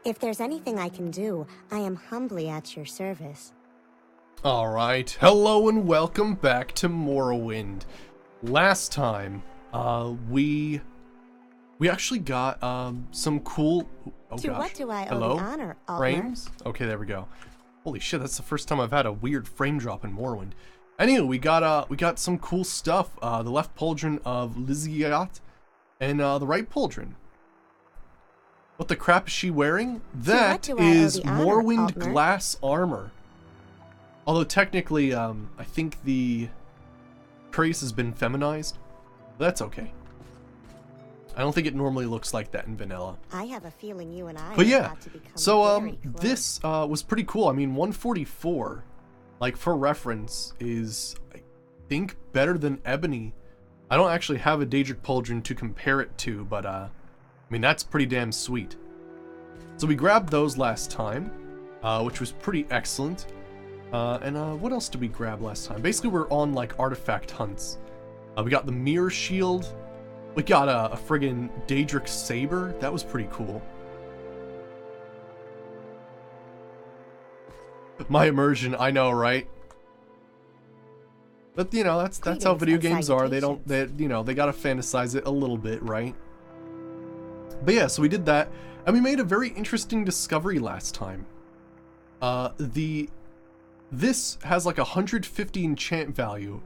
If there's anything I can do, I am humbly at your service. Alright, hello and welcome back to Morrowind. Last time, we actually got, some cool... Oh To gosh. what do I owe Hello? the honor, Altmer? Frames? Okay, there we go. Holy shit, that's the first time I've had a weird frame drop in Morrowind. Anyway, we got some cool stuff. The left pauldron of Liziat and, the right pauldron. What the crap is she wearing? That is Morrowind glass armor. Although technically, I think the trace has been feminized. That's okay. I don't think it normally looks like that in vanilla. I have a feeling you and I But are yeah, about to become so very close. this was pretty cool. I mean, 144, like for reference, is I think better than Ebony. I don't actually have a Daedric Pauldron to compare it to, but I mean that's pretty damn sweet. So we grabbed those last time, which was pretty excellent. And what else did we grab last time? Basically, we're on like artifact hunts. We got the mirror shield. We got a friggin' Daedric saber. That was pretty cool. My immersion, I know, right? But you know, that's how video games are. They gotta fantasize it a little bit, right? But yeah, so we did that, and we made a very interesting discovery last time. This has like 150 enchant value,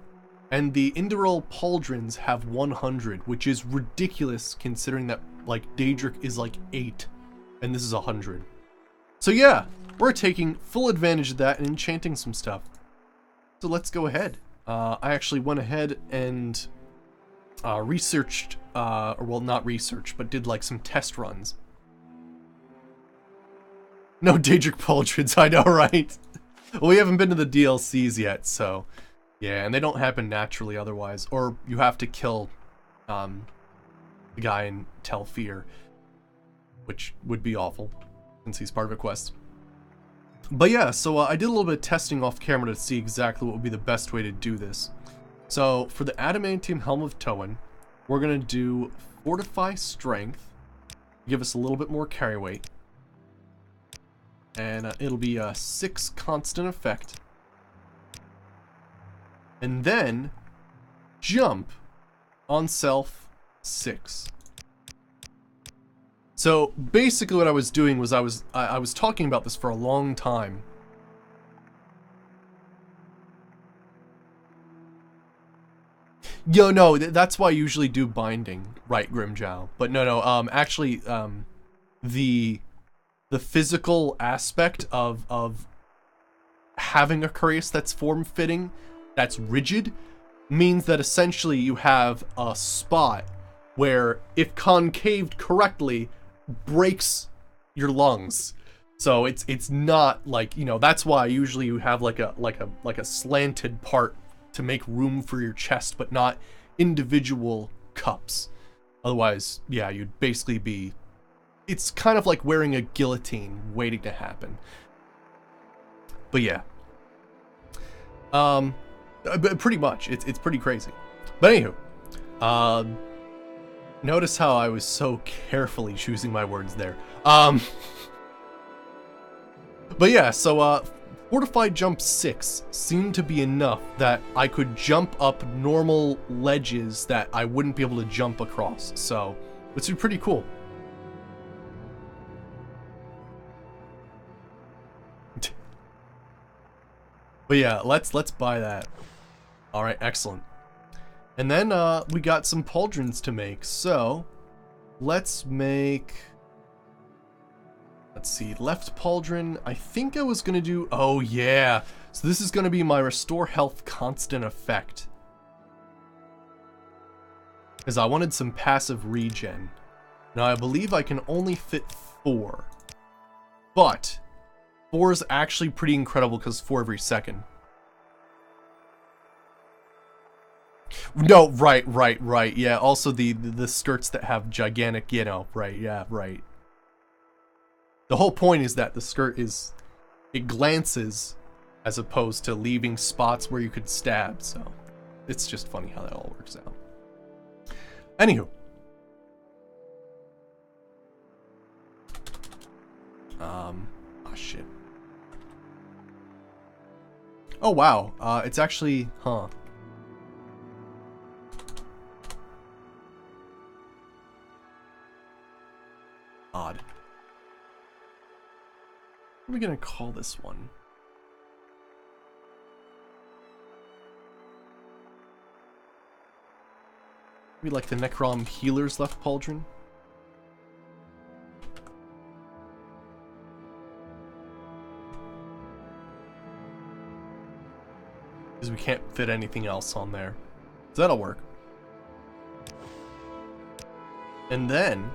and the Indoril pauldrons have 100, which is ridiculous considering that like Daedric is like 8, and this is 100. So yeah, we're taking full advantage of that and enchanting some stuff. So let's go ahead. I actually went ahead and researched, or well, not researched, but did like some test runs. No Daedric pauldrons, I know, right? Well, we haven't been to the DLCs yet, so yeah, and they don't happen naturally otherwise, or you have to kill the guy in Telfir, which would be awful since he's part of a quest. But yeah, so I did a little bit of testing off camera to see exactly what would be the best way to do this. So for the Adamantium Helm of Towan, we're gonna do Fortify Strength, give us a little bit more carry weight. And it'll be a 6 constant effect. And then jump on self 6. So basically what I was doing was I was talking about this for a long time. Yo, no, that's why I usually do binding, right, Grimjow. But no, actually, the physical aspect of having a cuirass that's form-fitting, that's rigid, means that essentially you have a spot where, if concaved correctly, breaks your lungs. So it's not like, you know, that's why usually you have like a slanted part to make room for your chest, but not individual cups. Otherwise, yeah, you'd basically be... It's kind of like wearing a guillotine waiting to happen. But yeah. Pretty much. It's pretty crazy. But anywho. Notice how I was so carefully choosing my words there. But yeah, so Fortified Jump 6 seemed to be enough that I could jump up normal ledges that I wouldn't be able to jump across. So, which is pretty cool. But yeah, let's buy that. Alright, excellent. And then we got some pauldrons to make, so let's make... Let's see, left pauldron, I think I was gonna do... Oh yeah, so this is gonna be my Restore Health constant effect. Because I wanted some passive regen. Now I believe I can only fit 4. But 4 is actually pretty incredible because 4 every second. No, right. Yeah, also the skirts that have gigantic, you know, right, yeah, right. The whole point is that the skirt is, it glances as opposed to leaving spots where you could stab, so it's just funny how that all works out. Anywho. Oh shit. Oh wow, it's actually, huh. Odd. What are we gonna call this one? Maybe like the Necrom Healer's Left Pauldron? Because we can't fit anything else on there. So that'll work. And then...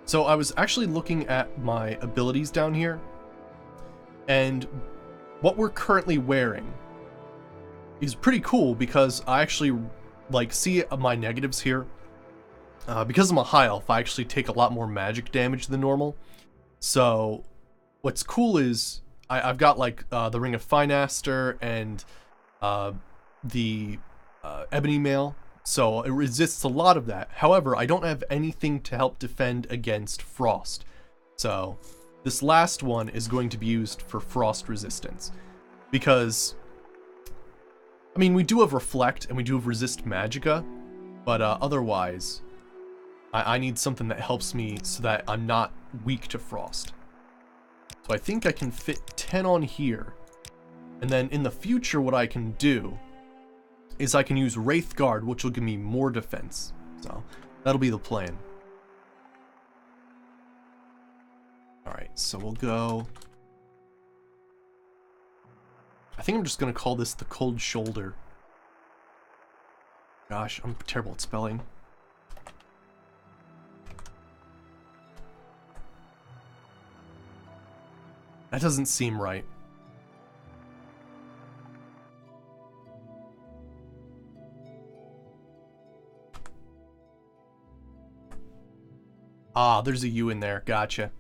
So I was actually looking at my abilities down here. And what we're currently wearing is pretty cool because I actually like see my negatives here. Because I'm a high elf, I actually take a lot more magic damage than normal. So what's cool is I've got like the Ring of Finaster and the Ebony Mail, so it resists a lot of that. However, I don't have anything to help defend against frost. So this last one is going to be used for frost resistance. Because, I mean, we do have Reflect and we do have Resist Magicka, but otherwise, I need something that helps me so that I'm not weak to frost. So I think I can fit 10 on here. And then in the future, what I can do is I can use Wraithguard, which will give me more defense. So that'll be the plan. Alright, so we'll go... I think I'm just going to call this the Cold Shoulder. Gosh, I'm terrible at spelling. That doesn't seem right. Ah, there's a U in there. Gotcha.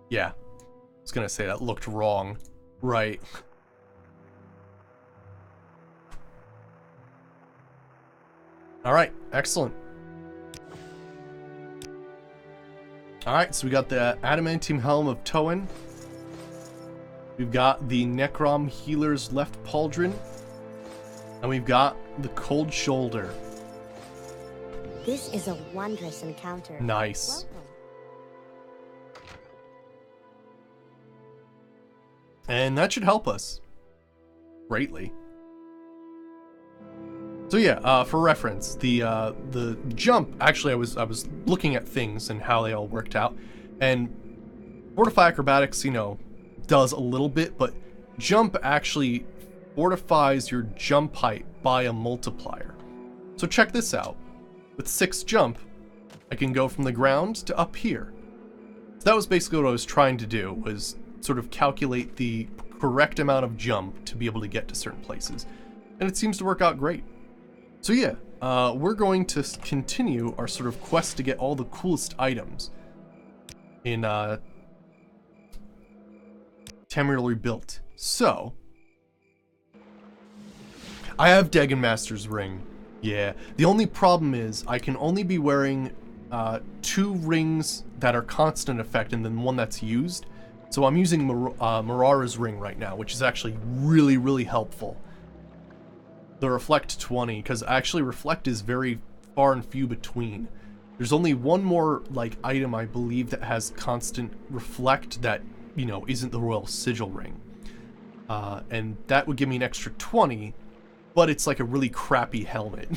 Yeah. I was gonna say that looked wrong. Right. Alright, excellent. Alright, so we got the Adamantium Helm of Toan. We've got the Necrom Healer's Left Pauldron. And we've got the Cold Shoulder. This is a wondrous encounter. Nice. Welcome. And that should help us greatly. So yeah, for reference, the jump, actually I was looking at things and how they all worked out, and Fortify Acrobatics, you know, does a little bit, but jump actually fortifies your jump height by a multiplier. So check this out. With 6 jump, I can go from the ground to up here. So that was basically what I was trying to do, was sort of calculate the correct amount of jump to be able to get to certain places. And it seems to work out great. So yeah, we're going to continue our sort of quest to get all the coolest items in Tamriel Rebuilt. So, I have Dagon Master's Ring. Yeah, the only problem is I can only be wearing 2 rings that are constant effect and then one that's used. So I'm using Marara's ring right now, which is actually really, really helpful. The Reflect 20, because actually Reflect is very far and few between. There's only one more like item I believe that has constant Reflect that, you know, isn't the Royal Sigil ring. And that would give me an extra 20, but it's like a really crappy helmet.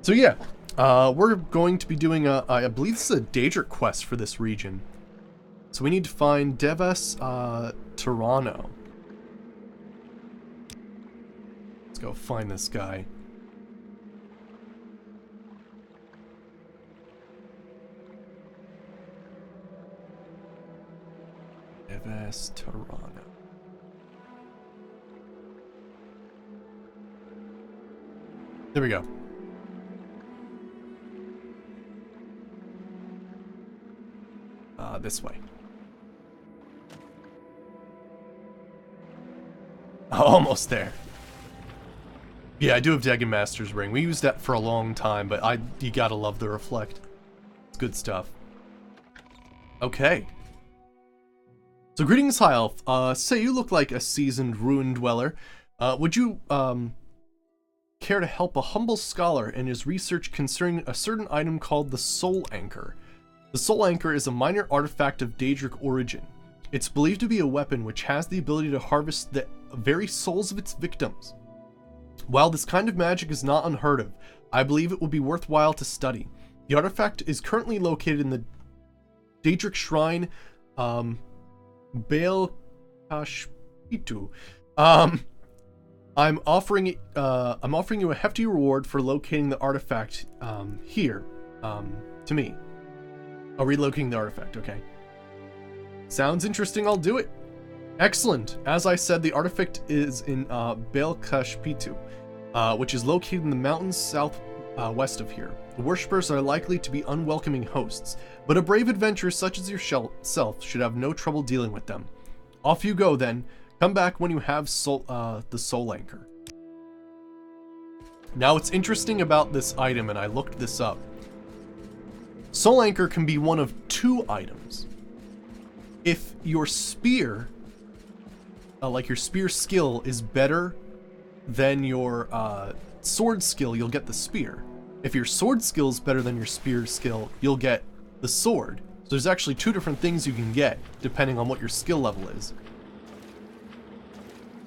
So yeah, we're going to be doing I believe this is a Daedric quest for this region. So we need to find Deves Tirano. Let's go find this guy. Deves Tirano. There we go. This way. Almost there. Yeah, I do have Dagon Master's Ring. We used that for a long time, but you gotta love the Reflect. Good stuff. Okay. So greetings, High Elf. Say you look like a seasoned ruin dweller. Would you, care to help a humble scholar in his research concerning a certain item called the Soul Anchor? The Soul Anchor is a minor artifact of Daedric origin. It's believed to be a weapon which has the ability to harvest the very souls of its victims. While this kind of magic is not unheard of, I believe it will be worthwhile to study. The artifact is currently located in the Daedric Shrine, Baal Kashpitu. I'm offering you a hefty reward for locating the artifact here to me. Oh, relocating the artifact, okay. Sounds interesting, I'll do it. Excellent. As I said, the artifact is in Baal Kashpitu, which is located in the mountains southwest of here. The worshippers are likely to be unwelcoming hosts, but a brave adventurer such as yourself should have no trouble dealing with them. Off you go then. Come back when you have the Soul Anchor. Now, what's interesting about this item, and I looked this up, Soul Anchor can be one of two items. If your spear, like your spear skill, is better than your sword skill, you'll get the spear. If your sword skill is better than your spear skill, you'll get the sword. So there's actually two different things you can get, depending on what your skill level is.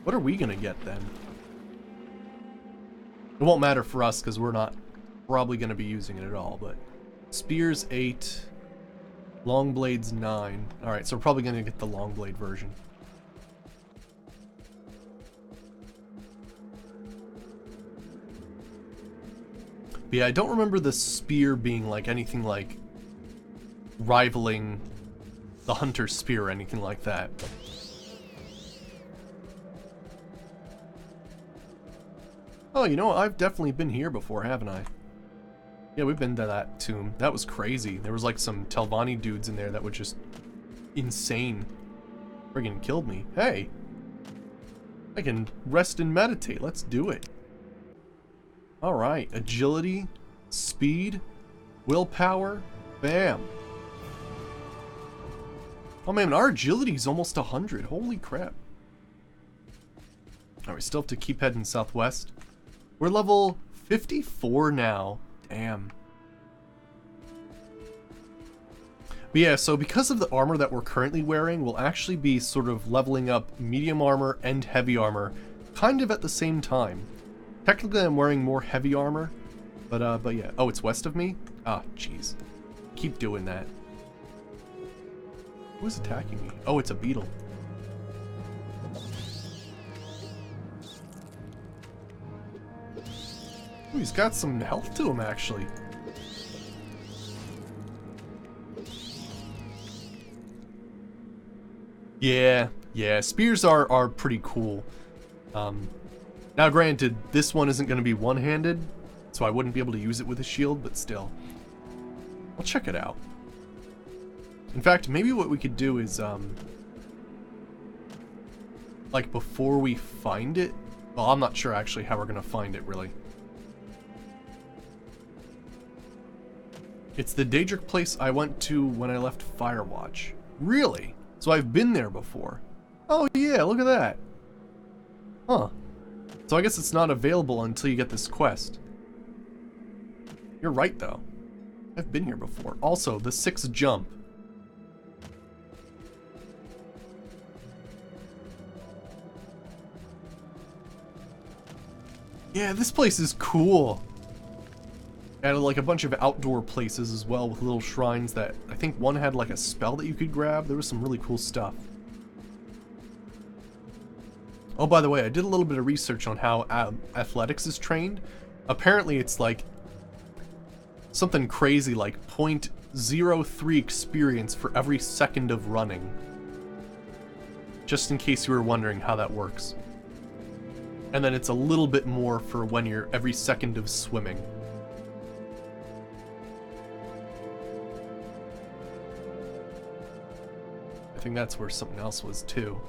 What are we gonna get then? It won't matter for us because we're not probably gonna be using it at all, but spears 8, long blades 9. Alright, so we're probably gonna get the long blade version. But yeah, I don't remember the spear being like anything like rivaling the hunter's spear or anything like that. Oh, you know, I've definitely been here before, haven't I? Yeah, we've been to that tomb. That was crazy. There was like some Telvanni dudes in there that were just insane. Friggin' killed me. Hey! I can rest and meditate. Let's do it. Alright, agility, speed, willpower, bam. Oh man, our agility's almost 100. Holy crap. Alright, we still have to keep heading southwest. We're level 54 now. Damn. But yeah, so because of the armor that we're currently wearing, we'll actually be sort of leveling up medium armor and heavy armor kind of at the same time. Technically, I'm wearing more heavy armor, but yeah. Oh, it's west of me? Ah, jeez. Keep doing that. Who's attacking me? Oh, it's a beetle. Ooh, he's got some health to him, actually. Yeah, spears are pretty cool. Now granted, this one isn't going to be one-handed, so I wouldn't be able to use it with a shield, but still. I'll check it out. In fact, maybe what we could do is, like before we find it, well, I'm not sure actually how we're going to find it, really. It's the Daedric place I went to when I left Firewatch. Really? So I've been there before. Oh yeah, look at that. Huh. So I guess it's not available until you get this quest. You're right though. I've been here before. Also, the 6th jump. Yeah, this place is cool. Added like a bunch of outdoor places as well with little shrines that I think one had like a spell that you could grab. There was some really cool stuff. Oh, by the way, I did a little bit of research on how athletics is trained. Apparently it's like something crazy like 0.03 experience for every second of running. Just in case you were wondering how that works. And then it's a little bit more for when you're every second of swimming. I think that's where something else was too.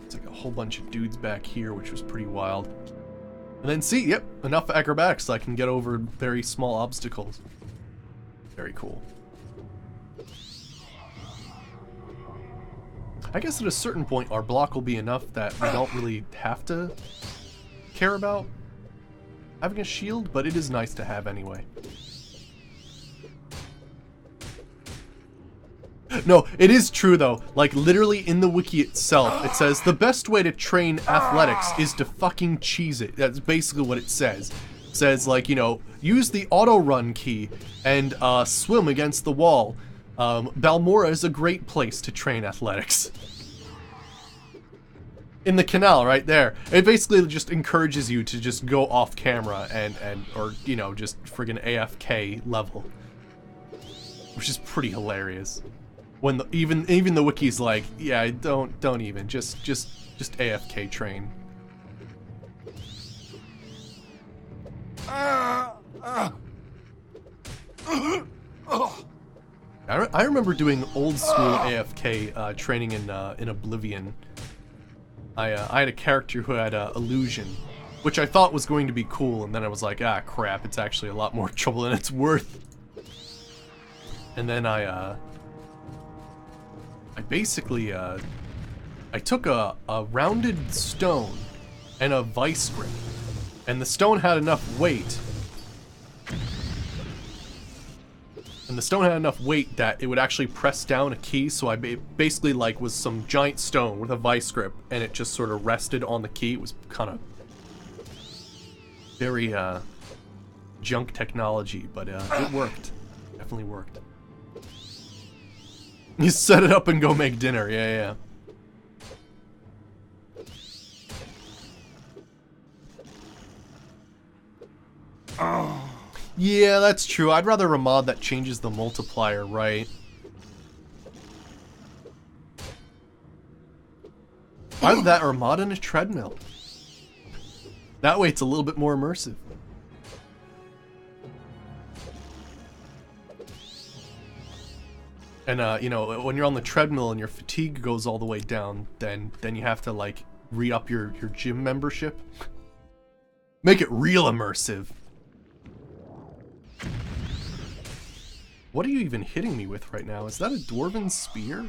It's like a whole bunch of dudes back here, which was pretty wild. And then see, yep, enough acrobatics so I can get over very small obstacles. Very cool. I guess at a certain point our block will be enough that we don't really have to care about having a shield, but it is nice to have anyway. No, it is true though. Like literally in the wiki itself, it says the best way to train athletics is to fucking cheese it. That's basically what it says. It says like, you know, use the auto run key and swim against the wall. Balmora is a great place to train athletics. In the canal right there. It basically just encourages you to just go off camera and or, you know, just friggin' AFK level. Which is pretty hilarious. When the, even the wiki's like, yeah, don't even, just AFK train. I remember doing old school AFK training in Oblivion. I had a character who had illusion, which I thought was going to be cool, and then I was like, ah, crap, it's actually a lot more trouble than it's worth. And then I basically, I took a rounded stone and a vice grip, and the stone had enough weight, that it would actually press down a key, so I basically like was some giant stone with a vice grip, and it just sort of rested on the key. It was kind of very junk technology, but it worked. Definitely worked. You set it up and go make dinner, yeah. Oh. Yeah, that's true. I'd rather a mod that changes the multiplier, right? Either that or a mod in a treadmill. That way it's a little bit more immersive. And, you know, when you're on the treadmill and your fatigue goes all the way down, then you have to, like, re-up your gym membership. Make it real immersive. What are you even hitting me with right now? Is that a dwarven spear?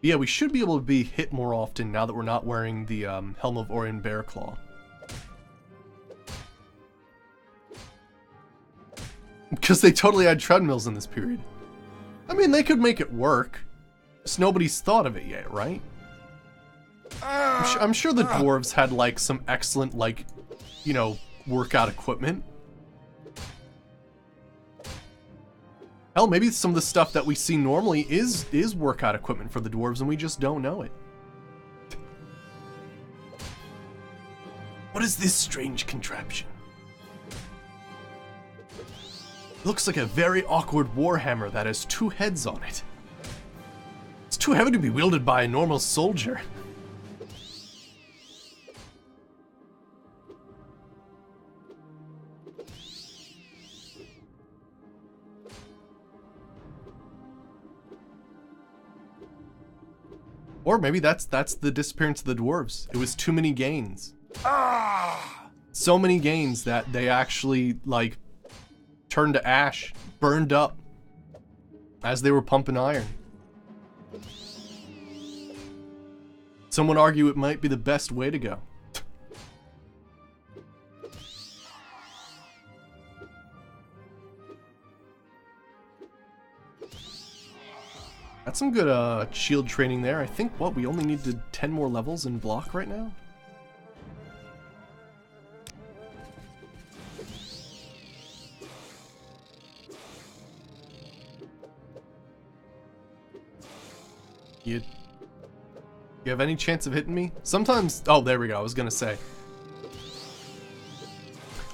Yeah, we should be able to be hit more often now that we're not wearing the Helm of Orion Bearclaw. Because they totally had treadmills in this period. I mean, they could make it work. Just nobody's thought of it yet, right? I'm sure the dwarves had, like, some excellent, like, you know, workout equipment. Hell, maybe some of the stuff that we see normally is workout equipment for the dwarves and we just don't know it. What is this strange contraption? Looks like a very awkward warhammer that has 2 heads on it. It's too heavy to be wielded by a normal soldier. Or maybe that's the disappearance of the dwarves. It was too many gains. So many gains that they actually, like, turned to ash, burned up, as they were pumping iron. Some would argue it might be the best way to go. That's some good shield training there. I think, what, we only need 10 more levels in block right now? You have any chance of hitting me? Sometimes, oh, there we go, I was gonna say.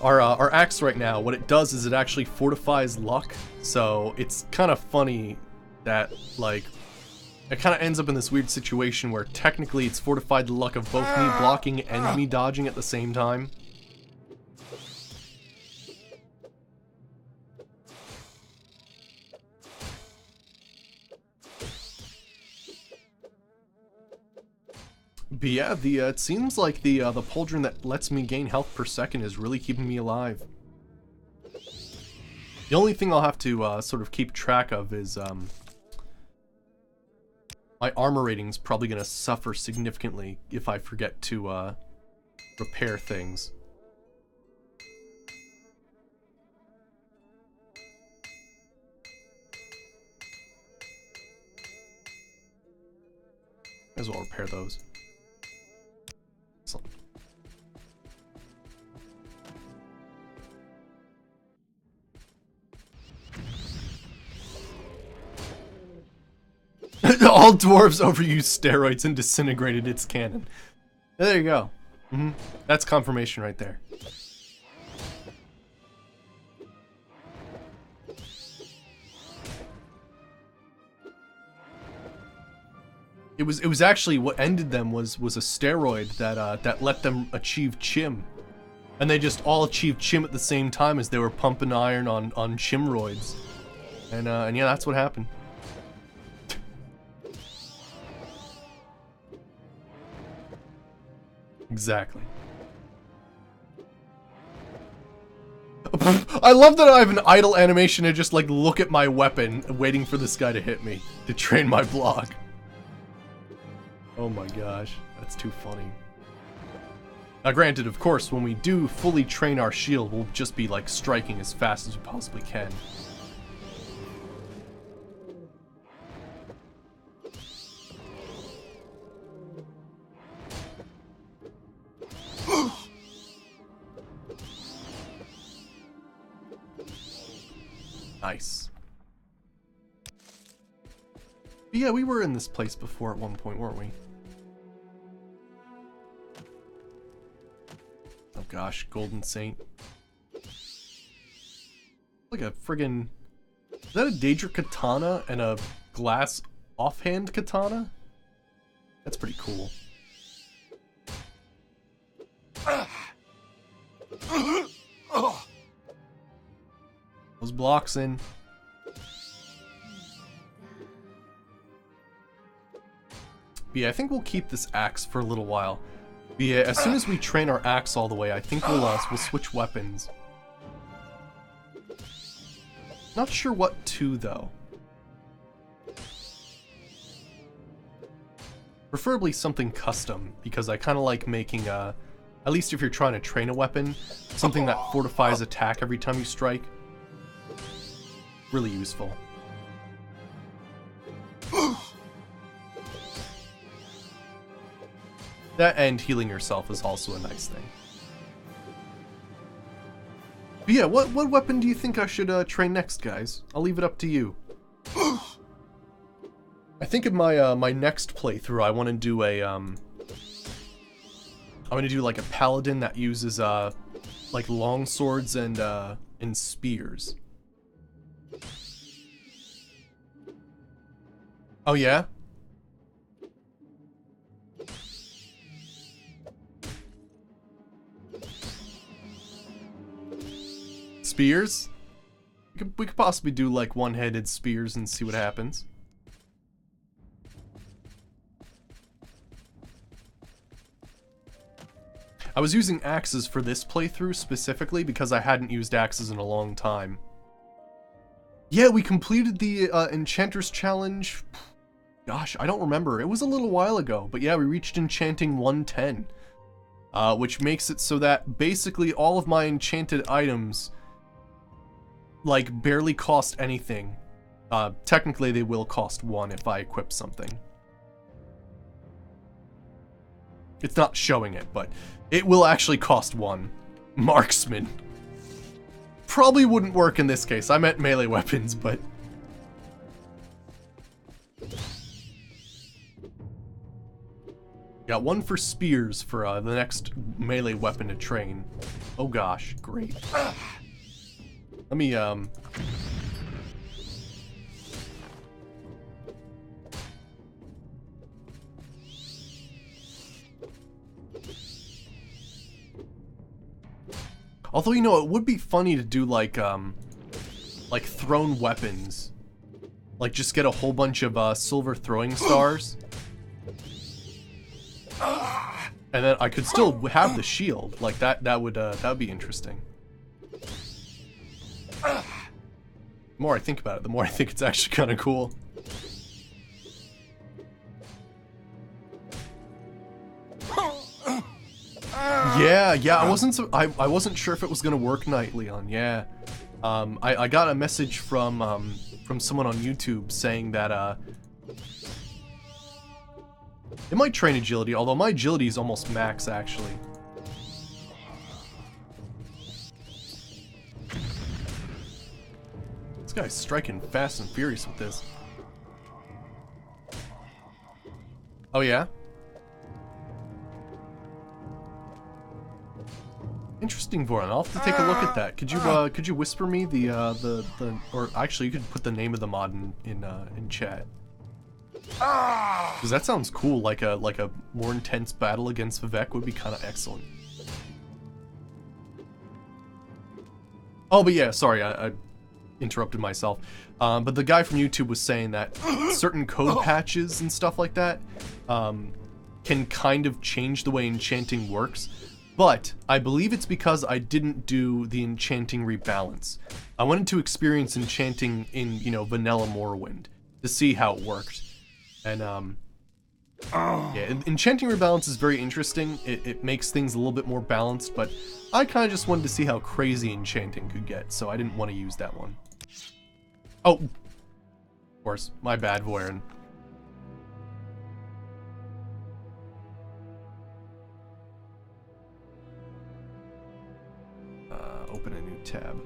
Our axe right now, what it does is it actually fortifies luck, so it's kind of funny that, like, it kind of ends up in this weird situation where technically it's fortified the luck of both me blocking and me dodging at the same time. But yeah, it seems like the pauldron that lets me gain health per second is really keeping me alive. The only thing I'll have to sort of keep track of is my armor rating's probably gonna suffer significantly if I forget to repair things. Might as well repair those. Excellent. All dwarves overused steroids and disintegrated its cannon. There you go. That's confirmation right there. It was actually what ended them was a steroid that let them achieve chim, and they just all achieved chim at the same time as they were pumping iron on chimroids, and yeah, that's what happened. Exactly. I love that I have an idle animation to just like look at my weapon, waiting for this guy to hit me to train my block. Oh my gosh, that's too funny. Now granted, of course, when we do fully train our shield, we'll just be like striking as fast as we possibly can. Nice. But yeah, we were in this place before at one point, weren't we? Oh gosh, Golden Saint. Like a friggin'... Is that a Daedric katana and a glass offhand katana? That's pretty cool. Those blocks in. But yeah, I think we'll keep this axe for a little while. But yeah, as soon as we train our axe all the way, I think we'll switch weapons. Not sure what to, though. Preferably something custom, because I kind of like making, at least if you're trying to train a weapon, something that fortifies attack every time you strike. Really useful. That and healing yourself is also a nice thing. But yeah, what weapon do you think I should train next, guys? I'll leave it up to you. I think in my my next playthrough, I want to do a I'm gonna do like a paladin that uses like long swords and spears. Oh yeah? Spears? We could possibly do like one-handed spears and see what happens. I was using axes for this playthrough specifically because I hadn't used axes in a long time. Yeah, we completed the Enchanter's challenge. Gosh, I don't remember. It was a little while ago, but yeah, we reached Enchanting 110. Which makes it so that basically all of my enchanted items like barely cost anything. Technically they will cost 1 if I equip something. It's not showing it, but it will actually cost 1. Marksman. Probably wouldn't work in this case. I meant melee weapons, but... Got 1 for spears for the next melee weapon to train. Oh gosh, great. Let me, Although, you know, it would be funny to do like thrown weapons. Like, just get a whole bunch of, silver throwing stars. And then I could still have the shield. Like that would be interesting. The more I think about it, the more I think it's actually kind of cool. Yeah, I wasn't sure if it was gonna work night, Leon. Yeah, I got a message from someone on YouTube saying that it might train agility, although my agility is almost max actually. This guy's striking fast and furious with this. Oh yeah? Interesting, Voron. I'll have to take a look at that. Could you whisper me the or actually you could put the name of the mod in chat. Because that sounds cool. Like a more intense battle against Vivek would be kind of excellent. Oh, but yeah, sorry, I interrupted myself. But the guy from YouTube was saying that certain code patches and stuff like that can kind of change the way enchanting works. But I believe it's because I didn't do the enchanting rebalance. I wanted to experience enchanting in, you know, vanilla Morrowind to see how it worked. And yeah, enchanting rebalance is very interesting. It makes things a little bit more balanced, but I kind of just wanted to see how crazy enchanting could get, so I didn't want to use that one. Oh, of course, my bad, Voron. Open a new tab.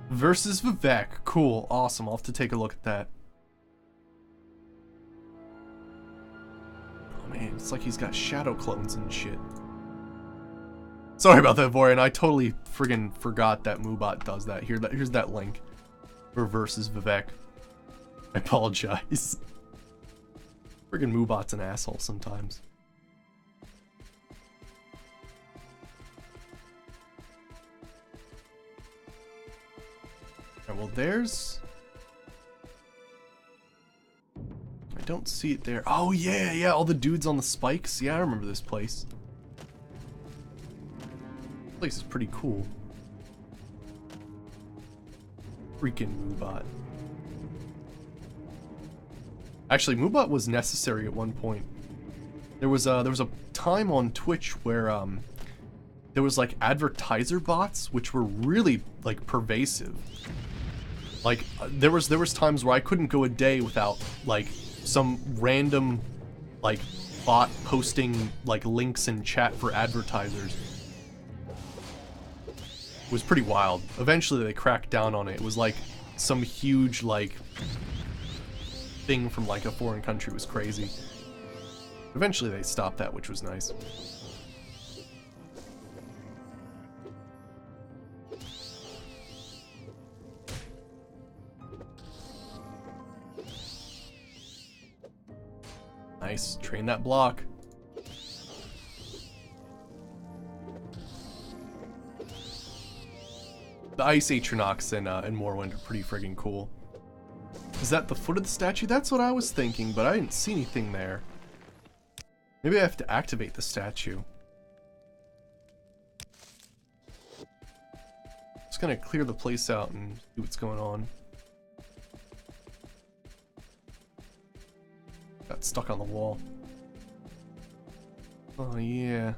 Versus Vivek. Cool. Awesome. I'll have to take a look at that. Oh man, it's like he's got shadow clones and shit. Sorry about that, Voron. I totally friggin' forgot that Moobot does that. Here's that link. For Versus Vivek. I apologize. Friggin' Moobot's an asshole sometimes. Well, there's... I don't see it there. Oh, yeah, all the dudes on the spikes. Yeah, I remember this place. This place is pretty cool. Freaking Moobot. Actually, Moobot was necessary at one point. There was a time on Twitch where there was like advertiser bots, which were really like pervasive. Like there was times where I couldn't go a day without like some random like bot posting like links in chat for advertisers. It was pretty wild. Eventually they cracked down on it. It was like some huge like thing from like a foreign country. It was crazy. Eventually they stopped that, which was nice. Nice. Train that block. The Ice Atronox in Morrowind are pretty friggin' cool. Is that the foot of the statue? That's what I was thinking, but I didn't see anything there. Maybe I have to activate the statue. Just gonna clear the place out and see what's going on. Got stuck on the wall. Oh yeah.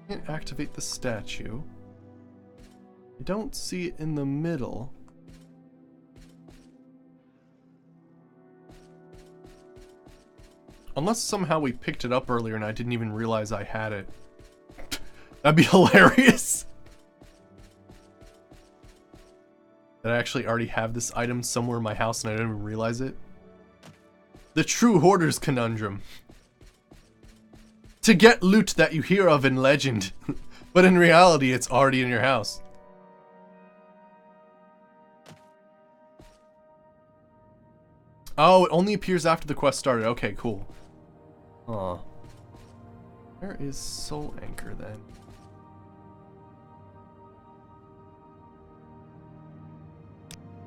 Can't activate the statue. I don't see it in the middle. Unless somehow we picked it up earlier and I didn't even realize I had it. That'd be hilarious. That I actually already have this item somewhere in my house and I didn't even realize it. The true hoarder's conundrum. To get loot that you hear of in legend, but in reality it's already in your house. Oh, it only appears after the quest started. Okay, cool. Aw. Where is Soul Anchor then?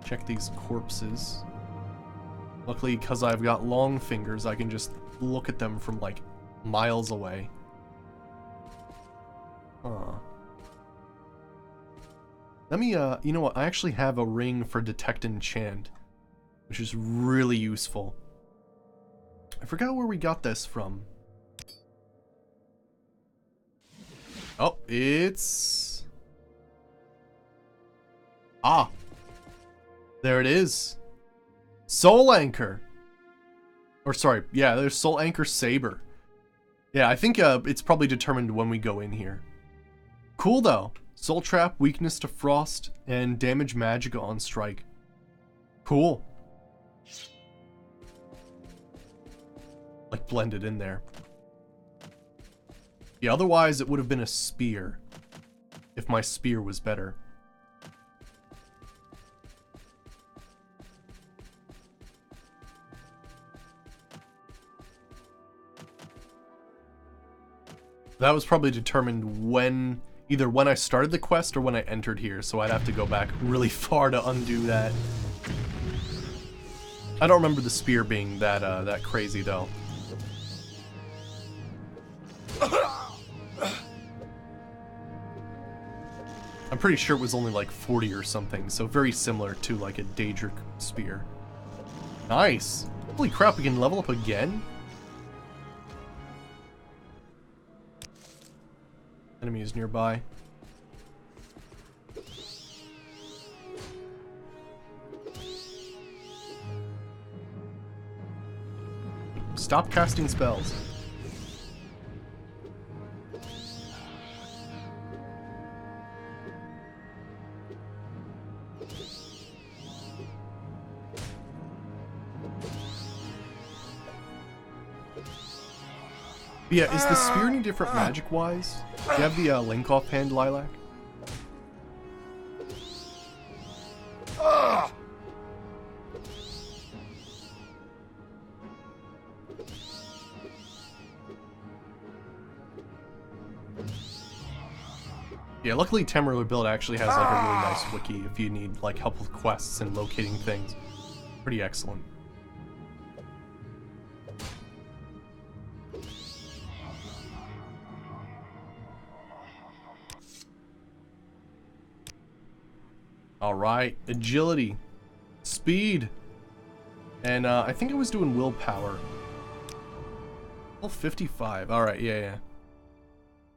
Check these corpses. Luckily, because I've got long fingers, I can just look at them from, like, miles away. Huh. Let me, you know what? I actually have a ring for Detect Enchant, which is really useful. I forgot where we got this from. Oh, it's... Ah. There it is. Soul Anchor. Or sorry, yeah, there's Soul Anchor Saber. Yeah, I think it's probably determined when we go in here. Cool though. Soul Trap, weakness to frost, and damage magic on strike. Cool. Like blended in there. Yeah, otherwise it would have been a spear. If my spear was better. That was probably determined when, either when I started the quest or when I entered here, so I'd have to go back really far to undo that. I don't remember the spear being that that crazy though. I'm pretty sure it was only like 40 or something, so very similar to like a Daedric spear. Nice! Holy crap, we can level up again? Enemies nearby. Stop casting spells. Yeah, is the spear any different magic-wise? Do you have the link offhand, Lilac? Yeah, luckily Tamriel Build actually has like a really nice wiki if you need like help with quests and locating things. Pretty excellent. Alright, agility, speed, and I think I was doing willpower. Level 55, alright, yeah.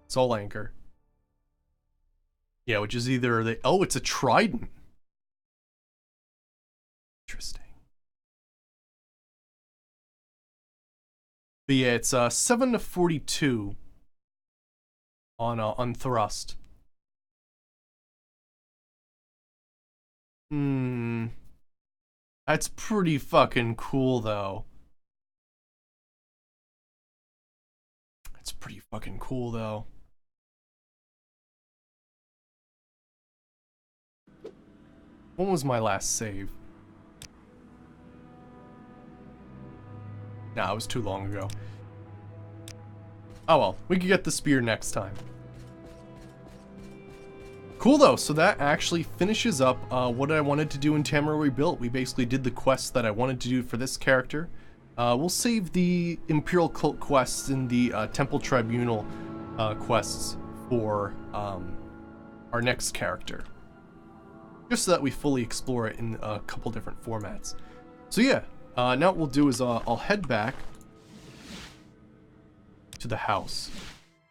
Soul Anchor. Yeah, which is either the... Oh, it's a trident. Interesting. But yeah, it's 7 to 42 on thrust. That's pretty fucking cool, though. That's pretty fucking cool, though. When was my last save? Nah, it was too long ago. Oh well, we could get the spear next time. Cool though, so that actually finishes up what I wanted to do in Tamriel Rebuilt. We basically did the quests that I wanted to do for this character. We'll save the Imperial Cult quests and the Temple Tribunal quests for our next character. Just so that we fully explore it in a couple different formats. So yeah, now what we'll do is I'll head back to the house.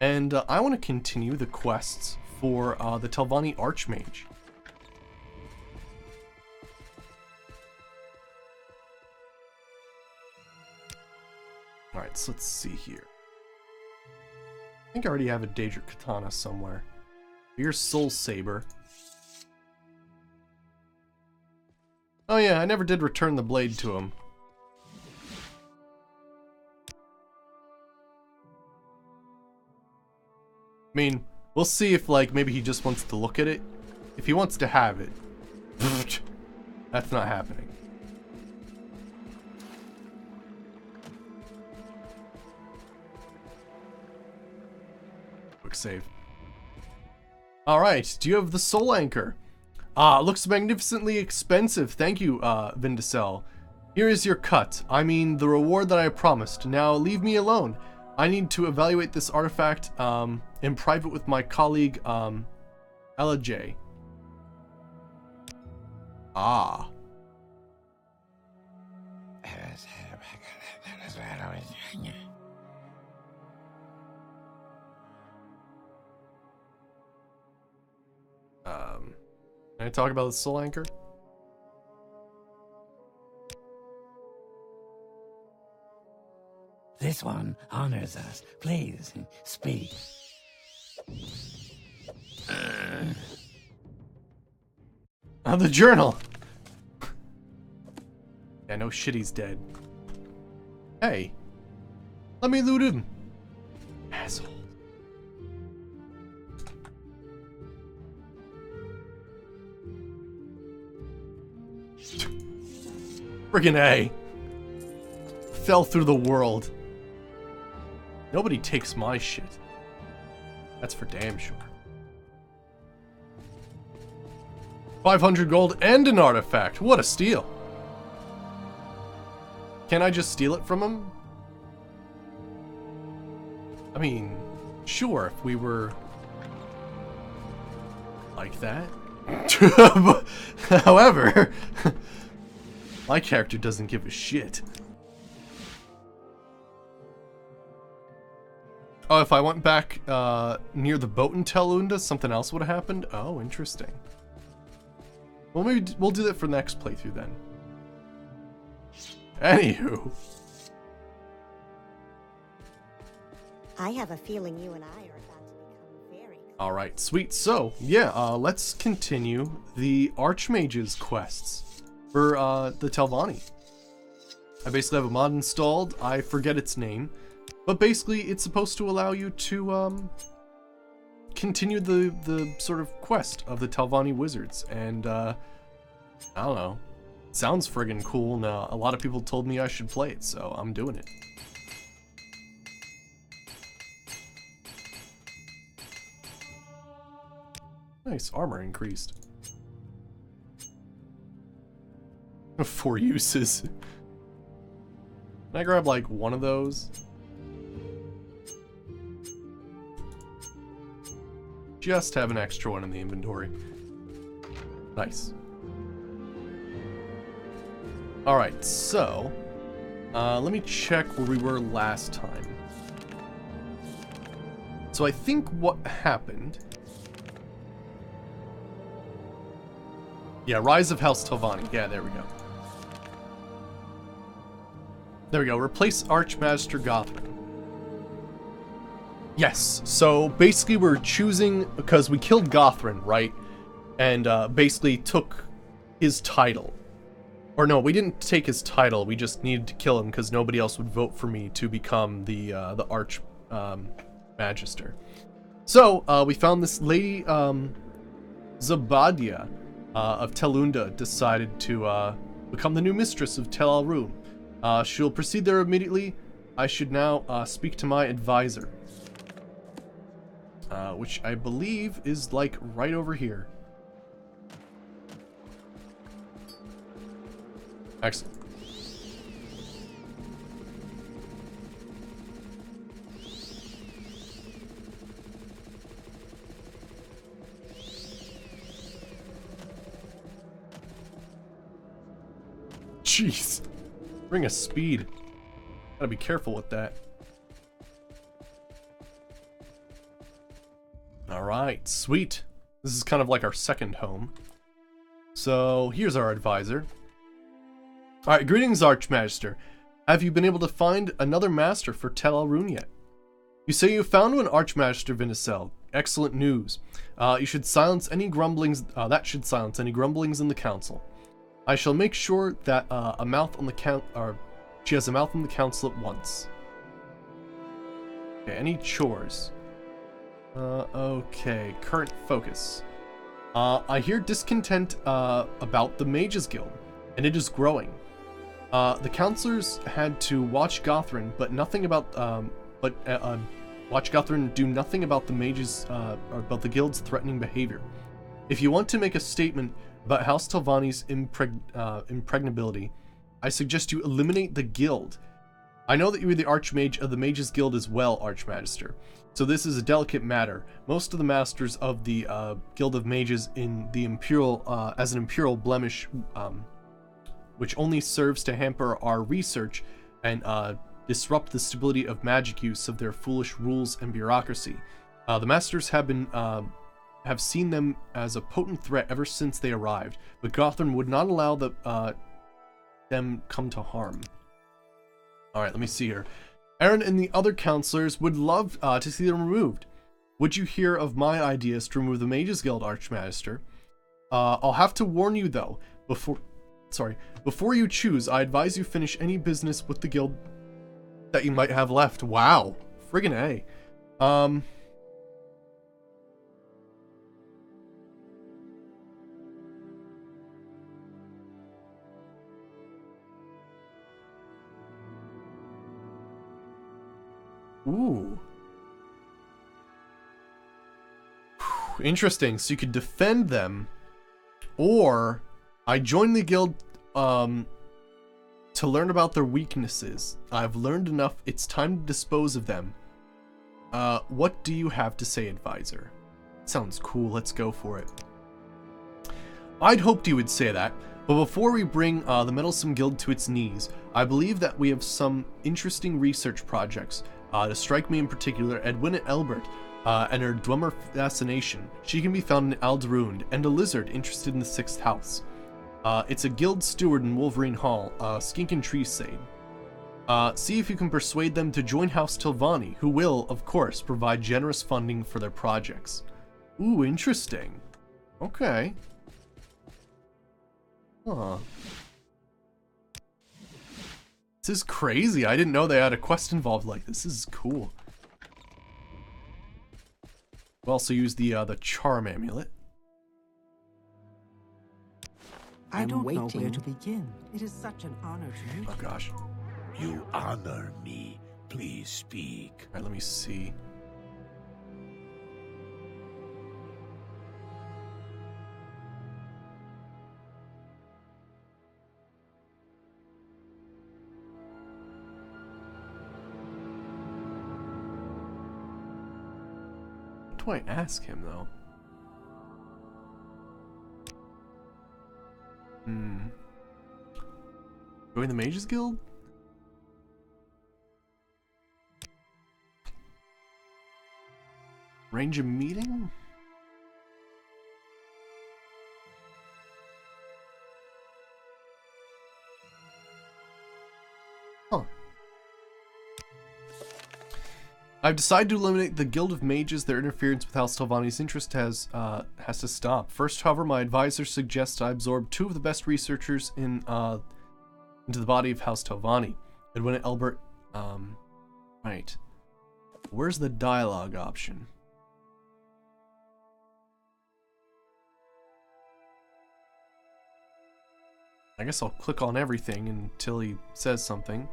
And I want to continue the quests for the Telvanni Archmage. Alright, so let's see here. I think I already have a Daedric Katana somewhere. Here's Soul Saber. Oh yeah, I never did return the blade to him. I mean, we'll see if, like, maybe he just wants to look at it. If he wants to have it, that's not happening. Quick save. Alright, do you have the Soul Anchor? Looks magnificently expensive. Thank you, Vindicel. Here is your cut. I mean, the reward that I promised. Now leave me alone. I need to evaluate this artifact in private with my colleague, Ella J. Ah. Can I talk about the soul anchor? This one honors us. Please, speak. The journal! Yeah, no shit, he's dead. Hey. Let me loot him. Asshole. Friggin' A. Fell through the world. Nobody takes my shit. That's for damn sure. 500 gold and an artifact. What a steal. Can I just steal it from him? I mean, sure, if we were like that. However, my character doesn't give a shit. Oh, if I went back near the boat in Telunda, something else would have happened? Oh, interesting. Well, maybe we'll do that for the next playthrough then. Anywho. I have a feeling you and I are about to become very close. Alright, sweet. So, yeah, let's continue the Archmage's quests for the Telvanni. I basically have a mod installed. I forget its name. But basically, it's supposed to allow you to continue the sort of quest of the Telvanni wizards. And, I don't know. It sounds friggin' cool, and a lot of people told me I should play it, so I'm doing it. Nice, armor increased. 4 uses. Can I grab, like, one of those? Just have an extra one in the inventory. Nice. Alright, so... let me check where we were last time. So I think what happened... Yeah, Rise of House Telvanni. Yeah, there we go. There we go. Replace Archmaster Gothrin. Yes, so basically we're choosing, because we killed Gothrin, right? And basically took his title. Or no, we didn't take his title, we just needed to kill him because nobody else would vote for me to become the Arch Magister. So, we found this lady, Zabadia of Telunda decided to become the new mistress of Tel Al-Rum. She'll proceed there immediately. I should now speak to my advisor. Which I believe is, like, right over here. Excellent. Jeez. Bring a speed. Gotta be careful with that. Alright, sweet. This is kind of like our second home. So, here's our advisor. Alright, greetings, Archmaster. Have you been able to find another master for Tel Al-Run yet? You say you found one, Archmaster Vinicel. Excellent news. You should silence any grumblings, that should silence any grumblings in the council. I shall make sure that a mouth on the she has a mouth on the council at once. Okay, any chores? Okay, current focus. I hear discontent about the Mages Guild, and it is growing. The counselors had to watch Gothrin, but nothing about watch Gothrin do nothing about the mages or about the guild's threatening behavior. If you want to make a statement about House Telvanni's impregnability, I suggest you eliminate the guild. I know that you are the Archmage of the Mages Guild as well, Archmagister. So this is a delicate matter. Most of the masters of the Guild of Mages in the Imperial, as an Imperial blemish, which only serves to hamper our research and disrupt the stability of magic use of their foolish rules and bureaucracy. The masters have seen them as a potent threat ever since they arrived, but Gotham would not allow them come to harm. Alright, let me see here. Aaron and the other counselors would love to see them removed. Would you hear of my ideas to remove the Mages Guild, Archmagister? I'll have to warn you though, before you choose, I advise you finish any business with the guild that you might have left. Wow. Friggin' A. Ooh. Interesting. So you could defend them, or I joined the guild to learn about their weaknesses. I've learned enough. It's time to dispose of them. What do you have to say, advisor? Sounds cool. Let's go for it. I'd hoped you would say that, but before we bring the Meddlesome Guild to its knees, I believe that we have some interesting research projects. To strike me in particular, Edwina Elbert and her Dwemer fascination. She can be found in Alderund, and a lizard interested in the 6th house. It's a guild steward in Wolverine Hall, Skink and Treesade. See if you can persuade them to join House Tilvani, who will, of course, provide generous funding for their projects. Ooh, interesting. Okay. Huh. This is crazy. I didn't know they had a quest involved like this. This is cool. We'll also use the charm amulet. I don't know where to begin. It is such an honor to meet you. Oh gosh. You honor me. Please speak. Alright, let me see. What do I ask him though? Join the Mages Guild? Arrange a meeting? Huh. I've decided to eliminate the Guild of Mages. Their interference with House Tilvani's interest has to stop. First, however, my advisor suggests I absorb 2 of the best researchers into the body of House Tilvani. Edwina Elbert, right. Where's the dialogue option? I guess I'll click on everything until he says something.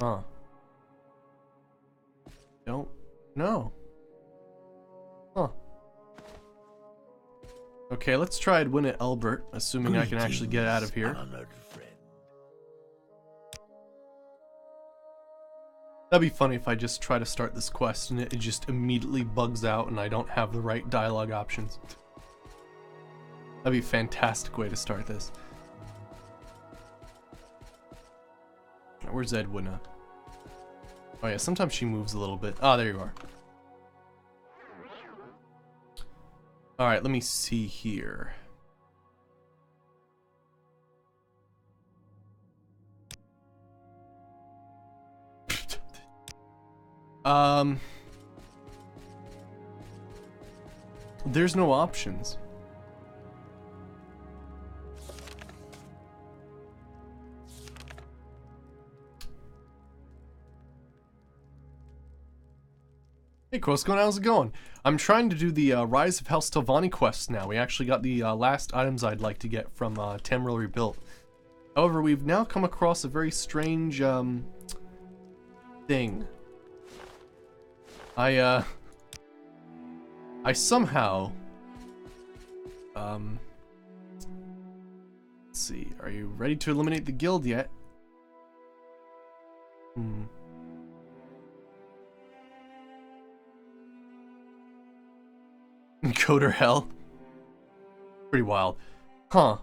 Huh. Don't know. Huh. Okay, let's try Edwina Elbert, assuming I can actually get out of here. Honored friend. That'd be funny if I just try to start this quest and it just immediately bugs out and I don't have the right dialogue options. That'd be a fantastic way to start this. Where's Edwina? Oh yeah, sometimes she moves a little bit. Ah, there you are. Alright, let me see here. There's no options. Hey, Quoscon, how's it going? I'm trying to do the Rise of House Telvanni quest now. We actually got the last items I'd like to get from Tamriel Rebuilt. However, we've now come across a very strange thing. I somehow let's see, are you ready to eliminate the guild yet? Coder hell. Pretty wild. Huh.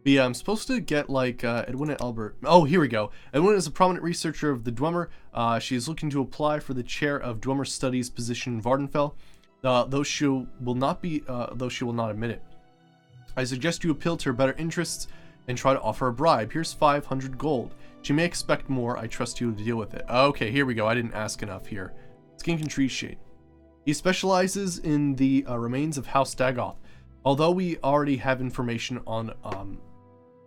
But yeah, I'm supposed to get like Edwina Albert. Oh, here we go. Edwina is a prominent researcher of the Dwemer. She is looking to apply for the chair of Dwemer Studies position in Vardenfell. Though she will not admit it. I suggest you appeal to her better interests and try to offer a bribe. Here's 500 gold. She may expect more. I trust you to deal with it. Okay, here we go. I didn't ask enough here. Skink and Tree Shade. He specializes in the remains of House Dagoth. Although we already have information on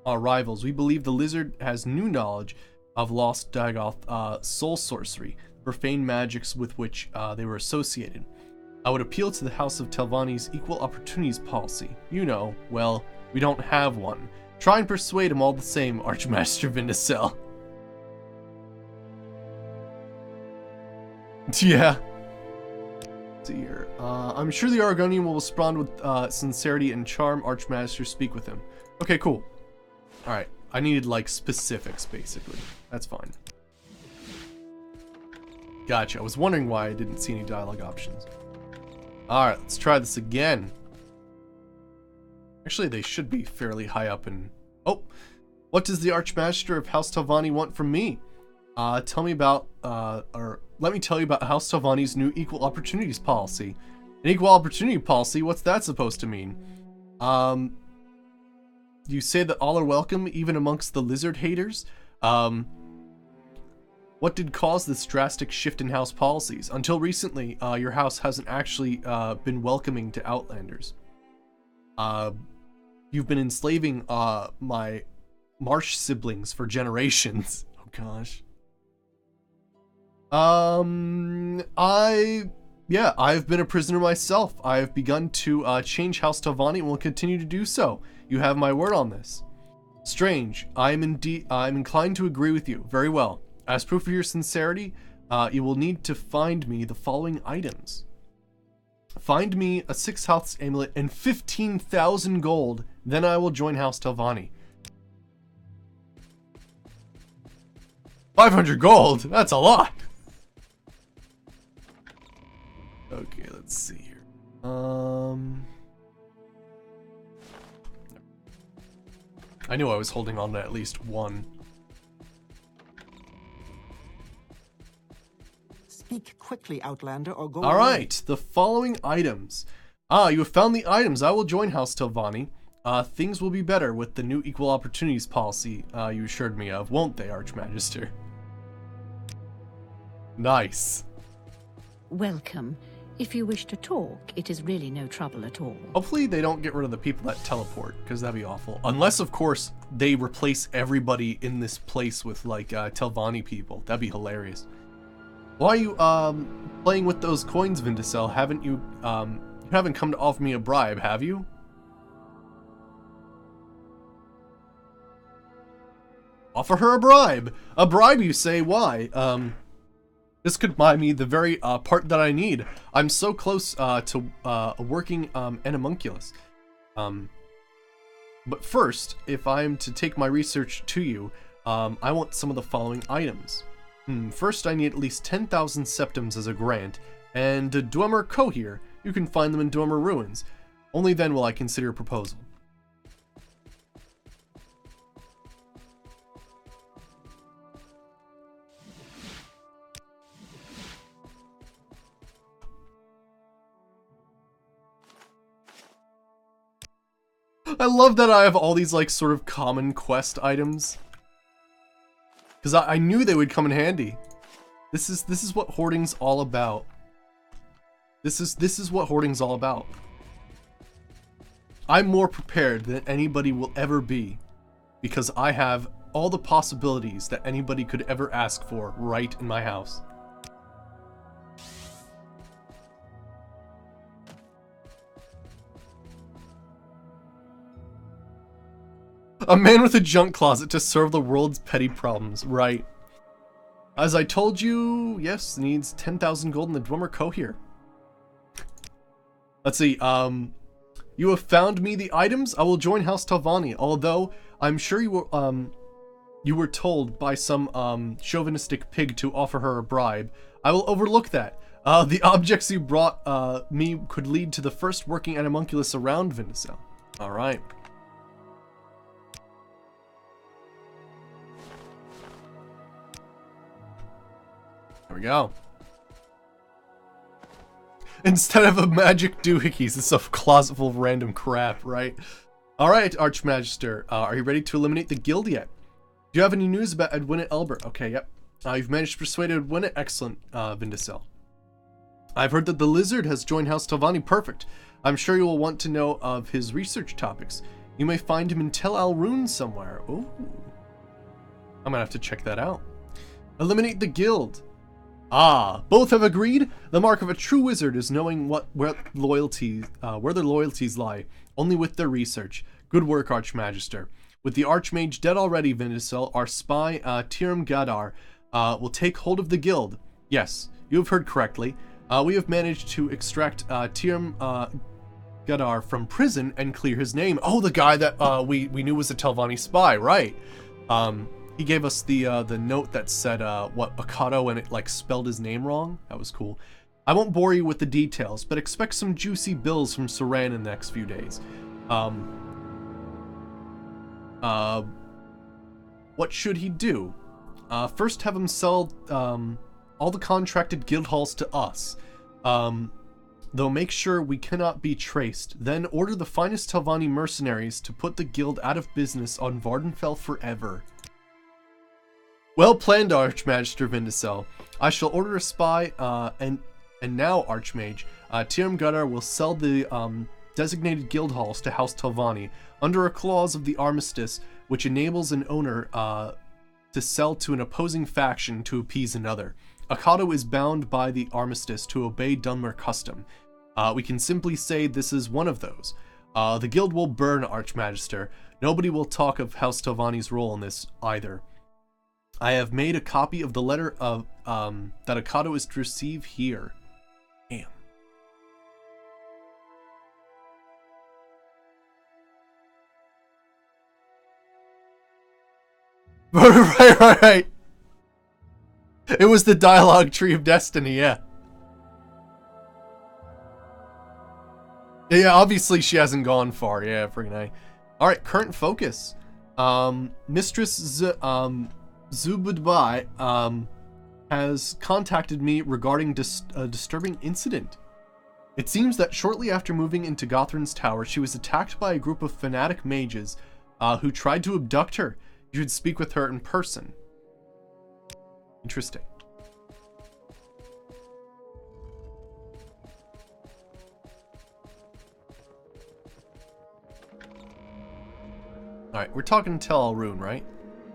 our rivals, we believe the lizard has new knowledge of lost Dagoth soul sorcery, profane magics with which they were associated. I would appeal to the House of Telvanni's equal opportunities policy. You know, well, we don't have one. Try and persuade him all the same, Archmaster Vindicel. Yeah. Let's see here. I'm sure the Argonian will respond with sincerity and charm. Archmaster, speak with him. Okay, cool. Alright. I needed, like, specifics, basically. That's fine. Gotcha. I was wondering why I didn't see any dialogue options. Alright, let's try this again. Actually, they should be fairly high up in... Oh! What does the Archmaster of House Telvanni want from me? Tell me about, let me tell you about House Telvanni's new equal opportunities policy. An equal opportunity policy? What's that supposed to mean? You say that all are welcome, even amongst the lizard haters? What did cause this drastic shift in house policies? Until recently, your house hasn't actually been welcoming to Outlanders. You've been enslaving my Marsh siblings for generations. Oh gosh. I've been a prisoner myself. I've begun to change House Telvanni and will continue to do so. You have my word on this. Strange. I'm inclined to agree with you. Very well. As proof of your sincerity, you will need to find me the following items. Find me a 6 House amulet and 15,000 gold. Then I will join House Telvanni. 500 gold? That's a lot. Okay, let's see here. I knew I was holding on to at least one. Speak quickly, Outlander, or go All away. right, the following items. You have found the items. I will join House Telvanni. Things will be better with the new equal opportunities policy you assured me of, won't they, Archmagister? Nice. Welcome. If you wish to talk, it is really no trouble at all. Hopefully they don't get rid of the people that teleport, because that'd be awful. Unless, of course, they replace everybody in this place with, like, Telvanni people. That'd be hilarious. Why are you, playing with those coins, Vindicel? Haven't you, you haven't come to offer me a bribe, have you? Offer her a bribe! A bribe, you say? Why? This could buy me the very part that I need. I'm so close to a working animunculus. But first, if I'm to take my research to you, I want some of the following items. First, I need at least 10,000 septums as a grant, and a Dwemer cohere. You can find them in Dwemer ruins. Only then will I consider a proposal. I love that I have all these, like, sort of common quest items. Because I knew they would come in handy. This is what hoarding's all about. This is what hoarding's all about. I'm more prepared than anybody will ever be. Because I have all the possibilities that anybody could ever ask for right in my house. A man with a junk closet to serve the world's petty problems, right. As I told you, yes, needs 10,000 gold in the Dwemer Cohere. Let's see, you have found me the items? I will join House Talvani, although I'm sure you were told by some chauvinistic pig to offer her a bribe. I will overlook that. The objects you brought me could lead to the first working animunculus around Vindicel. Alright. There we go. Instead of a magic doohickeys, it's a closet full of random crap, right? Alright, Archmagister, are you ready to eliminate the guild yet? Do you have any news about Edwina Elbert? Okay, yep. You've managed to persuade Edwina. Excellent, Vindicel. I've heard that the lizard has joined House Talvani. Perfect. I'm sure you will want to know of his research topics. You may find him in Tel Al Rune somewhere. Ooh. I'm gonna have to check that out. Eliminate the guild. Ah, both have agreed. The mark of a true wizard is knowing where their loyalties lie, only with their research. Good work, Archmagister. With the Archmage dead already, Vindicel, our spy, Tiram Gadar, will take hold of the guild. Yes, you have heard correctly. We have managed to extract Tiram Gadar from prison and clear his name. Oh, the guy that we knew was a Telvanni spy, right? He gave us the note that said what Akado, and it like spelled his name wrong. That was cool. I won't bore you with the details, but expect some juicy bills from Saran in the next few days. What should he do? First have him sell all the contracted guild halls to us. Though make sure we cannot be traced. Then order the finest Telvanni mercenaries to put the guild out of business on Vardenfell forever. Well planned, Archmagister Vindicel. I shall order a spy, and now, Archmage, Tiram Gadar will sell the designated guild halls to House Talvani under a clause of the armistice which enables an owner to sell to an opposing faction to appease another. Akado is bound by the armistice to obey Dunmer custom. We can simply say this is one of those. The guild will burn, Archmagister. Nobody will talk of House Talvani's role in this either. I have made a copy of the letter of that Akado is to receive here. Damn. Right. It was the dialogue tree of destiny, yeah. Yeah, obviously she hasn't gone far. Yeah, friggin' A. Alright, current focus. Mistress Zubudbai has contacted me regarding a disturbing incident. It seems that shortly after moving into Gothrin's tower, she was attacked by a group of fanatic mages who tried to abduct her. You should speak with her in person. Interesting. Alright, we're talking Tel Al Rune, right?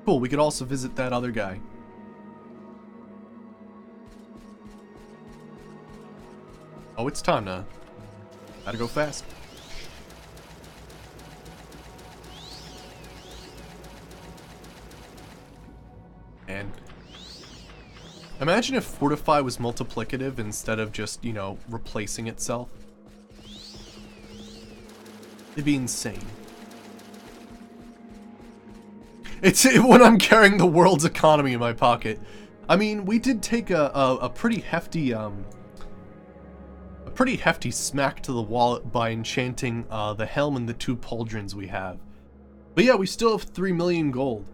Cool, we could also visit that other guy. Oh, it's time now. Gotta go fast. And imagine if Fortify was multiplicative instead of just, you know, replacing itself. It'd be insane. It's when I'm carrying the world's economy in my pocket. I mean, we did take a pretty hefty smack to the wallet by enchanting the helm and the 2 pauldrons we have. But yeah, we still have 3 million gold.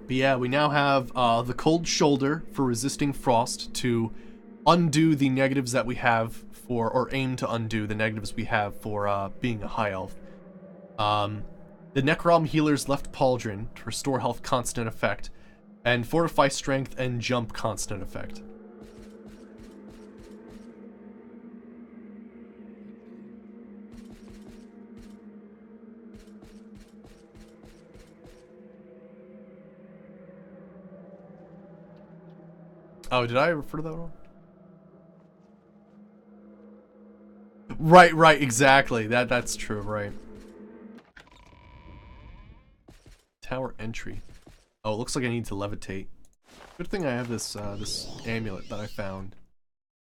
But yeah, we now have the cold shoulder for resisting frost to undo the negatives that we have for, or aim to undo the negatives we have for being a high elf. The Necrom healer's left pauldron to restore health constant effect, and fortify strength and jump constant effect. Oh, did I refer to that wrong? Right, exactly. That's true, right. Tower entry. Oh, it looks like I need to levitate. Good thing I have this this amulet that I found.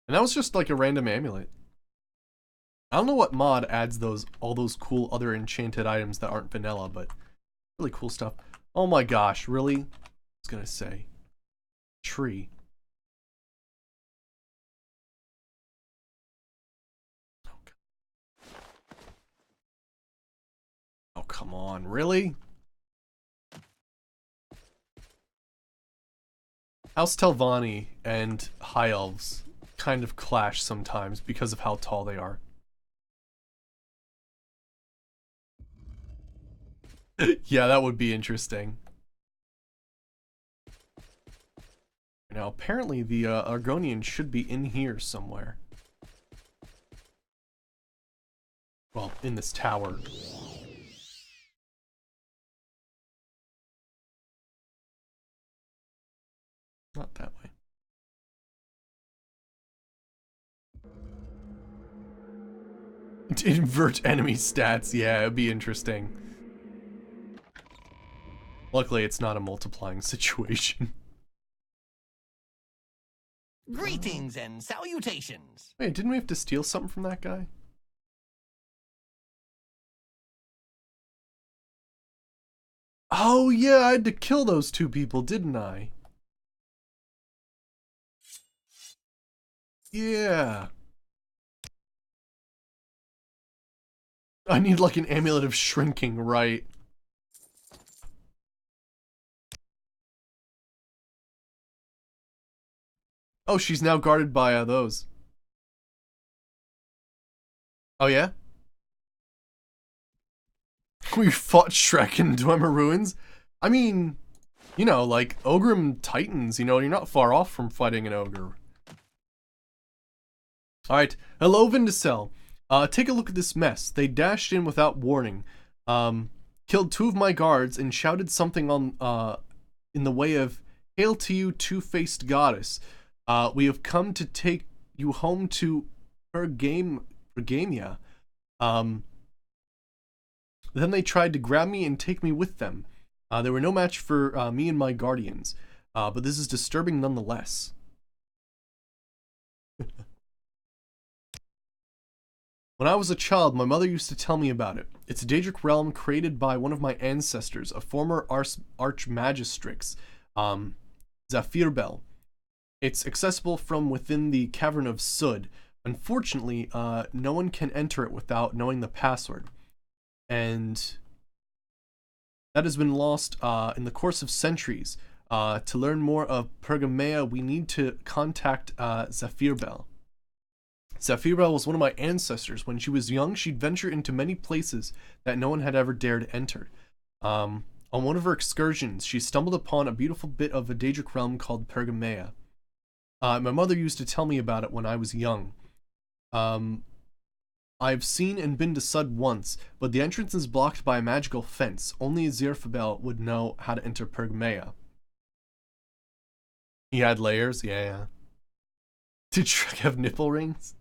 And that was just like a random amulet. I don't know what mod adds all those cool other enchanted items that aren't vanilla, but really cool stuff. Oh my gosh, really? I was gonna say. Tree. Oh, come on, really? House Telvanni and High Elves kind of clash sometimes because of how tall they are. Yeah, that would be interesting. Now, apparently the Argonian should be in here somewhere. Well, in this tower. Not that way. Invert enemy stats, yeah, it'd be interesting. Luckily, it's not a multiplying situation. Greetings and salutations. Wait, didn't we have to steal something from that guy? Oh yeah, I had to kill those two people, didn't I? Yeah. I need like an amulet of shrinking, right? Oh, she's now guarded by those. Oh yeah? We fought Shrek in Dwemer Ruins? I mean, you know, like Ogrim Titans, you know, you're not far off from fighting an ogre. Alright, hello Vindicel. Take a look at this mess. They dashed in without warning, killed 2 of my guards, and shouted something on, in the way of, "Hail to you, two-faced goddess. We have come to take you home to Pergamia." Then they tried to grab me and take me with them. They were no match for me and my guardians, but this is disturbing nonetheless. When I was a child, my mother used to tell me about it. It's a Daedric realm created by one of my ancestors, a former Archmagistrix, Zephyrbel. It's accessible from within the Cavern of Sud. Unfortunately, no one can enter it without knowing the password. And that has been lost in the course of centuries. To learn more of Pergamea, we need to contact Zephyrbel. Zephyrbel was one of my ancestors. When she was young, she'd venture into many places that no one had ever dared enter. On one of her excursions, she stumbled upon a beautiful bit of a Daedric realm called Pergamea. My mother used to tell me about it when I was young. I've seen and been to Sud once, but the entrance is blocked by a magical fence. Only Zephyrbel would know how to enter Pergamea. He had layers? Yeah. Did Shrek have nipple rings?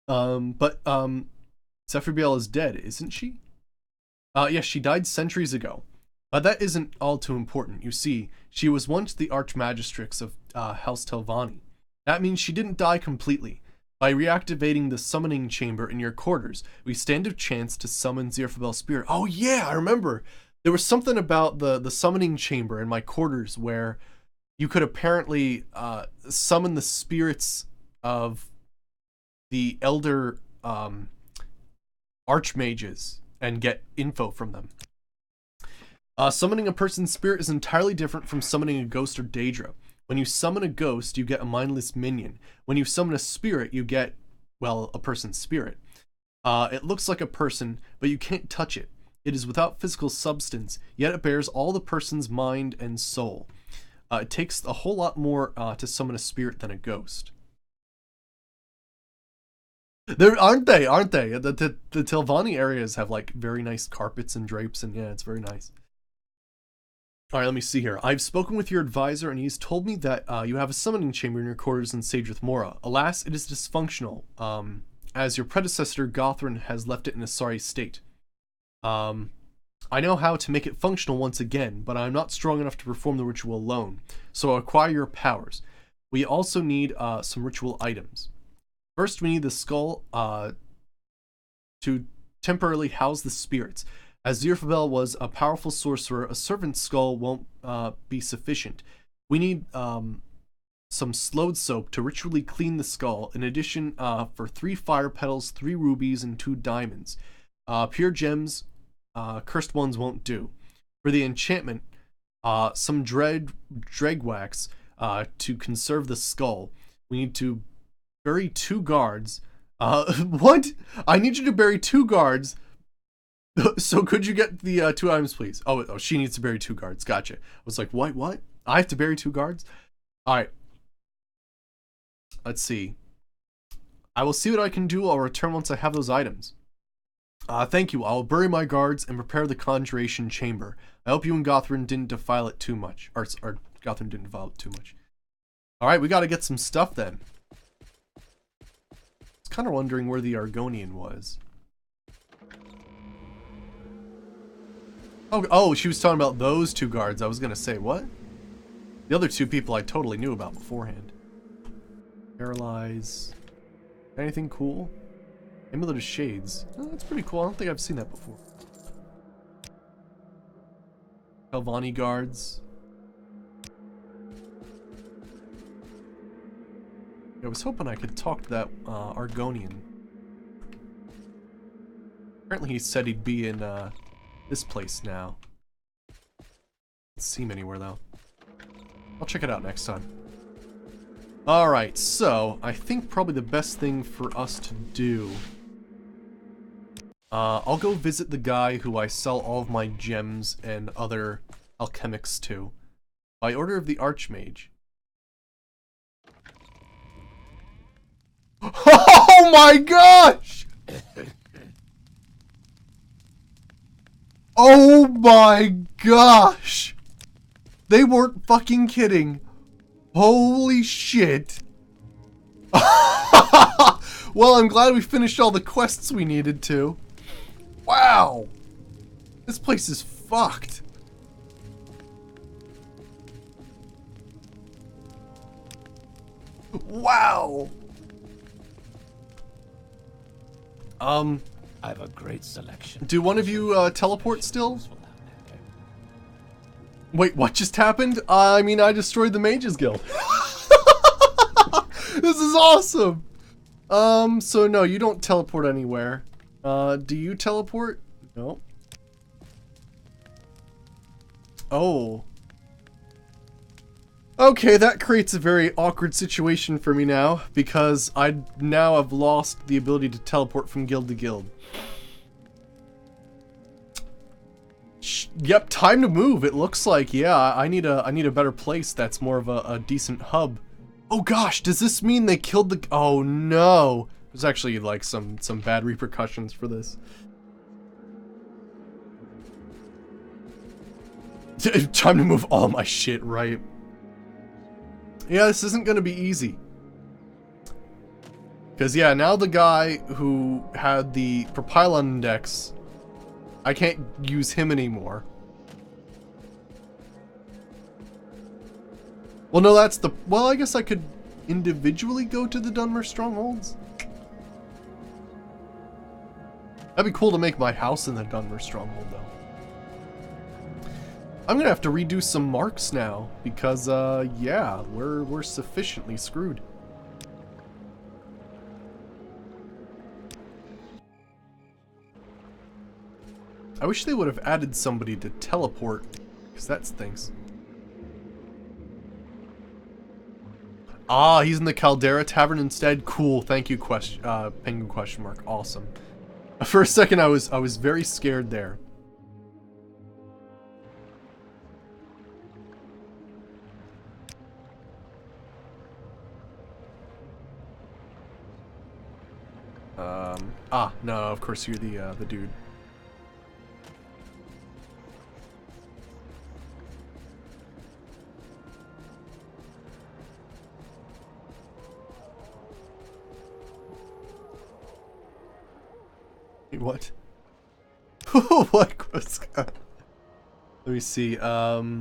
But Zephyrbel is dead, isn't she? Yes, she died centuries ago. That isn't all too important. You see, she was once the Archmagistrix of House Telvanni. That means she didn't die completely. By reactivating the summoning chamber in your quarters, we stand a chance to summon Zephyrbel's spirit. Oh yeah, I remember. There was something about the summoning chamber in my quarters where you could apparently summon the spirits of the elder archmages and get info from them. Summoning a person's spirit is entirely different from summoning a ghost or Daedra. When you summon a ghost, you get a mindless minion. When you summon a spirit, you get, well, a person's spirit. It looks like a person, but you can't touch it. It is without physical substance, yet it bears all the person's mind and soul. It takes a whole lot more to summon a spirit than a ghost. There aren't they? The Telvanni areas have like very nice carpets and drapes, and yeah, it's very nice. All right, let me see here. I've spoken with your advisor, and he's told me that you have a summoning chamber in your quarters in Sageth Mora. Alas, it is dysfunctional, as your predecessor Gothrin has left it in a sorry state. I know how to make it functional once again, but I'm not strong enough to perform the ritual alone, so I'll acquire your powers. We also need some ritual items. First, we need the skull to temporarily house the spirits. As Zirfabel was a powerful sorcerer, a servant's skull won't be sufficient. We need some slowed soap to ritually clean the skull, in addition for 3 fire petals, 3 rubies, and 2 diamonds. Pure gems, cursed ones won't do. For the enchantment, some dreg wax to conserve the skull. We need to bury 2 guards. What? I need you to bury 2 guards. So could you get the 2 items, please? Oh, she needs to bury 2 guards. Gotcha. I was like, what? I have to bury 2 guards? All right. Let's see. I will see what I can do. I'll return once I have those items. Thank you. I will bury my guards and prepare the conjuration chamber. I hope you and Gothrin didn't defile it too much. Or Gothrin didn't defile it too much. All right, we got to get some stuff then. I was kind of wondering where the Argonian was. Oh, she was talking about those 2 guards. I was going to say, what? The other 2 people I totally knew about beforehand. Paralyze. Anything cool? Amulet of Shades. Oh, that's pretty cool. I don't think I've seen that before. Helvani guards. I was hoping I could talk to that Argonian. Apparently he said he'd be in this place now. Can't see him anywhere though. I'll check it out next time. Alright, so I think probably the best thing for us to do... I'll go visit the guy who I sell all of my gems and other alchemics to. By order of the Archmage. Oh my gosh! Oh my gosh! They weren't fucking kidding. Holy shit. Well, I'm glad we finished all the quests we needed to. Wow! This place is fucked. Wow! I have a great selection. Do one of you teleport still? Wait, what just happened? I mean, I destroyed the Mages Guild. This is awesome! So no, you don't teleport anywhere. Do you teleport? No. Oh. Okay, that creates a very awkward situation for me now, because I now have lost the ability to teleport from guild to guild. Yep, time to move. It looks like, yeah, I need a better place that's more of a decent hub. Oh gosh, does this mean they killed the... Oh no. There's actually like some bad repercussions for this. Time to move all my shit, right? Yeah, this isn't gonna be easy. Because yeah, now the guy who had the Propylon Index, I can't use him anymore. Well, no, that's the... Well, I guess I could individually go to the Dunmer Strongholds. That'd be cool to make my house in the Dunmer Stronghold, though. I'm gonna have to redo some marks now, because, yeah, we're sufficiently screwed. I wish they would have added somebody to teleport, because that stinks. Ah, he's in the Caldera Tavern instead? Cool, thank you, Penguin question mark. Awesome. For a second, I was very scared there. No, of course you're the dude. What? What was Let me see. Oh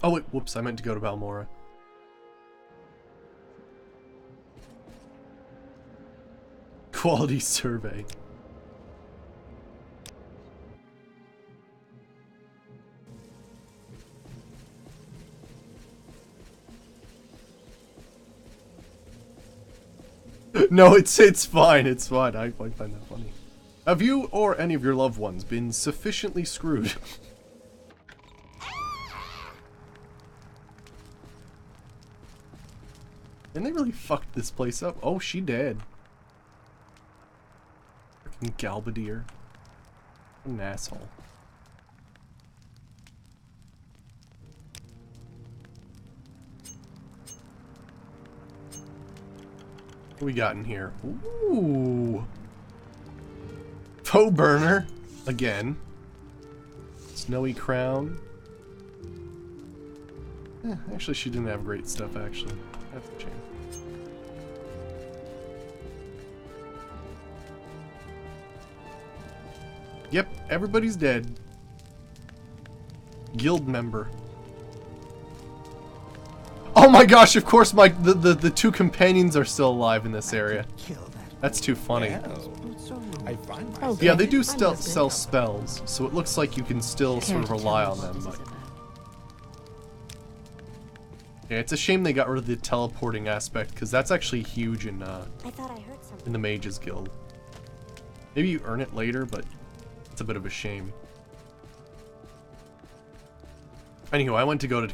wait, whoops, I meant to go to Balmora. Quality survey. No, it's fine, it's fine. I find that funny. Have you or any of your loved ones been sufficiently screwed? And they really fucked this place up. Oh, she dead. Freaking Galbadir. What an asshole. What we got in here? Ooh. Toe burner. Again. Snowy crown. Actually, she didn't have great stuff, actually. That's a shame. Yep, everybody's dead. Guild member. Oh my gosh, of course the two companions are still alive in this area. That's too funny. Yeah, they do still sell spells, so it looks like you can still sort of rely on them, but... Yeah, it's a shame they got rid of the teleporting aspect, because that's actually huge in the Mages Guild. Maybe you earn it later, but it's a bit of a shame. Anywho, I went to go to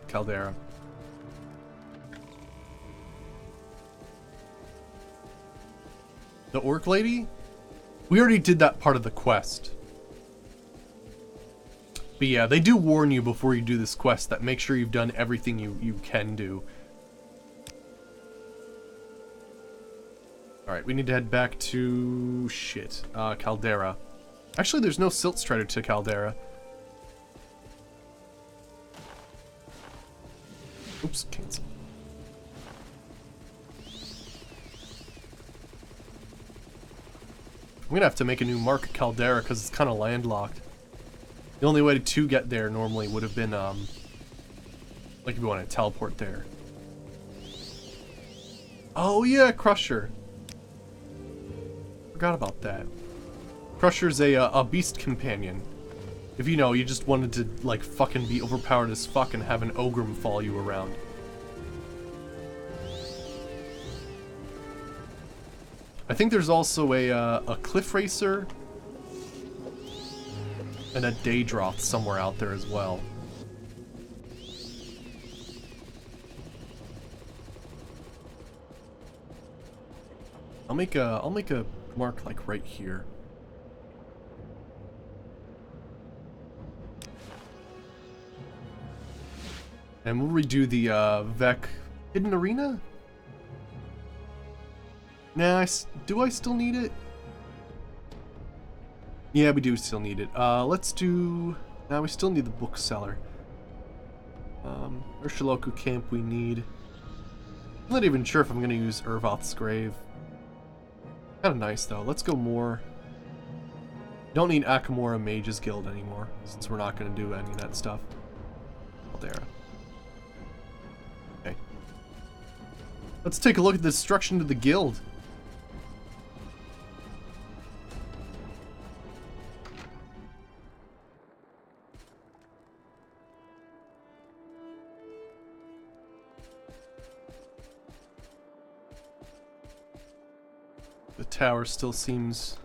Caldera. The Orc Lady? We already did that part of the quest. But yeah, they do warn you before you do this quest that make sure you've done everything you can do. Alright, we need to head back to... Caldera. Actually, there's no Silt Strider to Caldera. Oops, cancel. I'm gonna have to make a new mark at Caldera because it's kind of landlocked. The only way to get there normally would have been, like if you want to teleport there. Oh yeah, Crusher. Forgot about that. Crusher's a beast companion. If you know, you just wanted to, like, fucking be overpowered as fuck and have an Ogrim follow you around. I think there's also a Cliff Racer and a Daedroth somewhere out there as well. I'll make a mark like right here. And we'll redo the Vec Hidden Arena? Nah, do I still need it? Yeah, we do still need it. Let's do... Nah, we still need the bookseller. Urshiloku Camp we need. I'm not even sure if I'm going to use Urvoth's Grave. Kind of nice, though. Let's go more. Don't need Akamora Mages Guild anymore, since we're not going to do any of that stuff. Caldera. Okay. Let's take a look at the destruction to the guild. The tower still seems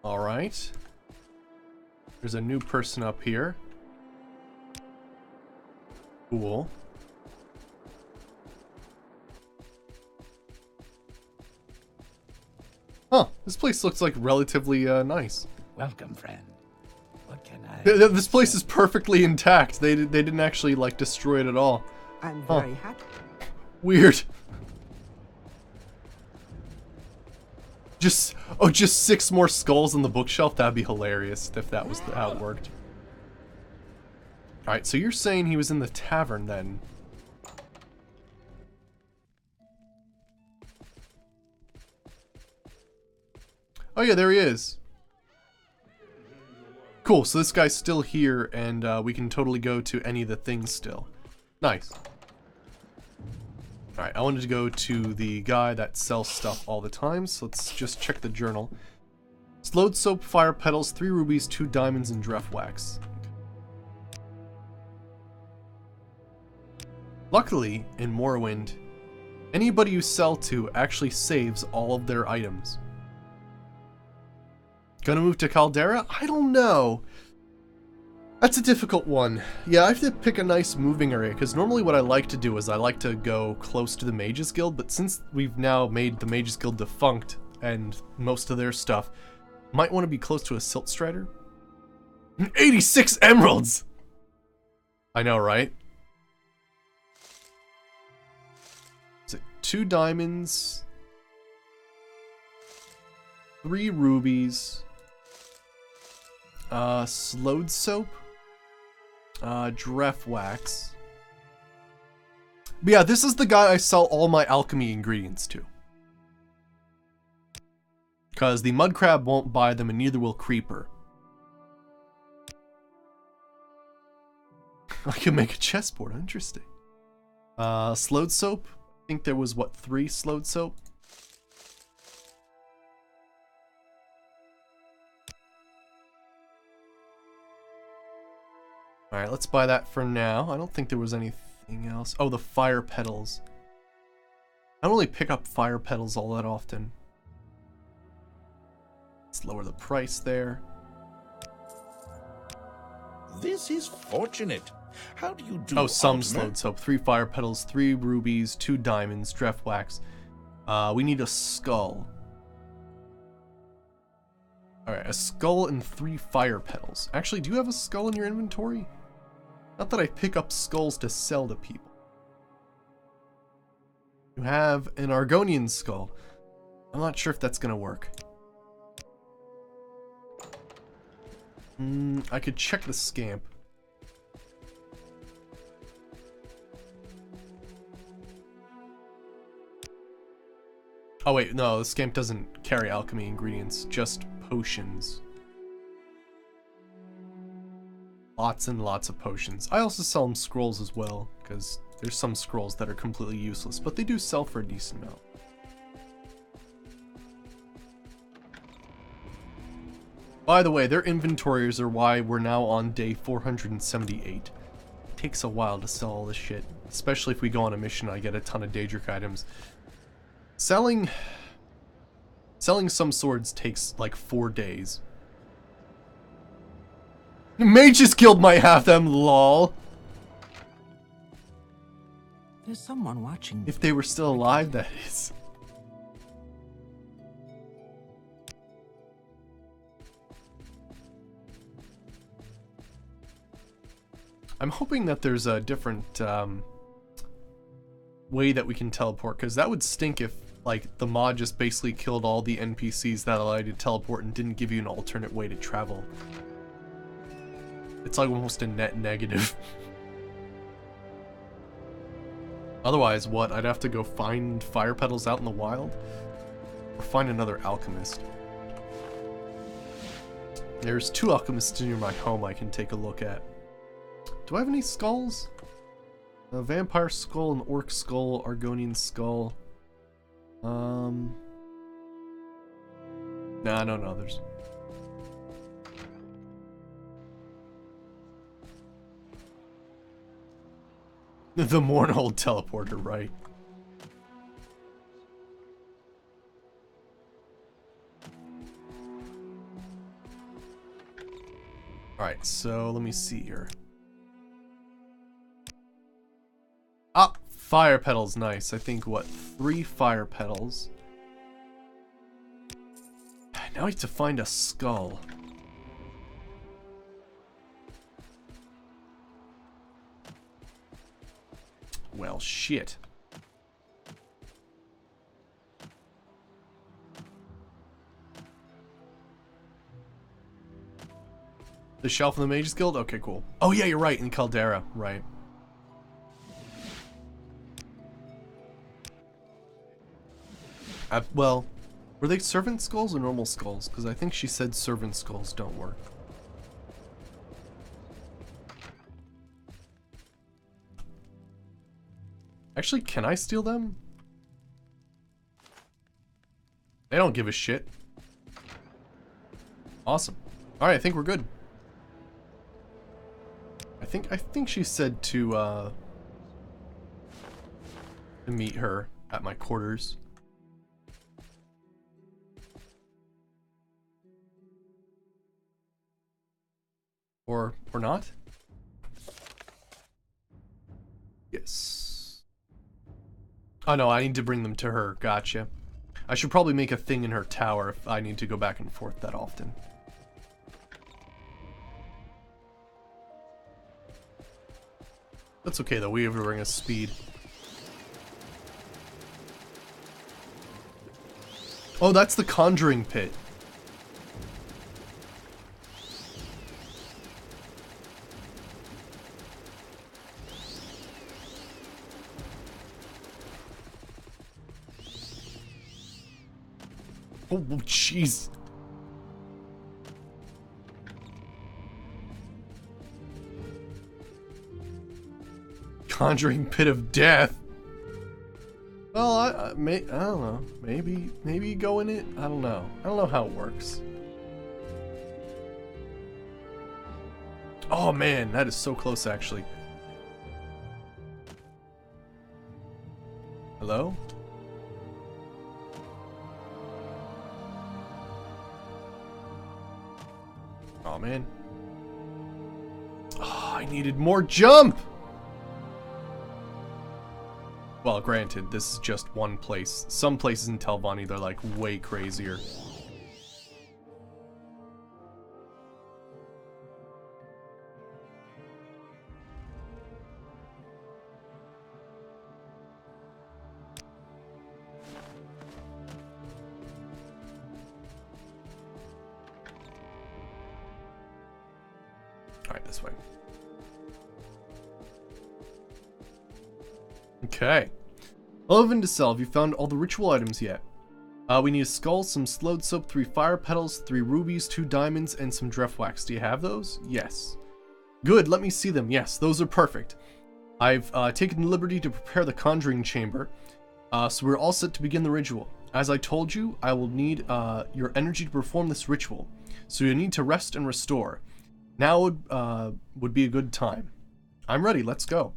alright. There's a new person up here. Cool. Huh, this place looks like relatively nice. Welcome, friend. What can I... This place is perfectly intact. They didn't actually, like, destroy it at all. I'm very happy. Weird. Just 6 more skulls on the bookshelf? That'd be hilarious if that was how it worked. Alright, so you're saying he was in the tavern then. Oh yeah, there he is. Cool, so this guy's still here, and we can totally go to any of the things still. Nice. Alright, I wanted to go to the guy that sells stuff all the time, so let's just check the journal. Slowed soap, fire petals, 3 rubies, 2 diamonds, and dref wax. Luckily, in Morrowind, anybody you sell to actually saves all of their items. Gonna move to Caldera? I don't know. That's a difficult one. Yeah, I have to pick a nice moving area, because normally what I like to do is I like to go close to the Mages Guild, but since we've now made the Mages Guild defunct and most of their stuff, might want to be close to a Silt Strider. 86 emeralds! I know, right? Is it 2 diamonds, 3 rubies, slowed soap, dref wax. But yeah, this is the guy I sell all my alchemy ingredients to. Because the mud crab won't buy them and neither will creeper. I can make a chessboard, interesting. Slowed soap. I think there was, what, 3 slowed soap? Alright, let's buy that for now. I don't think there was anything else. Oh, the fire petals. I don't really pick up fire petals all that often. Let's lower the price there. This is fortunate. How do you do? Oh, some Ultimate? slowed soap. 3 fire petals, 3 rubies, 2 diamonds, dref wax. We need a skull. Alright, a skull and 3 fire petals. Actually, do you have a skull in your inventory? Not that I pick up skulls to sell to people. You have an Argonian skull. I'm not sure if that's gonna work. I could check the scamp. Oh wait, no, the scamp doesn't carry alchemy ingredients, just potions. Lots and lots of potions. I also sell them scrolls as well, because there's some scrolls that are completely useless, but they do sell for a decent amount. By the way, their inventories are why we're now on day 478. It takes a while to sell all this shit, especially if we go on a mission and I get a ton of Daedric items. Selling some swords takes like 4 days. Mages Guild might have them, lol. There's someone watching. If they were still alive, that is. I'm hoping that there's a different way that we can teleport, because that would stink if like the mod just basically killed all the NPCs that allowed you to teleport and didn't give you an alternate way to travel. It's like almost a net negative. Otherwise, what? I'd have to go find fire petals out in the wild? Or find another alchemist. There's 2 alchemists near my home I can take a look at. Do I have any skulls? A vampire skull, an orc skull, Argonian skull. Nah, no others. The Mournhold teleporter, right? Alright, so let me see here. Ah, fire petals, nice. I think, what, 3 fire petals. Now I have to find a skull. Well, shit. The shelf in the Mages Guild? Okay, cool. Oh yeah, you're right, in Caldera, right. Well, Were they servant skulls or normal skulls? Because I think she said servant skulls don't work. Actually, can I steal them? They don't give a shit. Awesome. Alright, I think we're good. I think she said to meet her at my quarters. Or not? Yes. Oh no, I need to bring them to her. Gotcha. I should probably make a thing in her tower if I need to go back and forth that often. That's okay though, we have to bring us speed. Oh, that's the conjuring pit. Oh, jeez. Conjuring pit of death. Well, I don't know. Maybe go in it. I don't know. I don't know how it works. Oh man, that is so close actually. Hello? Oh man. Oh, I needed more jump! Well, granted, this is just one place. Some places in Telvanni, they're like way crazier. Alright, this way. Okay. Elven to sell. Have you found all the ritual items yet? We need a skull, some slowed soap, 3 fire petals, 3 rubies, 2 diamonds, and some dref wax. Do you have those? Yes. Good, let me see them. Yes, those are perfect. I've taken the liberty to prepare the conjuring chamber, so we're all set to begin the ritual. As I told you, I will need your energy to perform this ritual, so you need to rest and restore. Now would be a good time. I'm ready, let's go.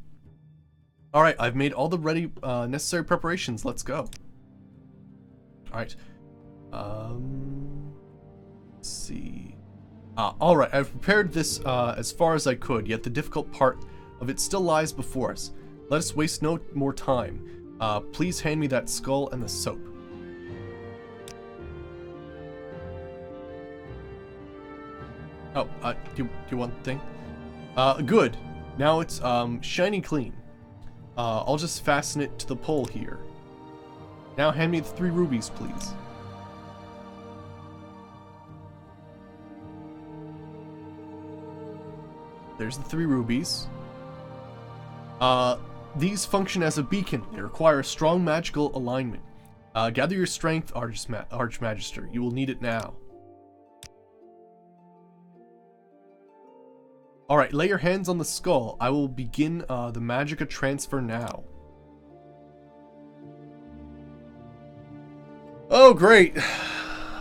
Alright, I've made all the necessary preparations, let's go. Alright. Let's see. Alright, I've prepared this as far as I could, yet the difficult part of it still lies before us. Let us waste no more time. Please hand me that skull and the soap. Oh, do you want the thing? Good. Now it's shiny clean. I'll just fasten it to the pole here. Now hand me the 3 rubies, please. There's the 3 rubies. These function as a beacon. They require a strong magical alignment. Gather your strength, Archmagister. You will need it now. Alright, lay your hands on the skull. I will begin the magicka transfer now. Oh, great.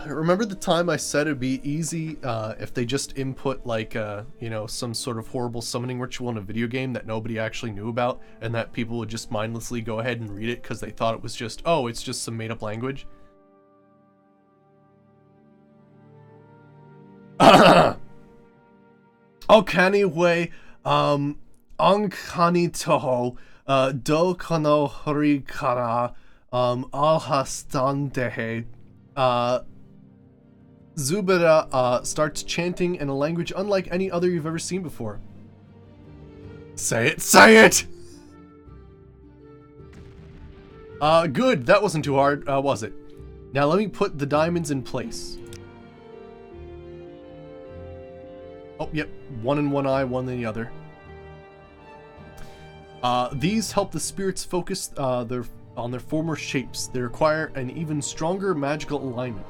Remember the time I said it'd be easy if they just input like, you know, some sort of horrible summoning ritual in a video game that nobody actually knew about, and that people would just mindlessly go ahead and read it because they thought it was just, oh, it's just some made-up language? Okaniwe, Ankani toho, do kano hori kara, alhastandehe, Zubira starts chanting in a language unlike any other you've ever seen before. Say it, say it! Good, that wasn't too hard, was it? Now let me put the diamonds in place. Oh, yep, one in one eye, one in the other. These help the spirits focus their on their former shapes. They require an even stronger magical alignment.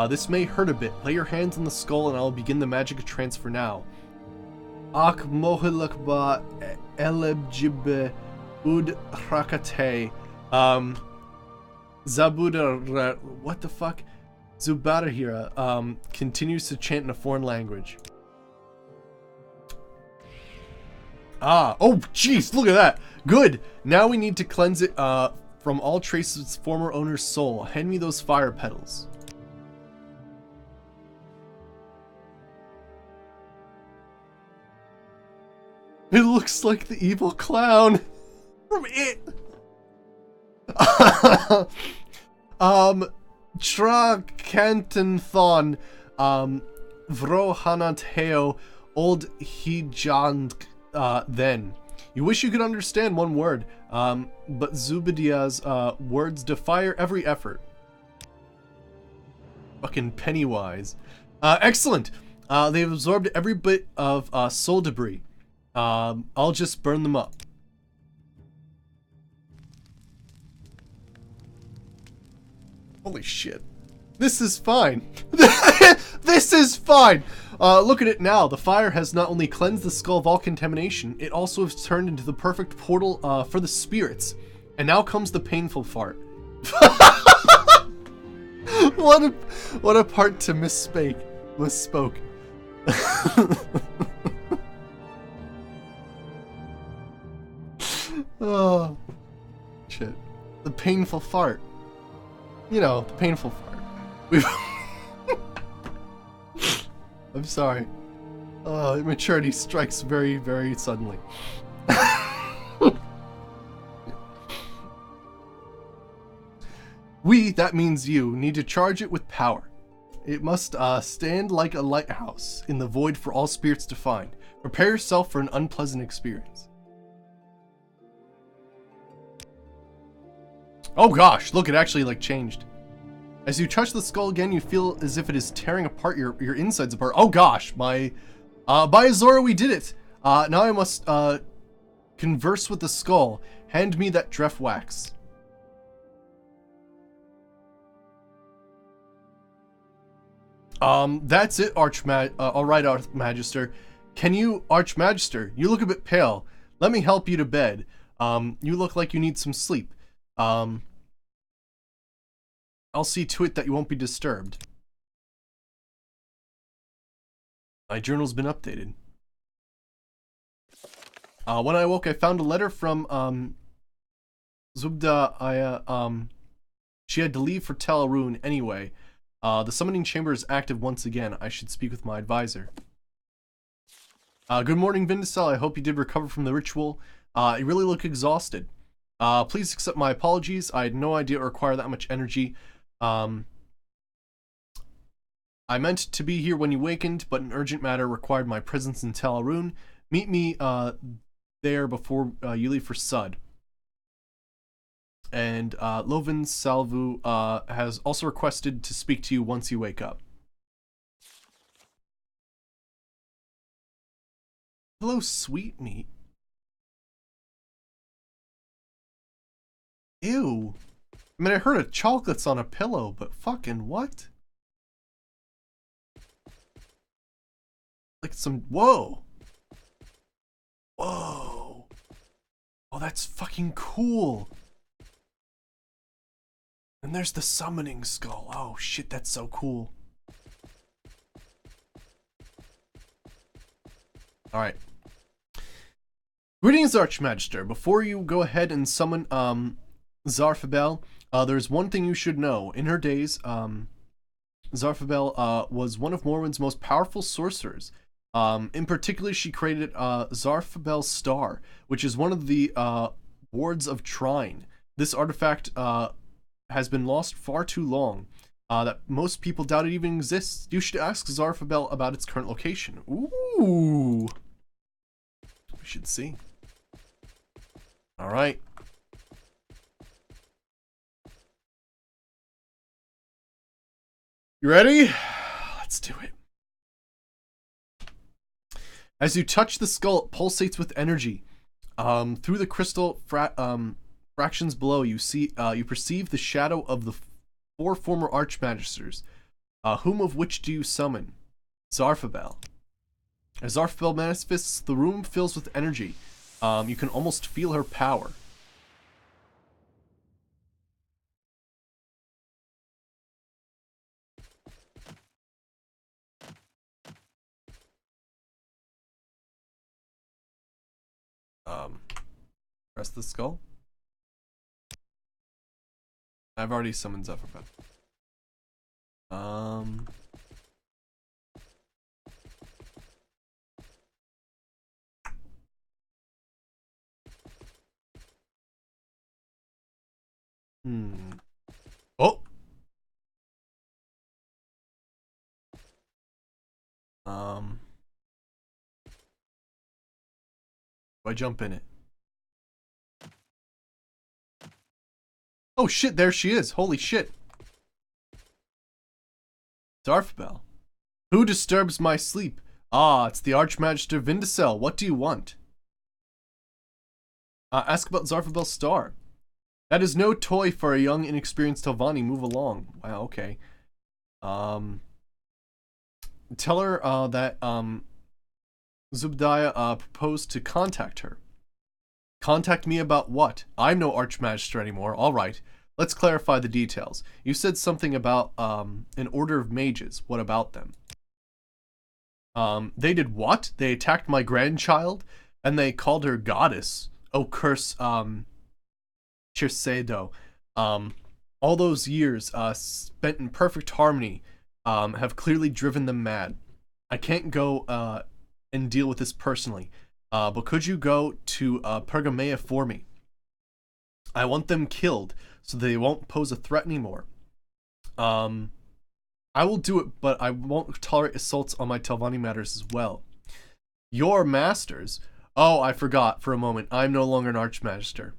This may hurt a bit. Lay your hands on the skull and I'll begin the magic transfer now. Ak mohilakba elebjibe ud rakate. Zabuda, what the fuck? Zubarahira continues to chant in a foreign language. Oh jeez, look at that. Good. Now we need to cleanse it from all traces of its former owner's soul. Hand me those fire petals. It looks like the evil clown from It. Tra Cantonthon, Vrohananteo, Old Hijand, then. You wish you could understand one word, but Zubedia's words defy every effort. Fucking Pennywise. Excellent. They've absorbed every bit of soul debris. I'll just burn them up. Holy shit. This is fine. This is fine. Look at it now. The fire has not only cleansed the skull of all contamination, it also has turned into the perfect portal for the spirits. And now comes the painful part. What a part to misspoke. Oh shit. The painful fart. You know, the painful fart. I'm sorry. Immaturity strikes very, very suddenly. We, that means you, need to charge it with power. It must stand like a lighthouse in the void for all spirits to find. Prepare yourself for an unpleasant experience. Oh gosh, look, it actually like changed. As you touch the skull again, you feel as if it is tearing apart your insides apart. Oh gosh, by Azora we did it. Now I must converse with the skull. Hand me that Dref wax. That's it, Archmagister. Alright, Archmagister. Can you, Archmagister? You look a bit pale. Let me help you to bed. You look like you need some sleep. I'll see to it that you won't be disturbed. My journal's been updated. When I awoke, I found a letter from, Zubda. She had to leave for Tel Arun anyway. The summoning chamber is active once again. I should speak with my advisor. Good morning, Vindicel. I hope you did recover from the ritual. You really look exhausted. Please accept my apologies. I had no idea it required that much energy. I meant to be here when you wakened, but an urgent matter required my presence in Tel Arun. Meet me there before you leave for Sud. And Lovin Salvu has also requested to speak to you once you wake up. Hello, sweetmeat. Ew. I mean, I heard of chocolates on a pillow, but fucking what? Like some, whoa. Whoa. Oh, that's fucking cool. And there's the summoning skull. Oh shit, that's so cool. Alright. Greetings, Archmagister. Before you go ahead and summon Zarfabel, there's one thing you should know. In her days, Zarfabel was one of Morrowind's most powerful sorcerers. In particular, she created Zarfabel's Star, which is one of the wards of Trine. This artifact has been lost far too long, that most people doubt it even exists. You should ask Zarfabel about its current location. Ooh. We should see. Alright. You ready? Let's do it. As you touch the skull, it pulsates with energy. Through the crystal Fractions below, you see, you perceive the shadow of the 4 former Archmagisters. Whom of which do you summon? Zarfabel. As Zarfabel manifests, the room fills with energy. You can almost feel her power. Press the skull. I've already summoned Zarfabel. Oh. Do I jump in it? Oh shit, there she is. Holy shit. Zarfabel. Who disturbs my sleep? Ah, it's the Archmagister Vindicel. What do you want? Ask about Zarfabel's star. That is no toy for a young, inexperienced Telvanni. Move along. Wow, okay. Tell her that Zubdiah proposed to contact her. Contact me about what? I'm no Archmagister anymore. Alright, let's clarify the details. You said something about an order of mages. What about them? They did what? They attacked my grandchild? And they called her goddess. Oh, curse, Chircedo. All those years spent in perfect harmony have clearly driven them mad. I can't go and deal with this personally, but could you go to Pergamea for me? I want them killed so they won't pose a threat anymore. I will do it, but I won't tolerate assaults on my Telvanni matters as well. Your masters? Oh, I forgot for a moment. I'm no longer an Archmagister.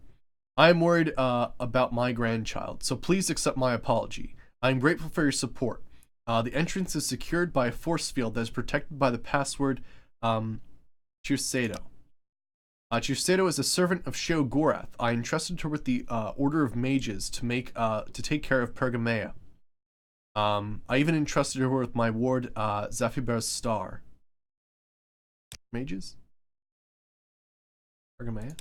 I am worried about my grandchild, so please accept my apology. I am grateful for your support. The entrance is secured by a force field that is protected by the password Chircedo. Chircedo is a servant of Sheogorath. I entrusted her with the Order of Mages to take care of Pergamea. I even entrusted her with my ward Zafiber's star. Mages? Pergamea?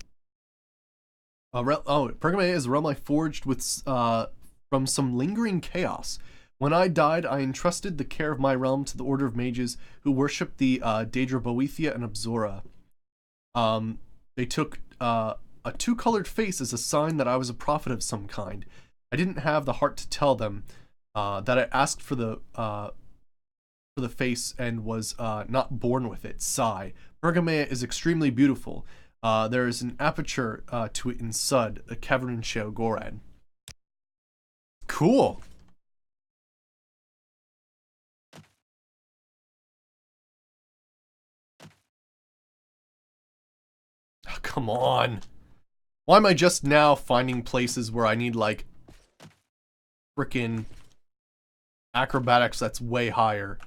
Pergamea is a realm I forged with from some lingering chaos. When I died, I entrusted the care of my realm to the Order of Mages who worship the Daedra Boethia and Abzora. They took a 2-colored face as a sign that I was a prophet of some kind. I didn't have the heart to tell them that I asked for the face and was not born with it. Sigh. Pergamea is extremely beautiful. There is an aperture to it in Sud, a cavern in Sheogorath. Cool. Oh, come on. Why am I just now finding places where I need, like, frickin' acrobatics that's way higher?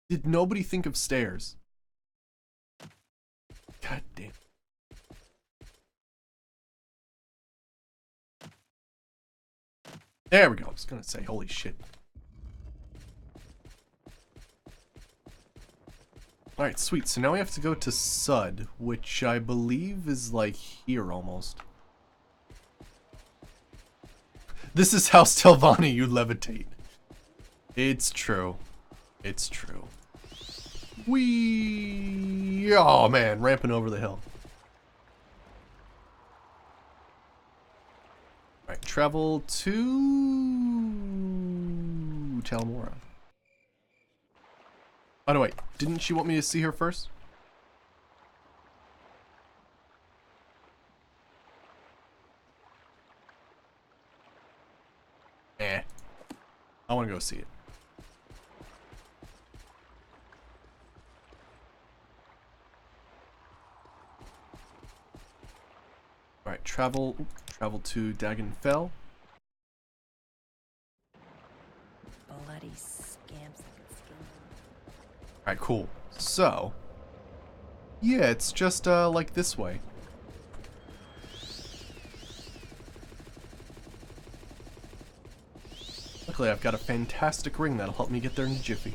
Did nobody think of stairs? God damn. There we go. I was gonna say, holy shit. Alright, sweet. So now we have to go to Sud, which I believe is like here almost. This is House Telvanni, you levitate. It's true. It's true. Whee! Oh man, ramping over the hill. Alright, travel to Talmora. By the way, didn't she want me to see her first? Eh. I want to go see it. Alright, travel to Dagonfell. Bloody scamps. Alright, cool. So, yeah, it's just like this way. Luckily, I've got a fantastic ring that'll help me get there in a jiffy.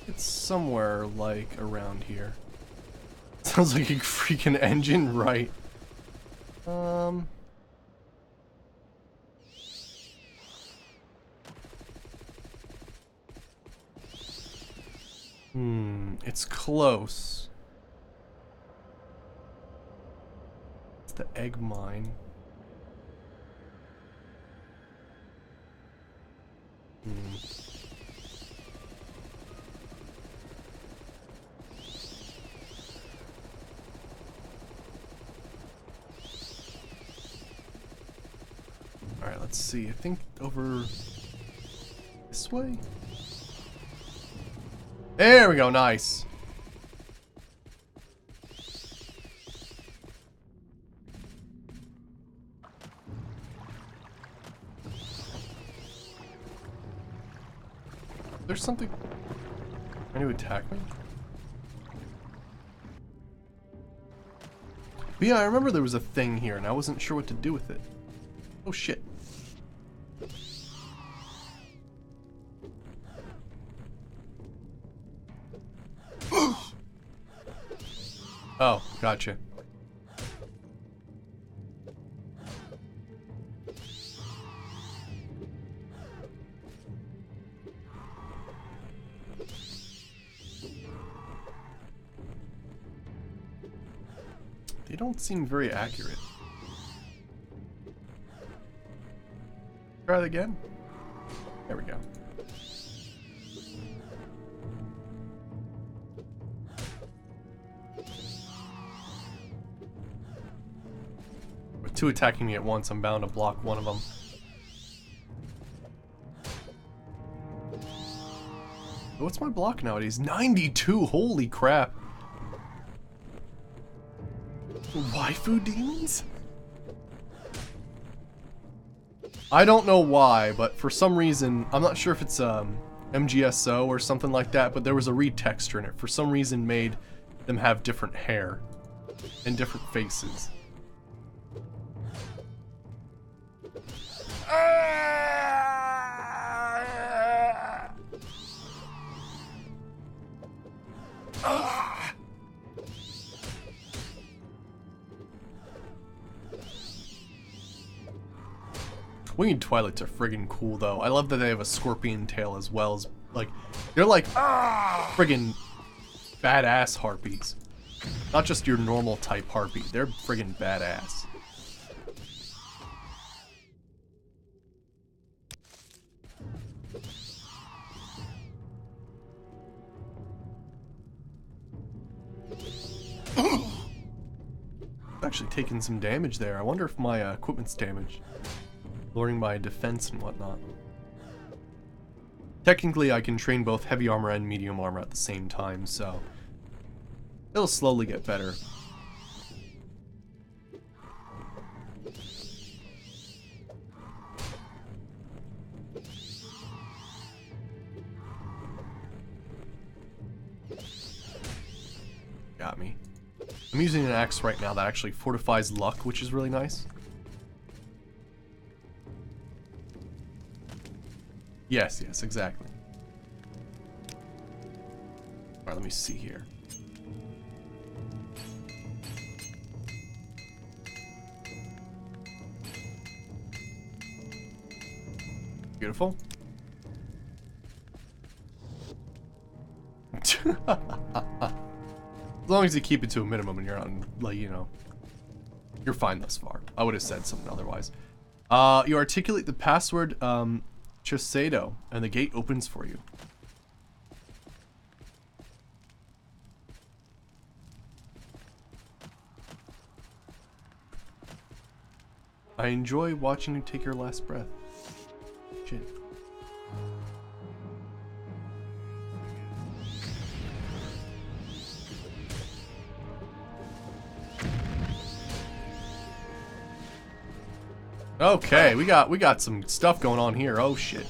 It's somewhere, like, around here. Sounds like a freaking engine, right? It's close. It's the egg mine. Alright, let's see. I think over this way? There we go, nice. There's something trying to attack me? But yeah, I remember there was a thing here and I wasn't sure what to do with it. Oh shit. Oh, gotcha. They don't seem very accurate. Try it again. There we go. With two attacking me at once, I'm bound to block one of them. What's my block nowadays? 92! Holy crap! Waifu demons? I don't know why, but for some reason, I'm not sure if it's MGSO or something like that, but there was a retexture in it. For some reason made them have different hair and different faces. Winged Twilights are friggin' cool though. I love that they have a scorpion tail as well as, like, they're like friggin' badass harpies. Not just your normal type harpy, they're friggin' badass. Actually taking some damage there. I wonder if my equipment's damaged. Lowering my defense and whatnot. Technically, I can train both heavy armor and medium armor at the same time, so it'll slowly get better. Got me. I'm using an axe right now that actually fortifies luck, which is really nice. Yes, yes, exactly. Alright, let me see here. Beautiful. As long as you keep it to a minimum and you're on, like, you know, you're fine thus far. I would have said something otherwise. You articulate the password, Chiseido, and the gate opens for you. I enjoy watching you take your last breath. Shit. Okay, we got some stuff going on here. Oh shit.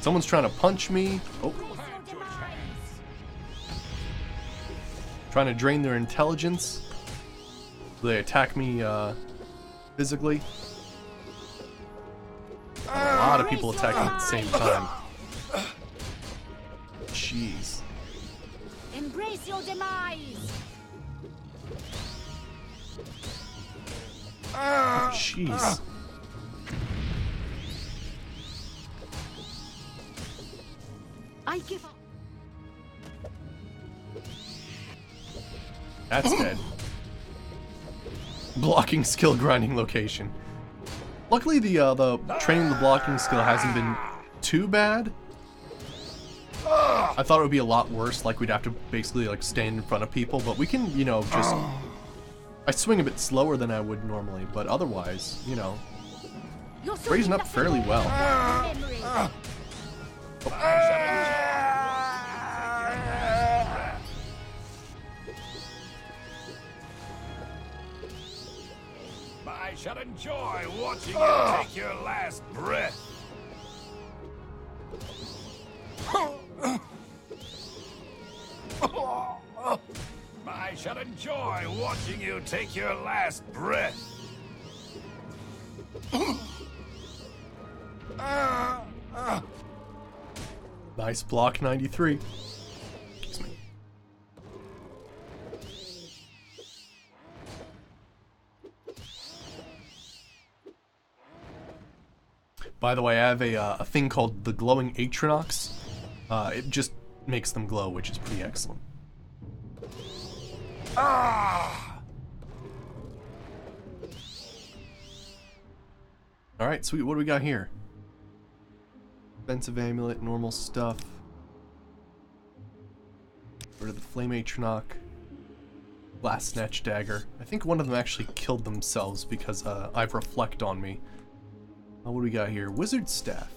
Someone's trying to punch me. Oh. Trying to drain their intelligence. They attack me physically. A lot of people attacking at the same time. Jeez. Embrace your demise. Jeez. I give up. That's dead. Blocking skill grinding location. Luckily the training the blocking skill hasn't been too bad. I thought it would be a lot worse, like we'd have to basically like stand in front of people, but we can, you know, just I swing a bit slower than I would normally, but otherwise, you know, raising up fairly well. I shall enjoy watching you take your last breath. I shall enjoy watching you take your last breath. Nice block 93. Excuse me. By the way, I have a thing called the glowing Atronox. It just makes them glow, which is pretty excellent. Alright, sweet. What do we got here? Defensive amulet, normal stuff. Rid of the flame Atronach. Last snatch dagger. I think one of them actually killed themselves because I've reflect on me. What do we got here? Wizard staff.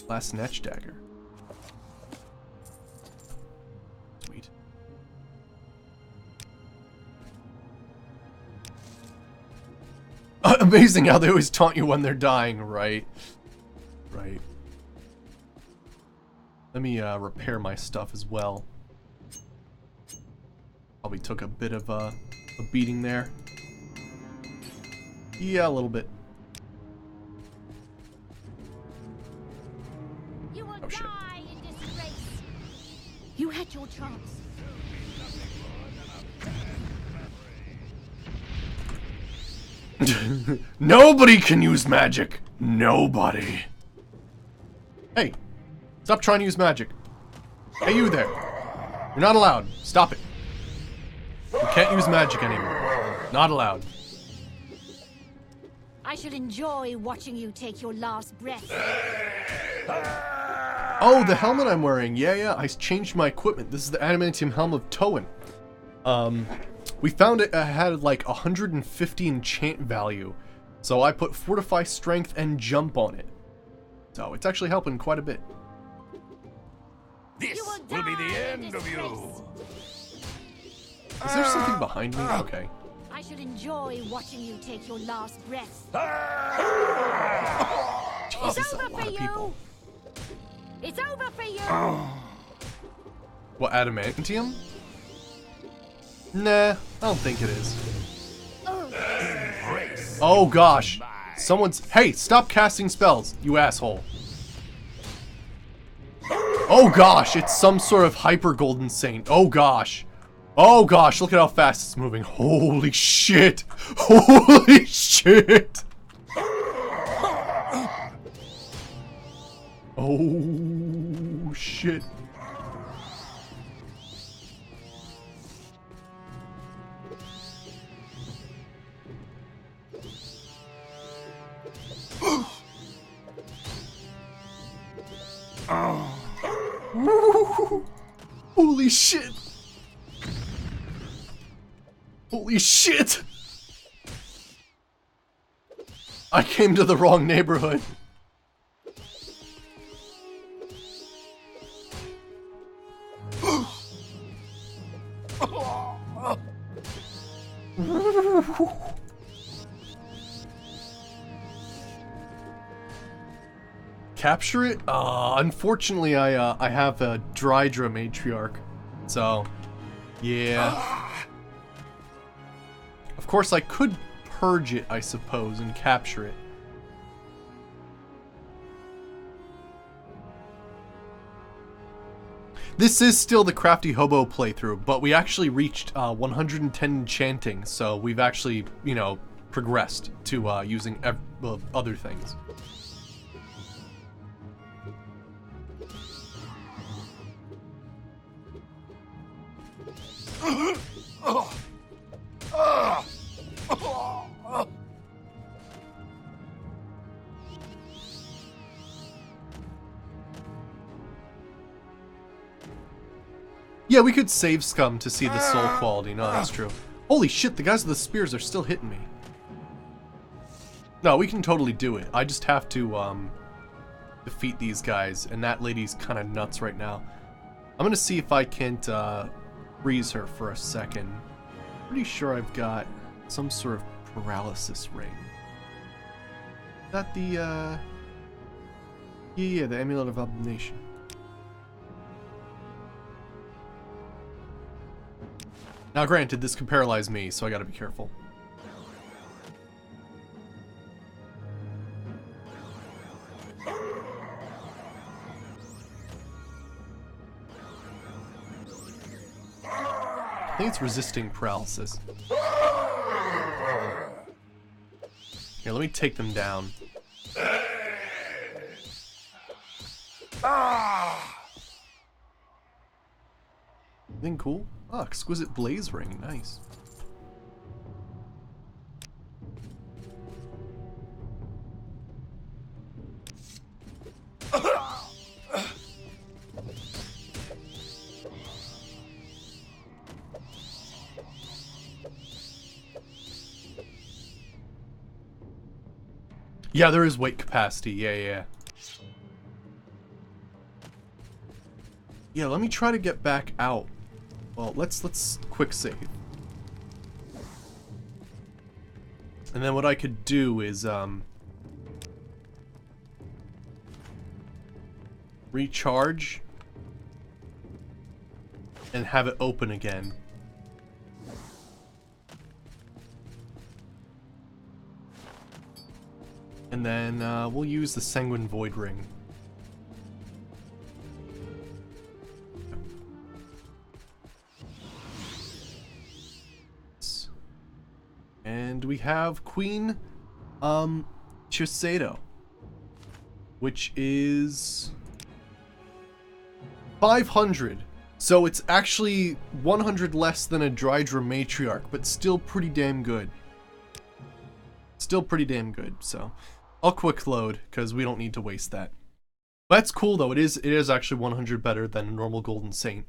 Last snatch dagger. Sweet. Amazing how they always taunt you when they're dying, right? Right. Let me repair my stuff as well. Probably took a bit of a beating there. Yeah, a little bit. You will die in disgrace. You had your chance. Nobody can use magic. Nobody. Hey, stop trying to use magic. Hey, you there. You're not allowed. Stop it. You can't use magic anymore. Not allowed. I shall enjoy watching you take your last breath. Oh, the helmet I'm wearing. Yeah, I changed my equipment. This is the adamantium helm of Towan. We found it had like 150 enchant value. So I put Fortify Strength and Jump on it. So it's actually helping quite a bit. This will be the end of you. Is there something behind me? Okay. I should enjoy watching you take your last breath. Jesus, It's a over lot for of people. you. It's over for you. What, adamantium? Nah, I don't think it is. Oh gosh. Someone's... Hey, stop casting spells, you asshole. Oh gosh, it's some sort of hyper golden saint. Oh gosh. Oh gosh, look at how fast it's moving. Holy shit. Holy shit. Oh shit. Holy shit. Holy shit. I came to the wrong neighborhood. capture it? Unfortunately, I have a Drydra matriarch, so yeah. Of course, I could purge it, I suppose, and capture it. This is still the Crafty Hobo playthrough, but we actually reached 110 enchanting, so we've actually, you know, progressed to using other things. Yeah, we could save Scum to see the soul quality. No, that's true. Holy shit, the guys with the spears are still hitting me. No, we can totally do it. I just have to defeat these guys, and that lady's kind of nuts right now. I'm gonna see if I can't freeze her for a second. Pretty sure I've got some sort of paralysis ring. Is that the yeah, the Amulet of Abomination. Now granted, this could paralyze me, so I gotta be careful. I think it's resisting paralysis. Here, let me take them down. Anything cool? Oh, exquisite blaze ring, nice. Yeah, there is weight capacity. Yeah. Yeah, let me try to get back out. Well, let's quick save. And then what I could do is recharge and have it open again. And then we'll use the Sanguine Void Ring. And we have Queen Chisato, which is 500. So it's actually 100 less than a Drydra Matriarch, but still pretty damn good. Still pretty damn good, so I'll quick load because we don't need to waste that. But that's cool though. It is actually 100 better than a normal Golden Saint.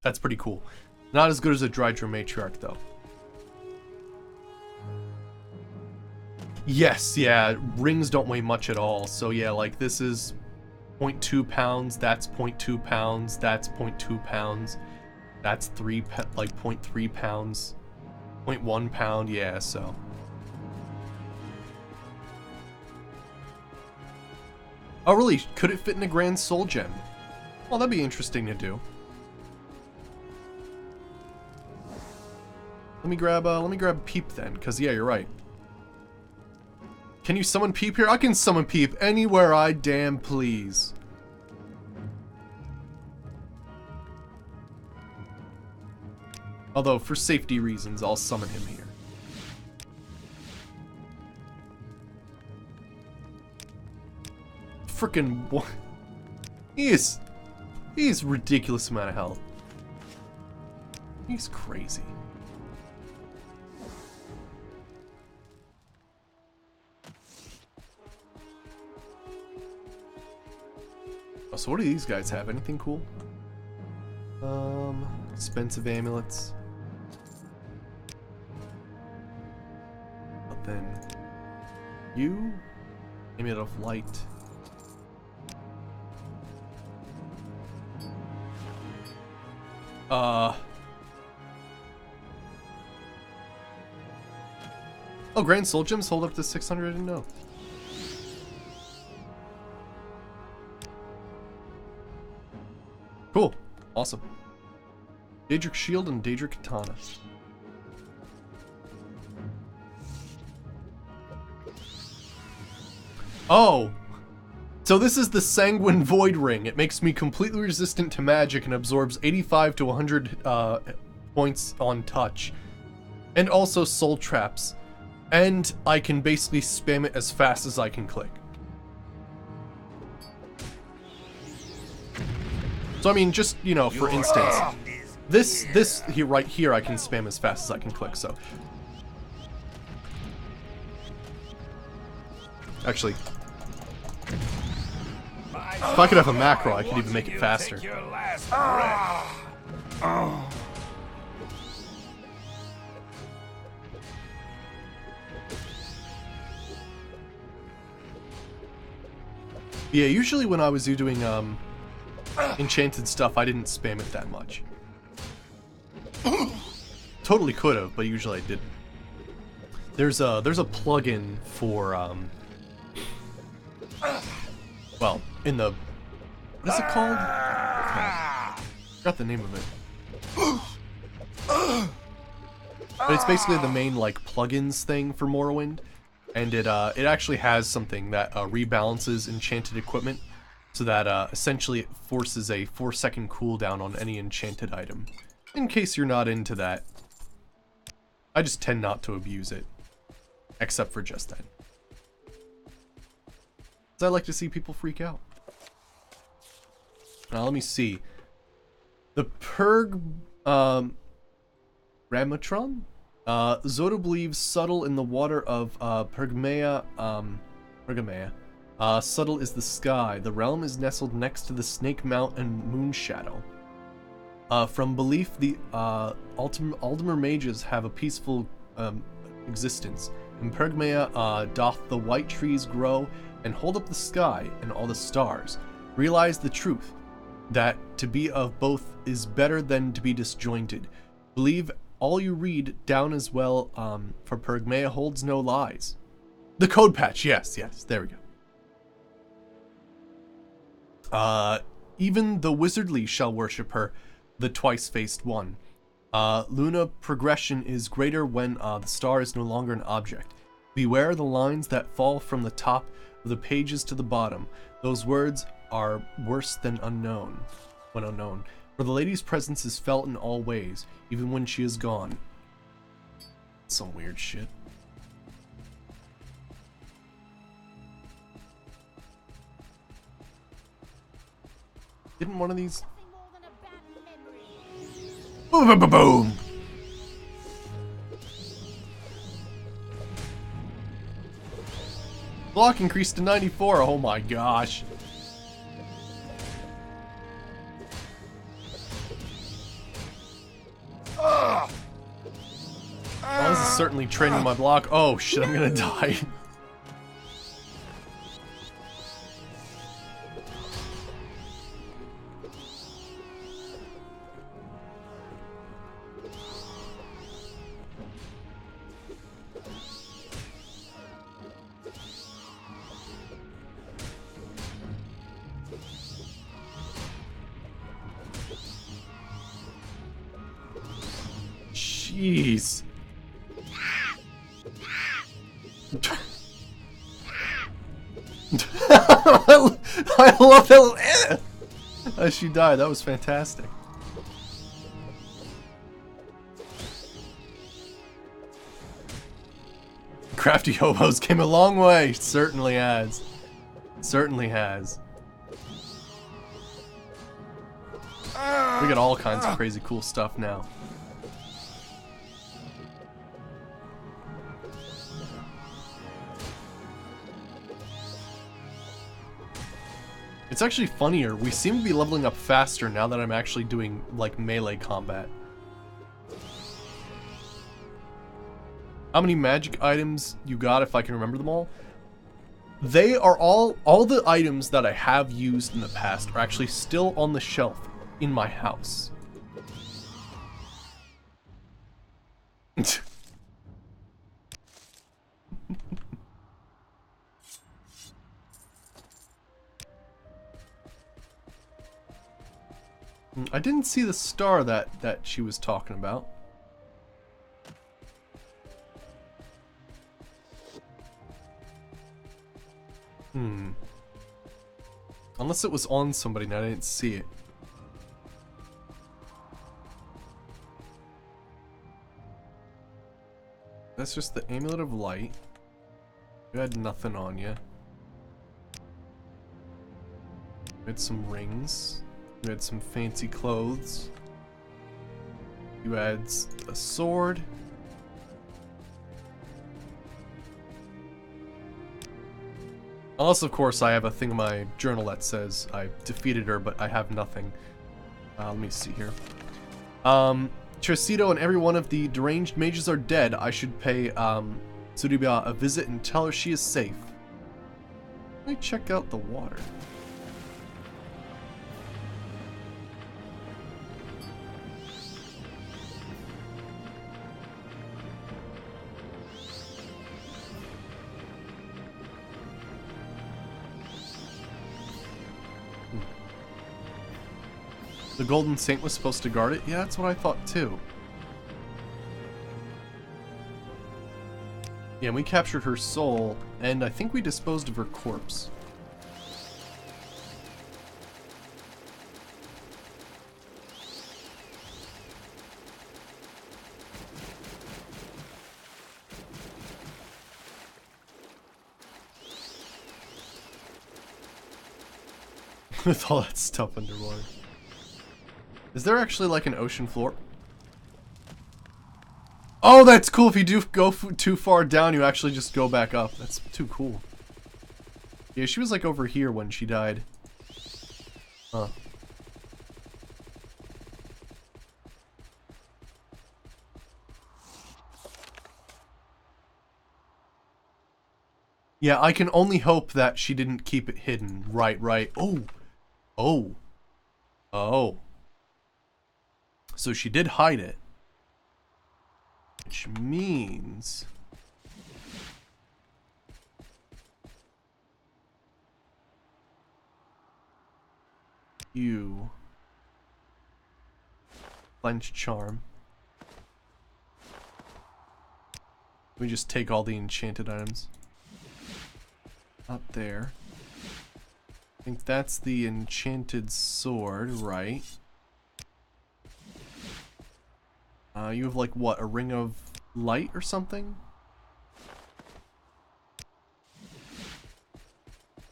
That's pretty cool. Not as good as a Drydra Matriarch though. Yes, yeah, rings don't weigh much at all. So yeah, like this is 0.2 pounds, that's 0.2 pounds, that's 0.2 pounds, that's 0.3 pounds, 0.1 pound, yeah, so. Oh really, could it fit in a Grand Soul Gem? Well, that'd be interesting to do. Let me grab Peep then, because yeah, you're right. Can you summon Peep here? I can summon Peep anywhere I damn please. Although, for safety reasons, I'll summon him here. Frickin' what? He is ridiculous amount of health. He's crazy. So what do these guys have? Anything cool? Expensive amulets. But then you, Amulet of Light. Oh, Grand Soul Gems hold up to 600. I didn't know. Awesome. Daedric Shield and Daedric Katana. Oh! So this is the Sanguine Void Ring. It makes me completely resistant to magic and absorbs 85 to 100 points on touch. And also soul traps. And I can basically spam it as fast as I can click. So I mean, just, you know, for instance, this here, right here, I can spam as fast as I can click, so. Actually, if I could have a macro, I could even make it faster. Yeah, usually when I was doing enchanted stuff, I didn't spam it that much. Totally could have, but usually I didn't. There's a plugin for well, in the, what is it called? I forgot the name of it. But it's basically the main like plugins thing for Morrowind, and it actually has something that rebalances enchanted equipment, so that essentially it forces a 4-second cooldown on any enchanted item. In case you're not into that, I just tend not to abuse it, except for just then. I like to see people freak out. Now let me see. The Ramatron? Zoda believes subtle in the water of Pergamea. Subtle is the sky. The realm is nestled next to the Snake Mount and Moon Shadow. From belief, the Aldemer mages have a peaceful existence. In Pergamea doth the white trees grow and hold up the sky and all the stars. Realize the truth, that to be of both is better than to be disjointed. Believe all you read down as well, for Pergamea holds no lies. The code patch, yes, there we go. Even the wizardly shall worship her, the twice-faced one. Luna progression is greater when the star is no longer an object. Beware the lines that fall from the top of the pages to the bottom. Those words are worse than unknown, when unknown. For the lady's presence is felt in all ways, even when she is gone. Some weird shit. Didn't one of these... Boom, boom, boom, boom! Block increased to 94, oh my gosh. Oh, this is certainly training my block. Oh shit, I'm gonna die. Jeez. I love that little as she died. That was fantastic. Crafty Hobos came a long way. Certainly has. Certainly has. We got all kinds of crazy cool stuff now. It's actually funnier. We seem to be leveling up faster now that I'm actually doing, like, melee combat. How many magic items you got, if I can remember them all? They are all the items that I have used in the past are actually still on the shelf in my house. I didn't see the star that she was talking about. Unless it was on somebody and I didn't see it. That's just the Amulet of Light. You had nothing on you. You had some rings. You had some fancy clothes. You had a sword. Unless, of course, I have a thing in my journal that says I defeated her, but I have nothing. Let me see here. Tricido and every one of the deranged mages are dead. I should pay Tsuribia a visit and tell her she is safe. Let me check out the water. The Golden Saint was supposed to guard it? Yeah, that's what I thought too. Yeah, and we captured her soul, and I think we disposed of her corpse. With all that stuff underwater. Is there actually like an ocean floor? Oh, that's cool. If you do go too far down, you actually just go back up. That's too cool. Yeah, she was like over here when she died. Huh. Yeah, I can only hope that she didn't keep it hidden. Right. Oh. Oh. Oh. So she did hide it. Which means... you... Clench Charm. We just take all the enchanted items. Up there. I think that's the enchanted sword, right? You have like what, a ring of light or something?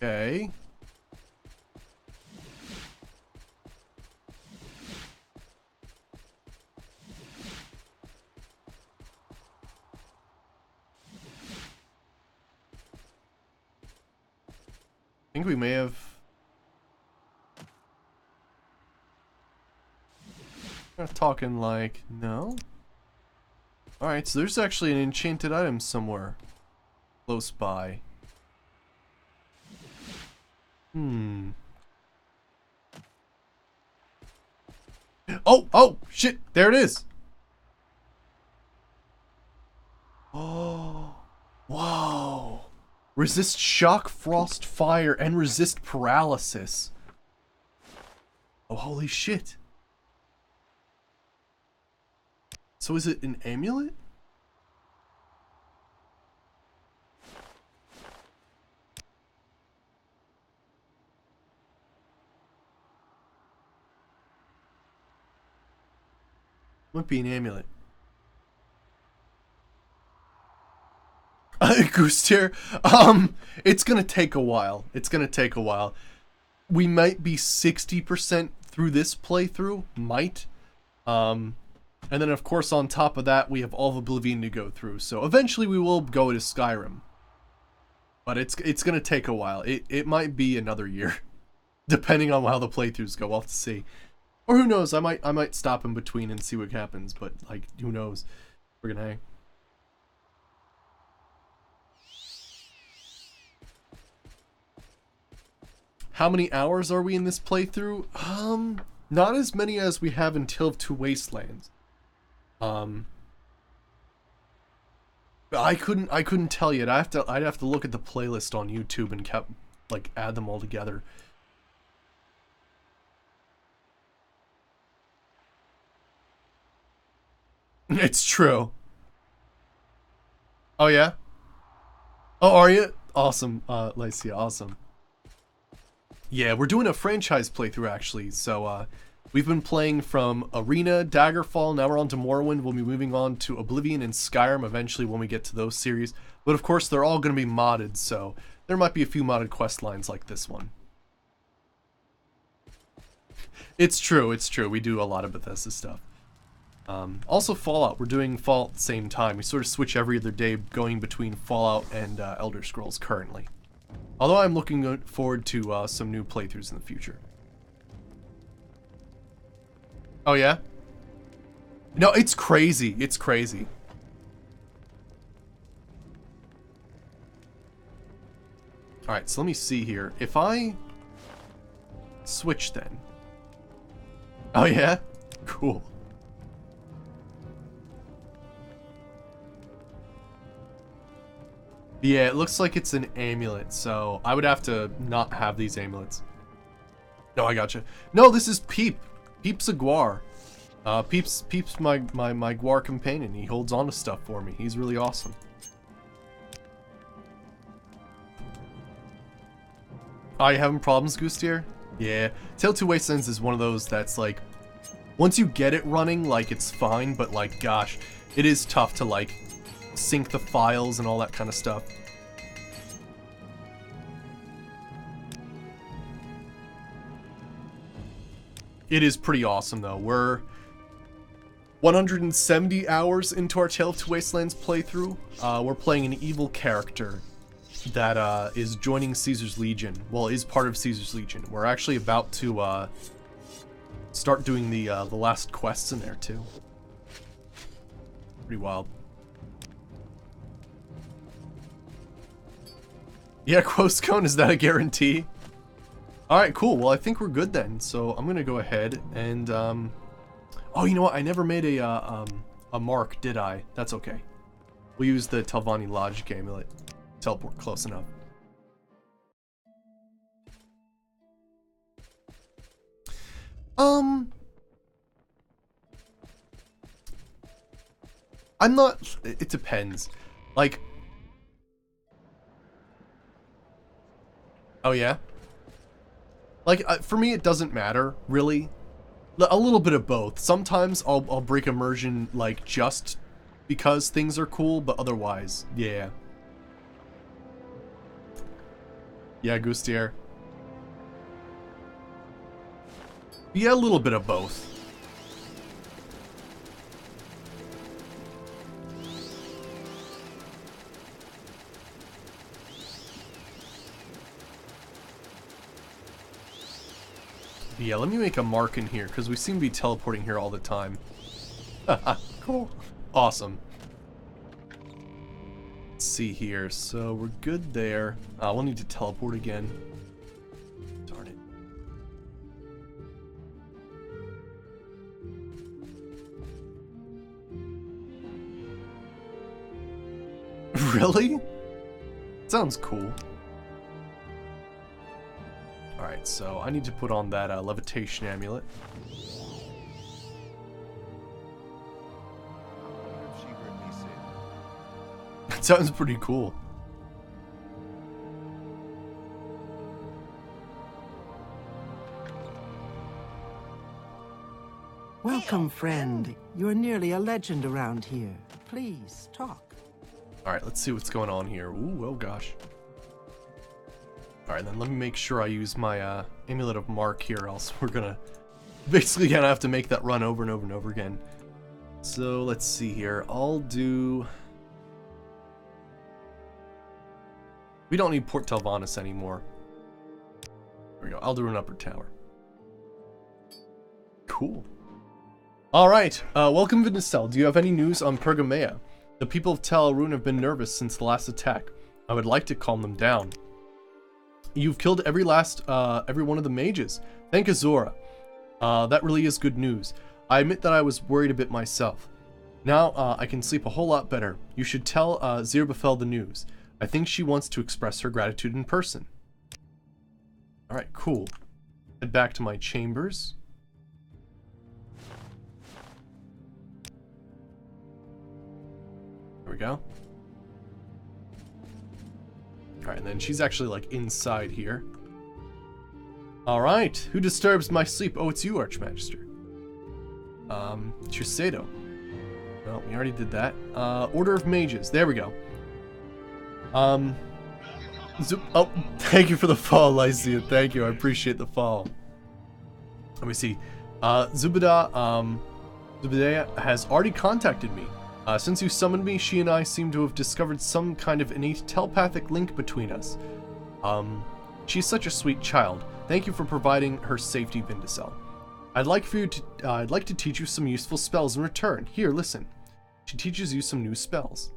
Okay. I think we may have... Not talking like, no? Alright, so there's actually an enchanted item somewhere close by. Oh, shit, there it is. Oh, whoa. Resist shock, frost, fire, and resist paralysis. Oh, holy shit. So is it an amulet? Might be an amulet. Goose tear. It's gonna take a while. We might be 60% through this playthrough. Might. And then, of course, on top of that, we have all of Oblivion to go through. So eventually we will go to Skyrim. But it's going to take a while. It might be another year. Depending on how the playthroughs go. We'll have to see. Or who knows, I might stop in between and see what happens. But, like, who knows? We're going to hang. How many hours are we in this playthrough? Not as many as we have in Tale of Two Wastelands. I couldn't tell you. I'd have to look at the playlist on YouTube and add them all together. It's true. Oh, yeah? Oh, are you? Awesome, Lycia, awesome. Yeah, we're doing a franchise playthrough, actually. So, we've been playing from Arena, Daggerfall, now we're on to Morrowind. We'll be moving on to Oblivion and Skyrim eventually when we get to those series. But, of course, they're all going to be modded, so there might be a few modded quest lines like this one. It's true, it's true. We do a lot of Bethesda stuff. Also Fallout, we're doing Fallout at the same time. We sort of switch every other day going between Fallout and Elder Scrolls currently. Although I'm looking forward to some new playthroughs in the future. Oh yeah? No, it's crazy. It's crazy. Alright, so let me see here. If I switch then. Oh yeah? Cool. Yeah, it looks like it's an amulet, so I would have to not have these amulets. No, I gotcha. No, this is Peep. Peep's a Guar. Peep's my Guar companion. He holds on to stuff for me. He's really awesome. Are you having problems, Goostier? Yeah. Tale 2 Wastelands is one of those that's like, once you get it running, like, it's fine, but like, gosh, it is tough to like sync the files and all that kind of stuff. It is pretty awesome though. We're 170 hours into our Tale of Two Wastelands playthrough. We're playing an evil character that is joining Caesar's Legion. Well, is part of Caesar's Legion. We're actually about to start doing the last quests in there too. Pretty wild. Yeah, Quoscone, is that a guarantee? Alright, cool. Well, I think we're good then. So I'm gonna go ahead and oh, you know what? I never made a mark, did I? That's okay. We'll use the Telvanni Logic Amulet. Teleport close enough. I'm not... It depends. Like... Oh, yeah? Like, for me, it doesn't matter, really. A little bit of both. Sometimes I'll break immersion, like, just because things are cool, but otherwise, yeah. Yeah, Gustier. Yeah, a little bit of both. Yeah, let me make a mark in here, because we seem to be teleporting here all the time. Cool. Awesome. Let's see here. So, we're good there. We'll need to teleport again. Darn it. Really? Sounds cool. Alright, so I need to put on that levitation amulet. That sounds pretty cool. Welcome, friend. You're nearly a legend around here. Please, talk. Alright, let's see what's going on here. Ooh, oh gosh. Alright, then let me make sure I use my Amulet of Mark here, else we're basically gonna have to make that run over and over and over again. So, let's see here. I'll do... We don't need Port Telvannis anymore. There we go. I'll do an upper tower. Cool. Alright, welcome Vinicel. Do you have any news on Pergamea? The people of Tal Arun have been nervous since the last attack. I would like to calm them down. You've killed every one of the mages. Thank Azora. That really is good news. I admit that I was worried a bit myself. Now, I can sleep a whole lot better. You should tell Zirbafel the news. I think she wants to express her gratitude in person. Alright, cool. Head back to my chambers. we go. Alright, and then she's actually, like, inside here. Alright, who disturbs my sleep? Oh, it's you, Archmagister. Chisado. Well, we already did that. Order of Mages. There we go. Oh, thank you for the follow, Lycia. Thank you, I appreciate the follow. Let me see. Zubeda has already contacted me. Since you summoned me, she and I seem to have discovered some kind of innate telepathic link between us. She's such a sweet child. Thank you for providing her safety, Vindicel. I'd like to teach you some useful spells in return. Here, listen. She teaches you some new spells.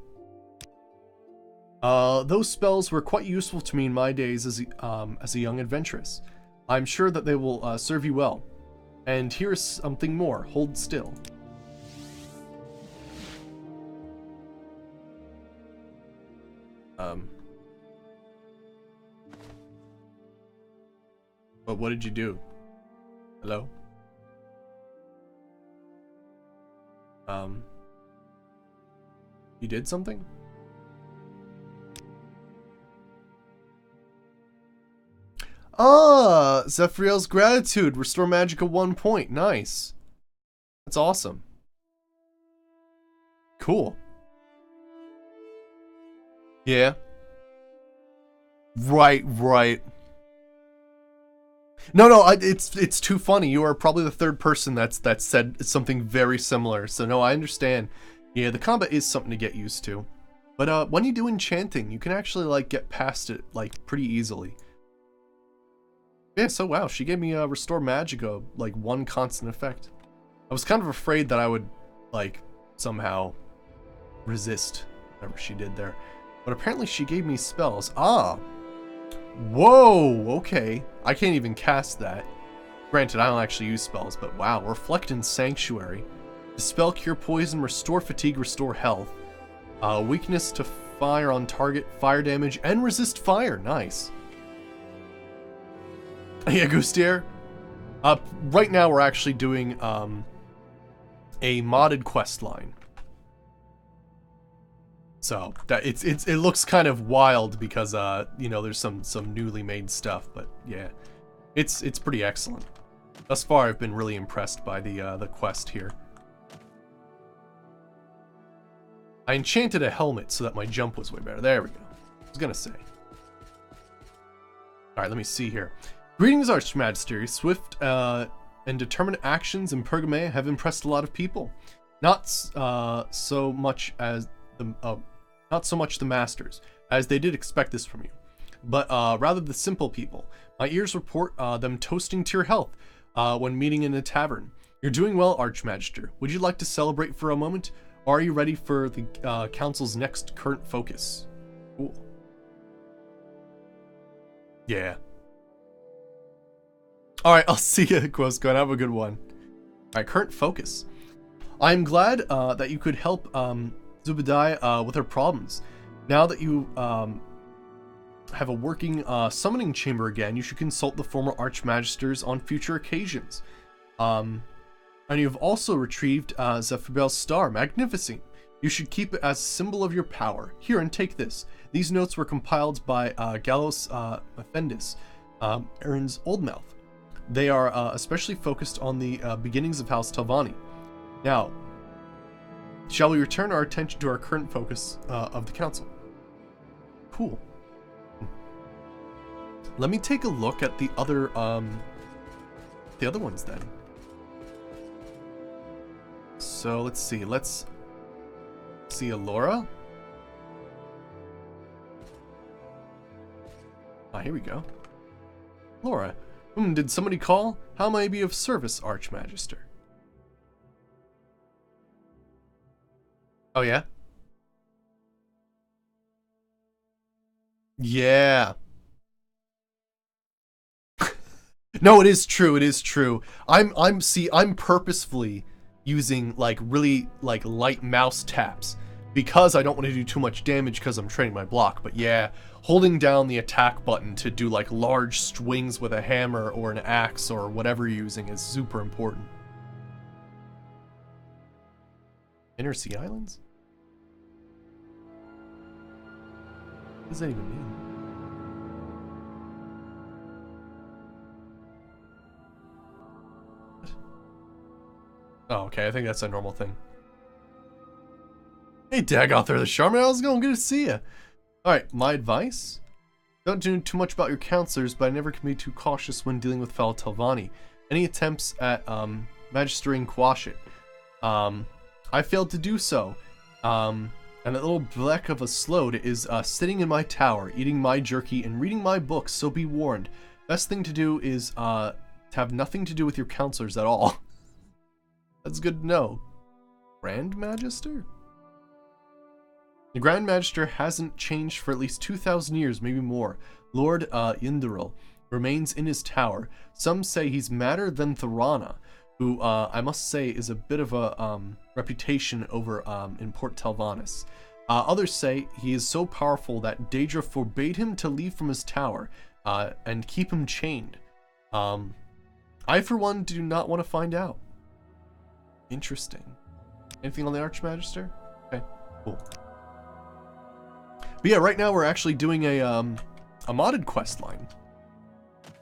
Those spells were quite useful to me in my days as a young adventuress. I'm sure that they will serve you well. And here's something more. Hold still. But what did you do? Hello? You did something? Ah, Zephyriel's gratitude. Restore magic at 1 point. Nice. That's awesome. Cool. Yeah. Right. No, it's too funny. You are probably the third person that's said something very similar. So no, I understand. Yeah, the combat is something to get used to. But when you do enchanting, you can actually like get past it like pretty easily. Yeah, so wow, she gave me Restore Magica, like 1 constant effect. I was kind of afraid that I would like somehow resist whatever she did there. But apparently she gave me spells. Ah! Whoa, okay. I can't even cast that. Granted, I don't actually use spells, but wow. Reflect in Sanctuary. Dispel, Cure Poison, Restore Fatigue, Restore Health. Weakness to fire on target, fire damage, and resist fire. Nice. Yeah, Gustier. Right now we're actually doing a modded quest line. So that it looks kind of wild because you know, there's some newly made stuff, but yeah, it's pretty excellent. Thus far, I've been really impressed by the quest here. I enchanted a helmet so that my jump was way better. There we go. I was gonna say. All right, let me see here. Greetings, Archmagister. Swift and determined actions in Pergamea have impressed a lot of people. Not so much the masters, as they did expect this from you, but rather the simple people. My ears report them toasting to your health when meeting in a tavern. You're doing well, Archmagister. Would you like to celebrate for a moment? Or are you ready for the council's next current focus? Cool. Yeah. Alright, I'll see you, Quoscon. Have a good one. Alright, current focus. I'm glad that you could help Zubedai with her problems. Now that you have a working summoning chamber again, you should consult the former Archmagisters on future occasions. And you've also retrieved Zephyrbel's star. Magnificent. You should keep it as a symbol of your power. Here, and take this. These notes were compiled by Gallos Mephendis, Erin's Oldmouth. They are especially focused on the beginnings of House Telvanni. Now, shall we return our attention to our current focus of the council? Cool. Let me take a look at the other ones then. So let's see. Let's see Alora. Ah, here we go. Laura. Did somebody call? How may I be of service, Archmagister? Oh, yeah? Yeah. No, it is true. It is true. I'm purposefully using like really like light mouse taps because I don't want to do too much damage because I'm training my block. But yeah, holding down the attack button to do like large swings with a hammer or an axe or whatever you're using is super important. Inner Sea Islands? What does that even mean? What? Oh, okay. I think that's a normal thing. Hey, Dagoth the Shaman. How's it going? Good to see you. Alright, my advice? Don't do too much about your counselors, but I never can be too cautious when dealing with fellow Telvanni. Any attempts at magistering quash it. I failed to do so. And that little bleck of a Slode is sitting in my tower, eating my jerky and reading my books, so be warned. Best thing to do is to have nothing to do with your counselors at all. That's good to know. Grand Magister? The Grand Magister hasn't changed for at least 2,000 years, maybe more. Lord Yndril remains in his tower. Some say he's madder than Thorana, who I must say is a bit of a reputation over in Port Telvannis. Others say he is so powerful that Daedra forbade him to leave from his tower and keep him chained. I, for one, do not want to find out. Interesting. Anything on the Archmagister? Okay, cool. But yeah, right now we're actually doing a modded quest line.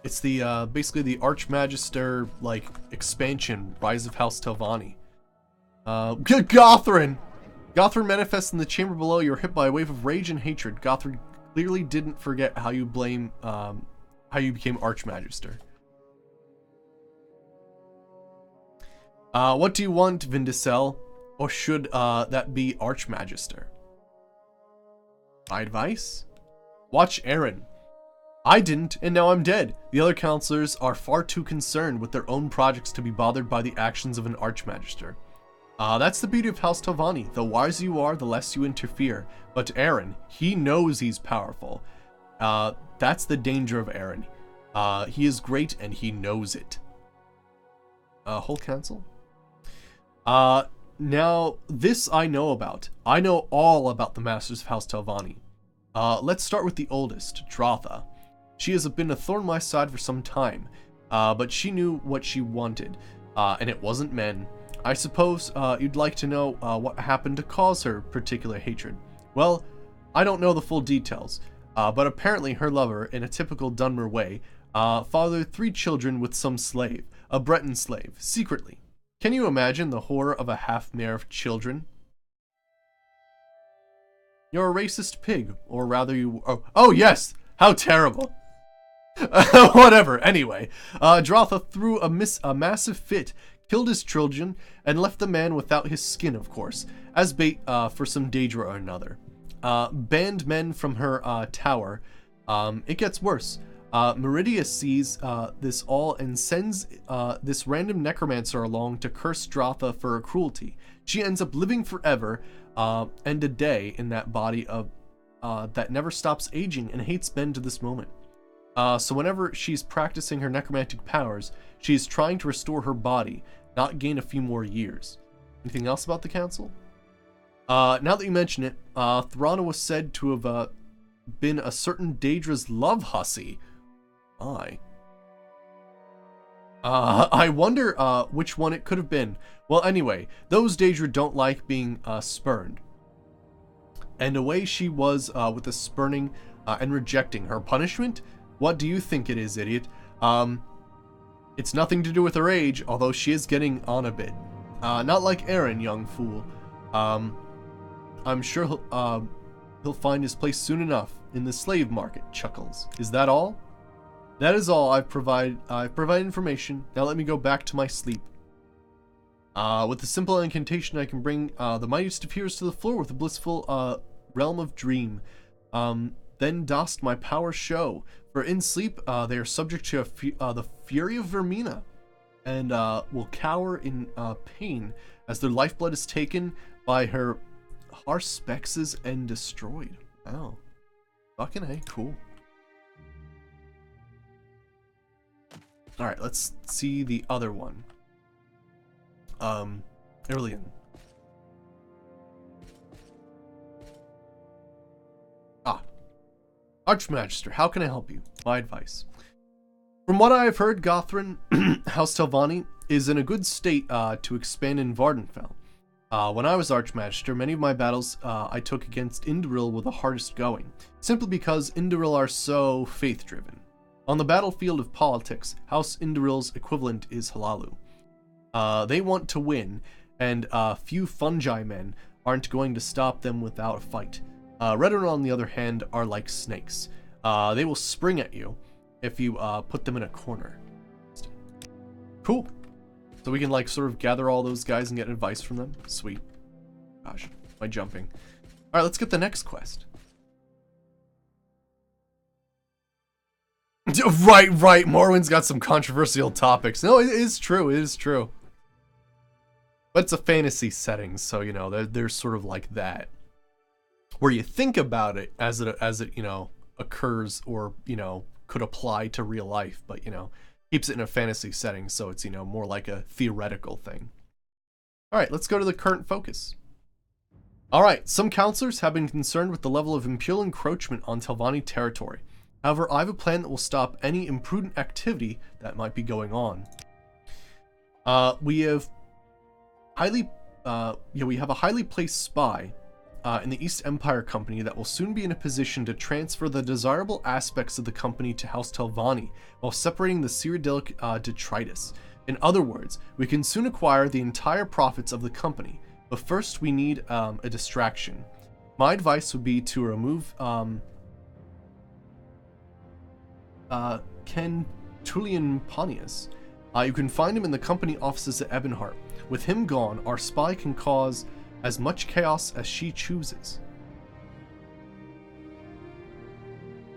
It's the basically the Archmagister like expansion, Rise of House Telvanni. Gothrin! Gothrin manifests in the chamber below. You're hit by a wave of rage and hatred. Gothrin clearly didn't forget how you became Archmagister. What do you want, Vindicel? Or should that be Archmagister? My advice? Watch Aaron. I didn't, and now I'm dead. The other counselors are far too concerned with their own projects to be bothered by the actions of an Archmagister. That's the beauty of House Telvanni. The wiser you are, the less you interfere. But Aaron, he knows he's powerful. That's the danger of Aaron. He is great, and he knows it. Whole council? Now, this I know about. I know all about the Masters of House Telvanni. Let's start with the oldest, Dratha. She has been a thorn in my side for some time, but she knew what she wanted, and it wasn't men. I suppose you'd like to know what happened to cause her particular hatred. Well, I don't know the full details, but apparently her lover, in a typical Dunmer way, fathered 3 children with some slave, a Breton slave, secretly. Can you imagine the horror of a half-mare of children? You're a racist pig, or rather you... Oh yes! How terrible! Whatever, anyway. Dratha threw a massive fit, killed his children, and left the man without his skin, of course, as bait for some Daedra or another. Banned men from her tower. It gets worse. Meridia sees this all and sends this random necromancer along to curse Dratha for her cruelty. She ends up living forever and a day in that body of that never stops aging and hates men to this moment. So whenever she's practicing her necromantic powers, she's trying to restore her body, not gain a few more years. Anything else about the council? Now that you mention it, Thorana was said to have been a certain Daedra's love hussy. I wonder which one it could have been. Well, anyway, those Daedra don't like being spurned. And away she was with the spurning and rejecting. Her punishment? What do you think it is, idiot? It's nothing to do with her age, although she is getting on a bit. Not like Aaron, young fool. I'm sure he'll find his place soon enough in the slave market, chuckles. Is that all? That is all. I've provided information. Now let me go back to my sleep. With a simple incantation, I can bring the mightiest of heroes to the floor with a blissful realm of dream. Then dost my power show. For in sleep, they are subject to the fury of Vermina, and will cower in pain as their lifeblood is taken by her harsh spexes and destroyed. Wow. Fucking A, cool. Alright, let's see the other one. Aurelian. Archmagister, how can I help you? My advice. From what I have heard, Gothrin, House Telvanni, is in a good state to expand in Vardenfell. When I was Archmagister, many of my battles I took against Indoril were the hardest going, simply because Indoril are so faith-driven. On the battlefield of politics, House Indoril's equivalent is Halalu. They want to win, and few fungi men aren't going to stop them without a fight. Redoran, on the other hand, are like snakes. They will spring at you if you put them in a corner. Cool. So we can like sort of gather all those guys and get advice from them. Sweet. Gosh, am I jumping? All right, let's get the next quest. Right. Morrowind's got some controversial topics. No, it is true. It is true. But it's a fantasy setting, so you know there's sort of like that, where you think about it as it you know occurs or you know could apply to real life, but you know keeps it in a fantasy setting, so it's you know more like a theoretical thing. All right, let's go to the current focus. All right, some counselors have been concerned with the level of imperial encroachment on Telvanni territory. However, I have a plan that will stop any imprudent activity that might be going on. We have a highly placed spy in the East Empire Company that will soon be in a position to transfer the desirable aspects of the company to House Telvanni while separating the Cyrodiilic detritus. In other words, we can soon acquire the entire profits of the company, but first we need a distraction. My advice would be to remove Kentulian Pontius. You can find him in the company offices at Ebonheart. With him gone, our spy can cause as much chaos as she chooses.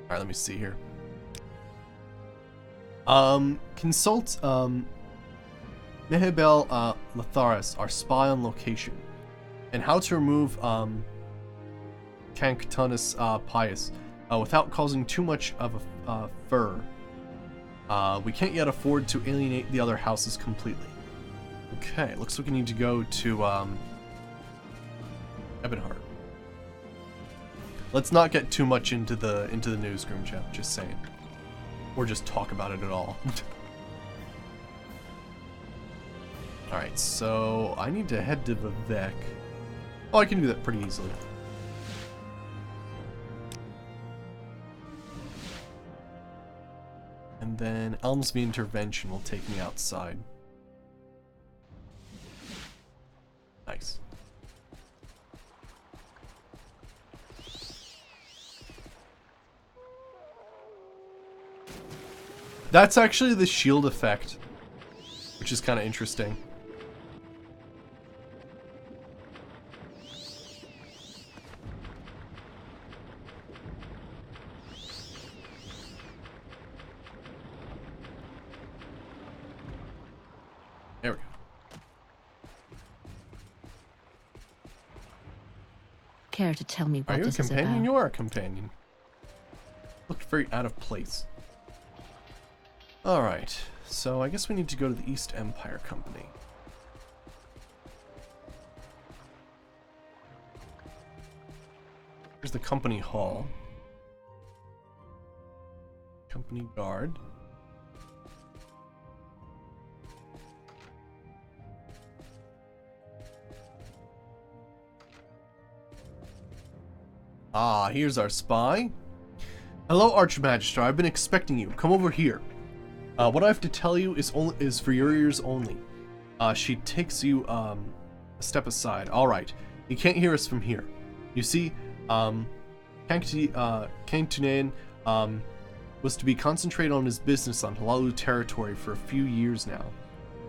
Alright, let me see here. Consult Mehebel Latharis, our spy on location, and how to remove Canctunus Pius without causing too much of a fur. We can't yet afford to alienate the other houses completely. Okay, looks like we need to go to Ebonheart. Let's not get too much into the newsroom, chat. Just saying, or just talk about it at all. All right, so I need to head to Vivek. Oh, I can do that pretty easily. And then Elmsby Intervention will take me outside. Nice. That's actually the shield effect, which is kind of interesting. There we go. Care to tell me what Are you a this is companion? about? You are a companion. Looked very out of place. Alright, so I guess we need to go to the East Empire Company. Here's the company hall. Company guard. Ah, here's our spy. Hello, Archmagister. I've been expecting you. Come over here. What I have to tell you is for your ears only. She takes you a step aside. All right, you can't hear us from here. You see, Canctunan was to be concentrated on his business on Halalu territory for a few years now.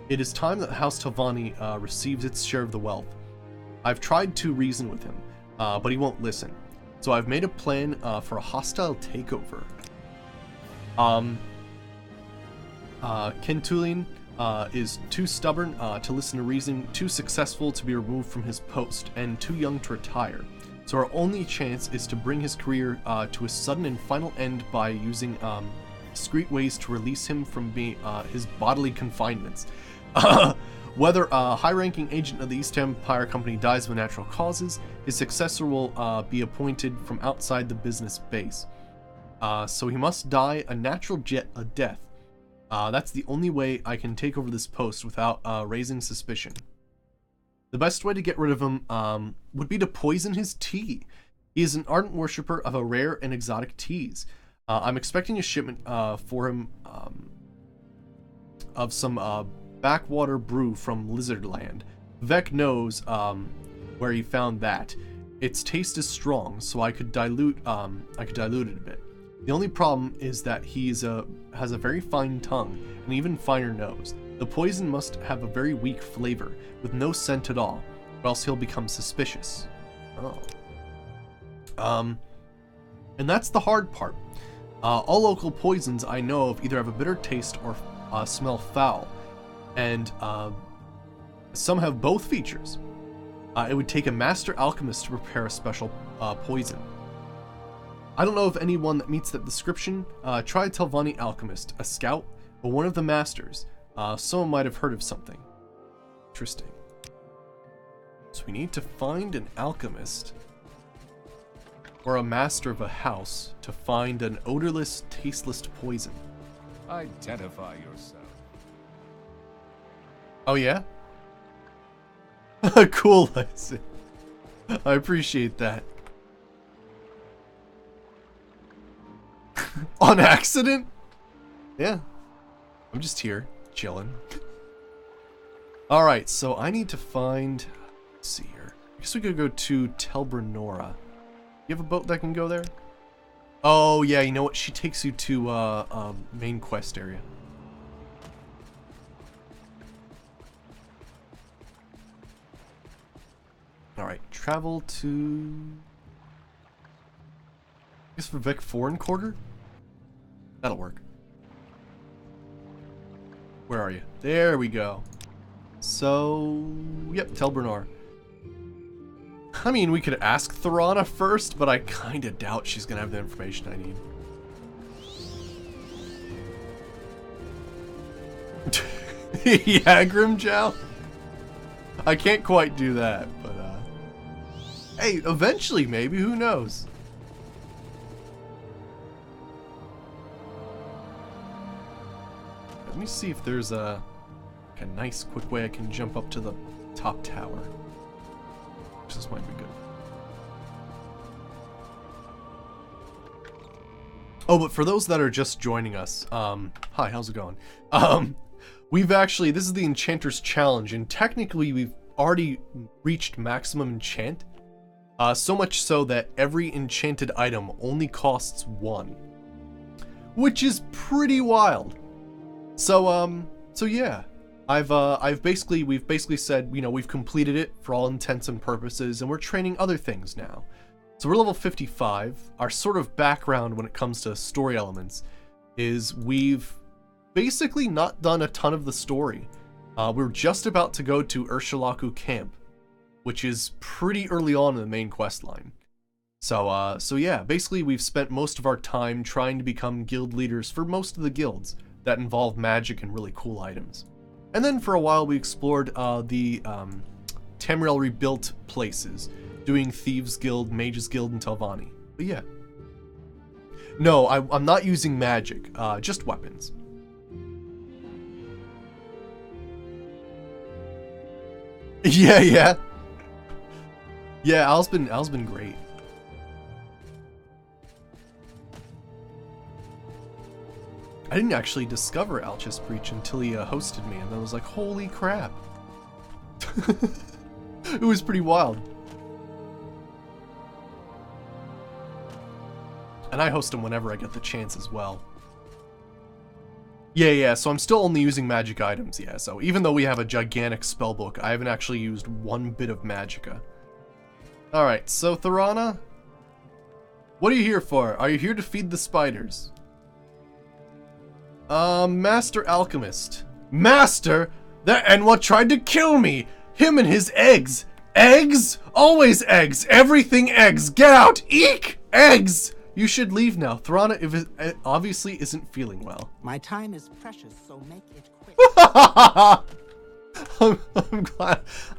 It is time that House Telvanni receives its share of the wealth. I've tried to reason with him, but he won't listen. So I've made a plan for a hostile takeover. Kentulian is too stubborn to listen to reason, too successful to be removed from his post, and too young to retire. So our only chance is to bring his career to a sudden and final end by using discreet ways to release him from his bodily confinements. Whether a high-ranking agent of the East Empire Company dies of natural causes, his successor will be appointed from outside the business base. So he must die a natural death. That's the only way I can take over this post without raising suspicion. The best way to get rid of him would be to poison his tea. He is an ardent worshiper of a rare and exotic teas. I'm expecting a shipment for him of some backwater brew from Lizardland. Vec knows where he found that. Its taste is strong, so I could dilute it a bit. The only problem is that he has a very fine tongue and even finer nose. The poison must have a very weak flavor with no scent at all, or else he'll become suspicious. Oh. And that's the hard part. All local poisons I know of either have a bitter taste or smell foul, and some have both features. It would take a master alchemist to prepare a special poison. I don't know of anyone that meets that description. Try Telvanni Alchemist, a scout, or one of the masters. Someone might have heard of something. Interesting. So we need to find an alchemist or a master of a house to find an odorless, tasteless poison. Identify yourself. Oh yeah? Cool, Isaac. I appreciate that. On accident? Yeah. I'm just here, chilling. Alright, so I need to find... Let's see here. I guess we could go to Telbranora. You have a boat that can go there? Oh, yeah, you know what? She takes you to, main quest area. Alright, travel to... I guess for Vec Foreign Quarter? That'll work. Where are you? There we go. So... Yep, Telbranor. I mean, we could ask Thorana first, but I kinda doubt she's gonna have the information I need. Yeah, Grimjow? I can't quite do that, but hey, eventually maybe, who knows? Let me see if there's a nice quick way I can jump up to the top tower. This might be good. Oh, but for those that are just joining us, hi, how's it going? We've actually, this is the Enchanter's Challenge, and technically we've already reached maximum enchant. So much so that every enchanted item only costs 1. Which is pretty wild. So yeah. We've basically said, you know, we've completed it for all intents and purposes, and we're training other things now. So we're level 55. Our sort of background when it comes to story elements is we've basically not done a ton of the story. We're just about to go to Urshulaku Camp, which is pretty early on in the main quest line. So yeah, basically we've spent most of our time trying to become guild leaders for most of the guilds that involve magic and really cool items. And then for a while we explored the Tamriel rebuilt places, doing Thieves Guild, Mages Guild, and Telvanni. But yeah. No, I'm not using magic, just weapons. Yeah. Yeah, Al's been great. I didn't actually discover Alchis Breach until he hosted me, and then I was like, holy crap. It was pretty wild. And I host him whenever I get the chance as well. Yeah, so I'm still only using magic items, yeah, so even though we have a gigantic spellbook, I haven't actually used one bit of magicka. Alright, so Thorana, what are you here for? Are you here to feed the spiders? Master Alchemist. Master? And what tried to kill me? Him and his eggs. Eggs? Always eggs. Everything eggs. Get out! Eek! Eggs! You should leave now. Thorana obviously isn't feeling well. My time is precious, so make it quick.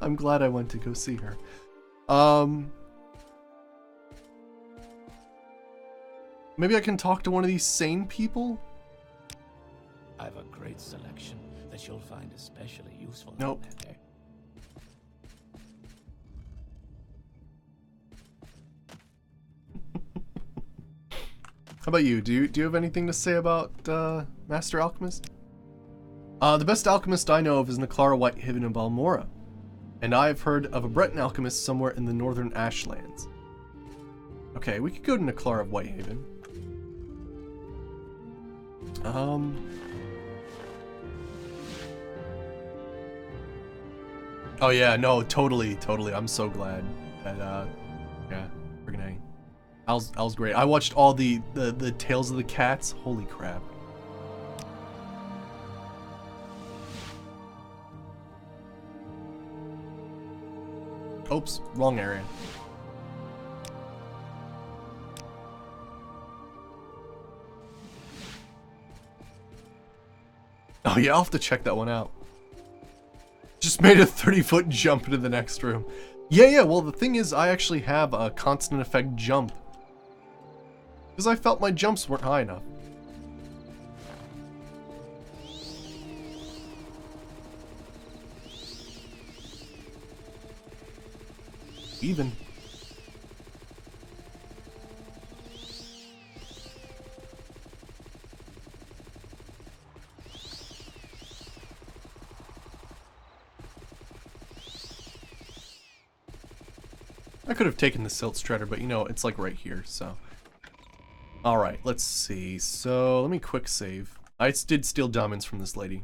I'm glad I went to go see her. Maybe I can talk to one of these sane people? I've a great selection that you'll find especially useful. Nope. How about you? Do you have anything to say about Master Alchemist? The best alchemist I know of is Naklara Whitehaven in Balmora, and I've heard of a Breton alchemist somewhere in the northern Ashlands. Okay, we could go to Naklara Whitehaven. Oh yeah, no, totally. I'm so glad that yeah, friggin' A. Al's great. I watched all the Tales of the Cats. Holy crap. Oops, wrong area. Oh yeah, I'll have to check that one out. Just made a 30-foot jump into the next room. Yeah, well the thing is I actually have a constant effect jump. Because I felt my jumps weren't high enough. Even. I could have taken the Silt Strider, but you know, it's like right here, so. Alright, let's see. So, let me quick save. I did steal diamonds from this lady.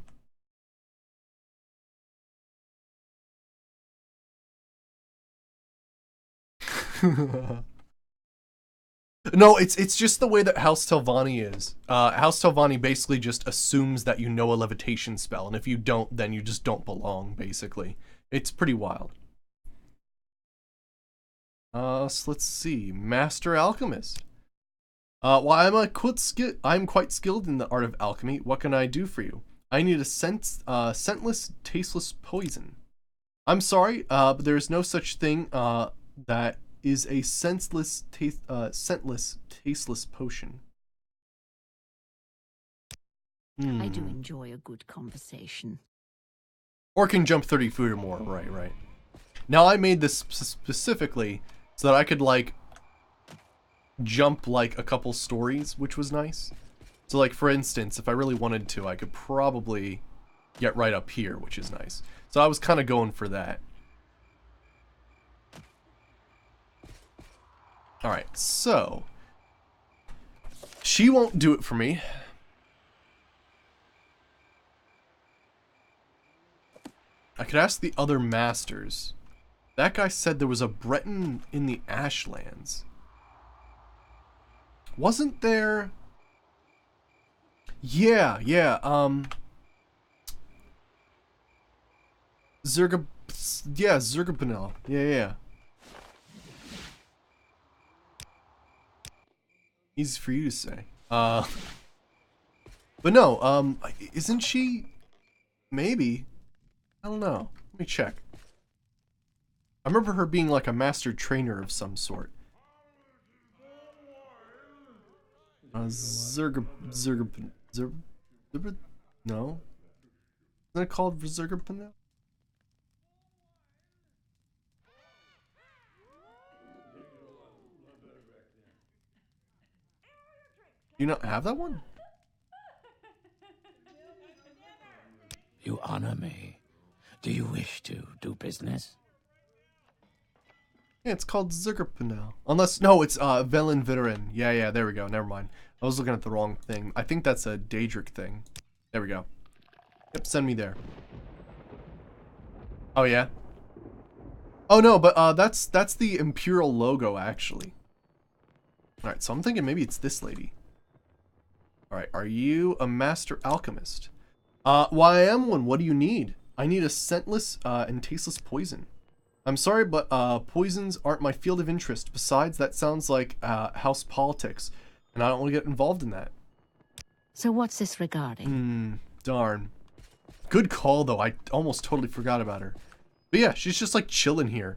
No, it's just the way that House Telvanni is. House Telvanni basically just assumes that you know a levitation spell, and if you don't, then you just don't belong, basically. It's pretty wild. So let's see. Master Alchemist. Well, I'm quite skilled in the art of alchemy. What can I do for you? I need a scentless, tasteless poison. I'm sorry, but there is no such thing that is a scentless, tasteless potion. I do enjoy a good conversation. Or can jump 30 feet or more. Right. Now I made this specifically so that I could like jump like a couple stories, which was nice. So like for instance, if I really wanted to, I could probably get right up here, which is nice. So I was kind of going for that. Alright, so she won't do it for me. I could ask the other masters. That guy said there was a Breton in the Ashlands. Wasn't there? Yeah. Zergabinel. Yeah. Easy for you to say. But no, isn't she? Maybe. I don't know. Let me check. I remember her being like a master trainer of some sort. No? Isn't it called Zergabinel? Do you not have that one? You honor me. Do you wish to do business? Yeah, it's called Zergabinel. Unless, no, it's Velen Viren. Yeah, there we go. Never mind. I was looking at the wrong thing. I think that's a Daedric thing. There we go. Yep, send me there. Oh, yeah? Oh, no, but that's the Imperial logo, actually. Alright, so I'm thinking maybe it's this lady. Alright, are you a master alchemist? Well, I am one. What do you need? I need a scentless and tasteless poison. I'm sorry, but poisons aren't my field of interest. Besides, that sounds like house politics, and I don't want to get involved in that. So what's this regarding? Darn. Good call, though. I almost totally forgot about her. But yeah, she's just like chilling here.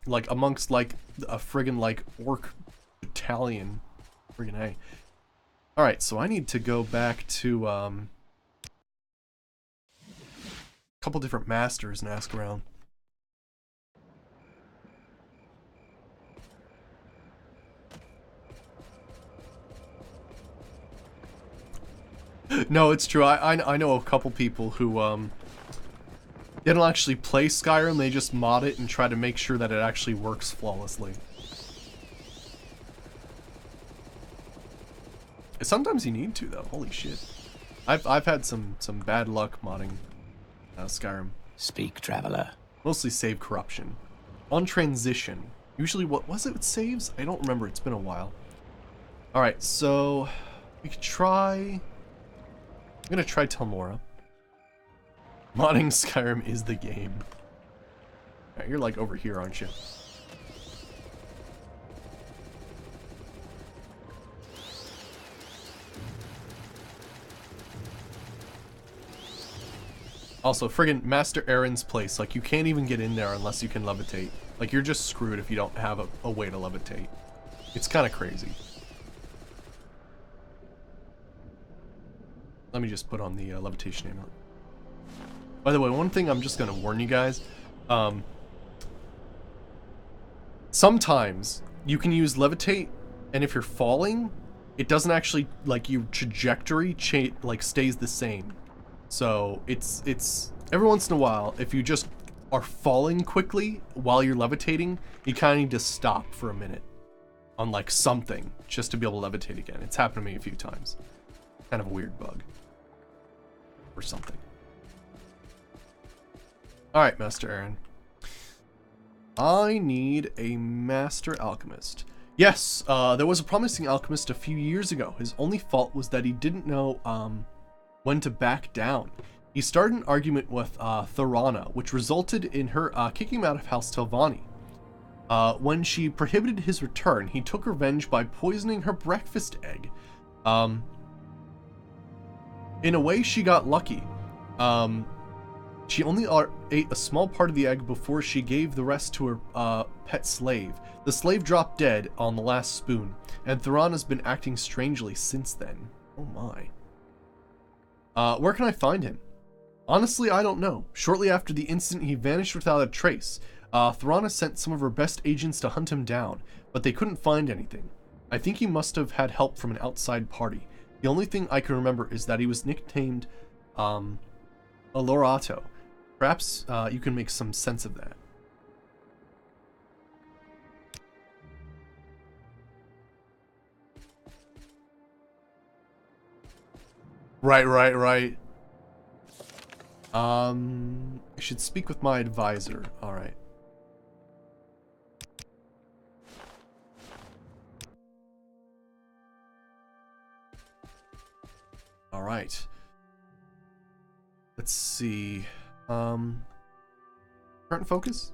Like amongst like a friggin' like orc battalion. Friggin' A. Alright, so I need to go back to couple different masters and ask around. No, it's true. I know a couple people who they don't actually play Skyrim. They just mod it and try to make sure that it actually works flawlessly. Sometimes you need to though. Holy shit. I've had some bad luck modding Skyrim. Speak, traveler. Mostly save corruption. On transition. Usually what was it with saves? I don't remember. It's been a while. Alright, so we could try... I'm gonna try Telmora. Modding Skyrim is the game. Alright, you're like over here, aren't you? Also, friggin' Master Aaron's place, like, you can't even get in there unless you can levitate. Like, you're just screwed if you don't have a way to levitate. It's kind of crazy. Let me just put on the levitation amulet. By the way, one thing I'm just gonna warn you guys. Sometimes you can use levitate, and if you're falling, it doesn't actually, like, your trajectory like stays the same. So it's every once in a while, if you just are falling quickly while you're levitating, you kind of need to stop for a minute on like something just to be able to levitate again. It's happened to me a few times. Kind of a weird bug or something. All right, Master Aaron. I need a Master Alchemist. Yes, there was a promising alchemist a few years ago. His only fault was that he didn't know when to back down. He started an argument with Thorana, which resulted in her kicking him out of House Telvanni. When she prohibited his return, he took revenge by poisoning her breakfast egg. In a way, she got lucky. She only ate a small part of the egg before she gave the rest to her pet slave. The slave dropped dead on the last spoon, and Thorana's been acting strangely since then. Oh my. Where can I find him? Honestly, I don't know. Shortly after the incident, he vanished without a trace. Thorana sent some of her best agents to hunt him down, but they couldn't find anything. I think he must have had help from an outside party. The only thing I can remember is that he was nicknamed Alorato. Perhaps you can make some sense of that. Right. I should speak with my advisor. Alright. Alright. Let's see. Current focus?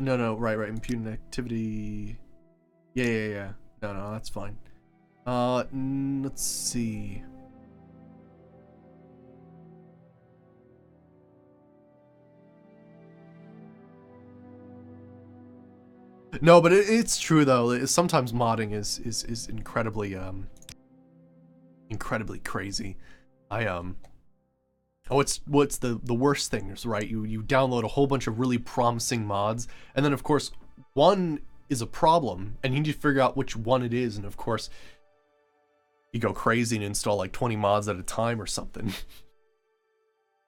No, right, impudent activity. Yeah. No, that's fine. Let's see. No, but it's true though. Sometimes modding is incredibly incredibly crazy. What's the worst thing is, right? You download a whole bunch of really promising mods, and then of course one is a problem, and you need to figure out which one it is, and of course you go crazy and install like 20 mods at a time or something.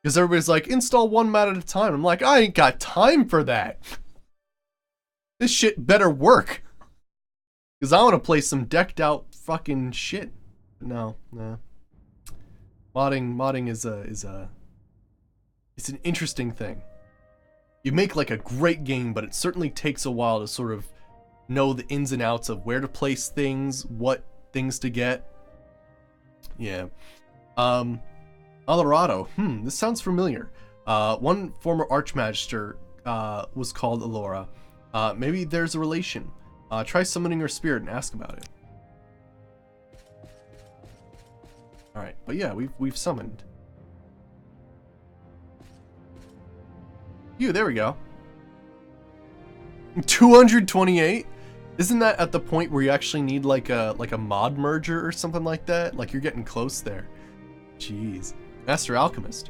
Because everybody's like, install one mod at a time. I'm like, I ain't got time for that. This shit better work. Because I want to play some decked out fucking shit. No. Modding is it's an interesting thing. You make like a great game, but it certainly takes a while to sort of know the ins and outs of where to place things, what things to get. Yeah. Alorado. This sounds familiar. One former Archmagister was called Alora. Maybe there's a relation. Try summoning her spirit and ask about it. Alright, but yeah, we've summoned. There we go. 228? Isn't that at the point where you actually need like a mod merger or something like that? Like you're getting close there. Jeez. Master Alchemist.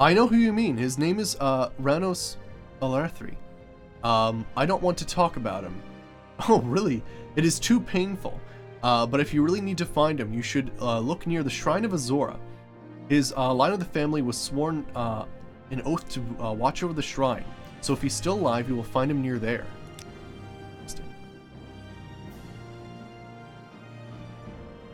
I know who you mean. His name is Ranos Alarthri. I don't want to talk about him. Oh, really? It is too painful. But if you really need to find him, you should look near the Shrine of Azora. His line of the family was sworn an oath to watch over the shrine. So if he's still alive, you will find him near there.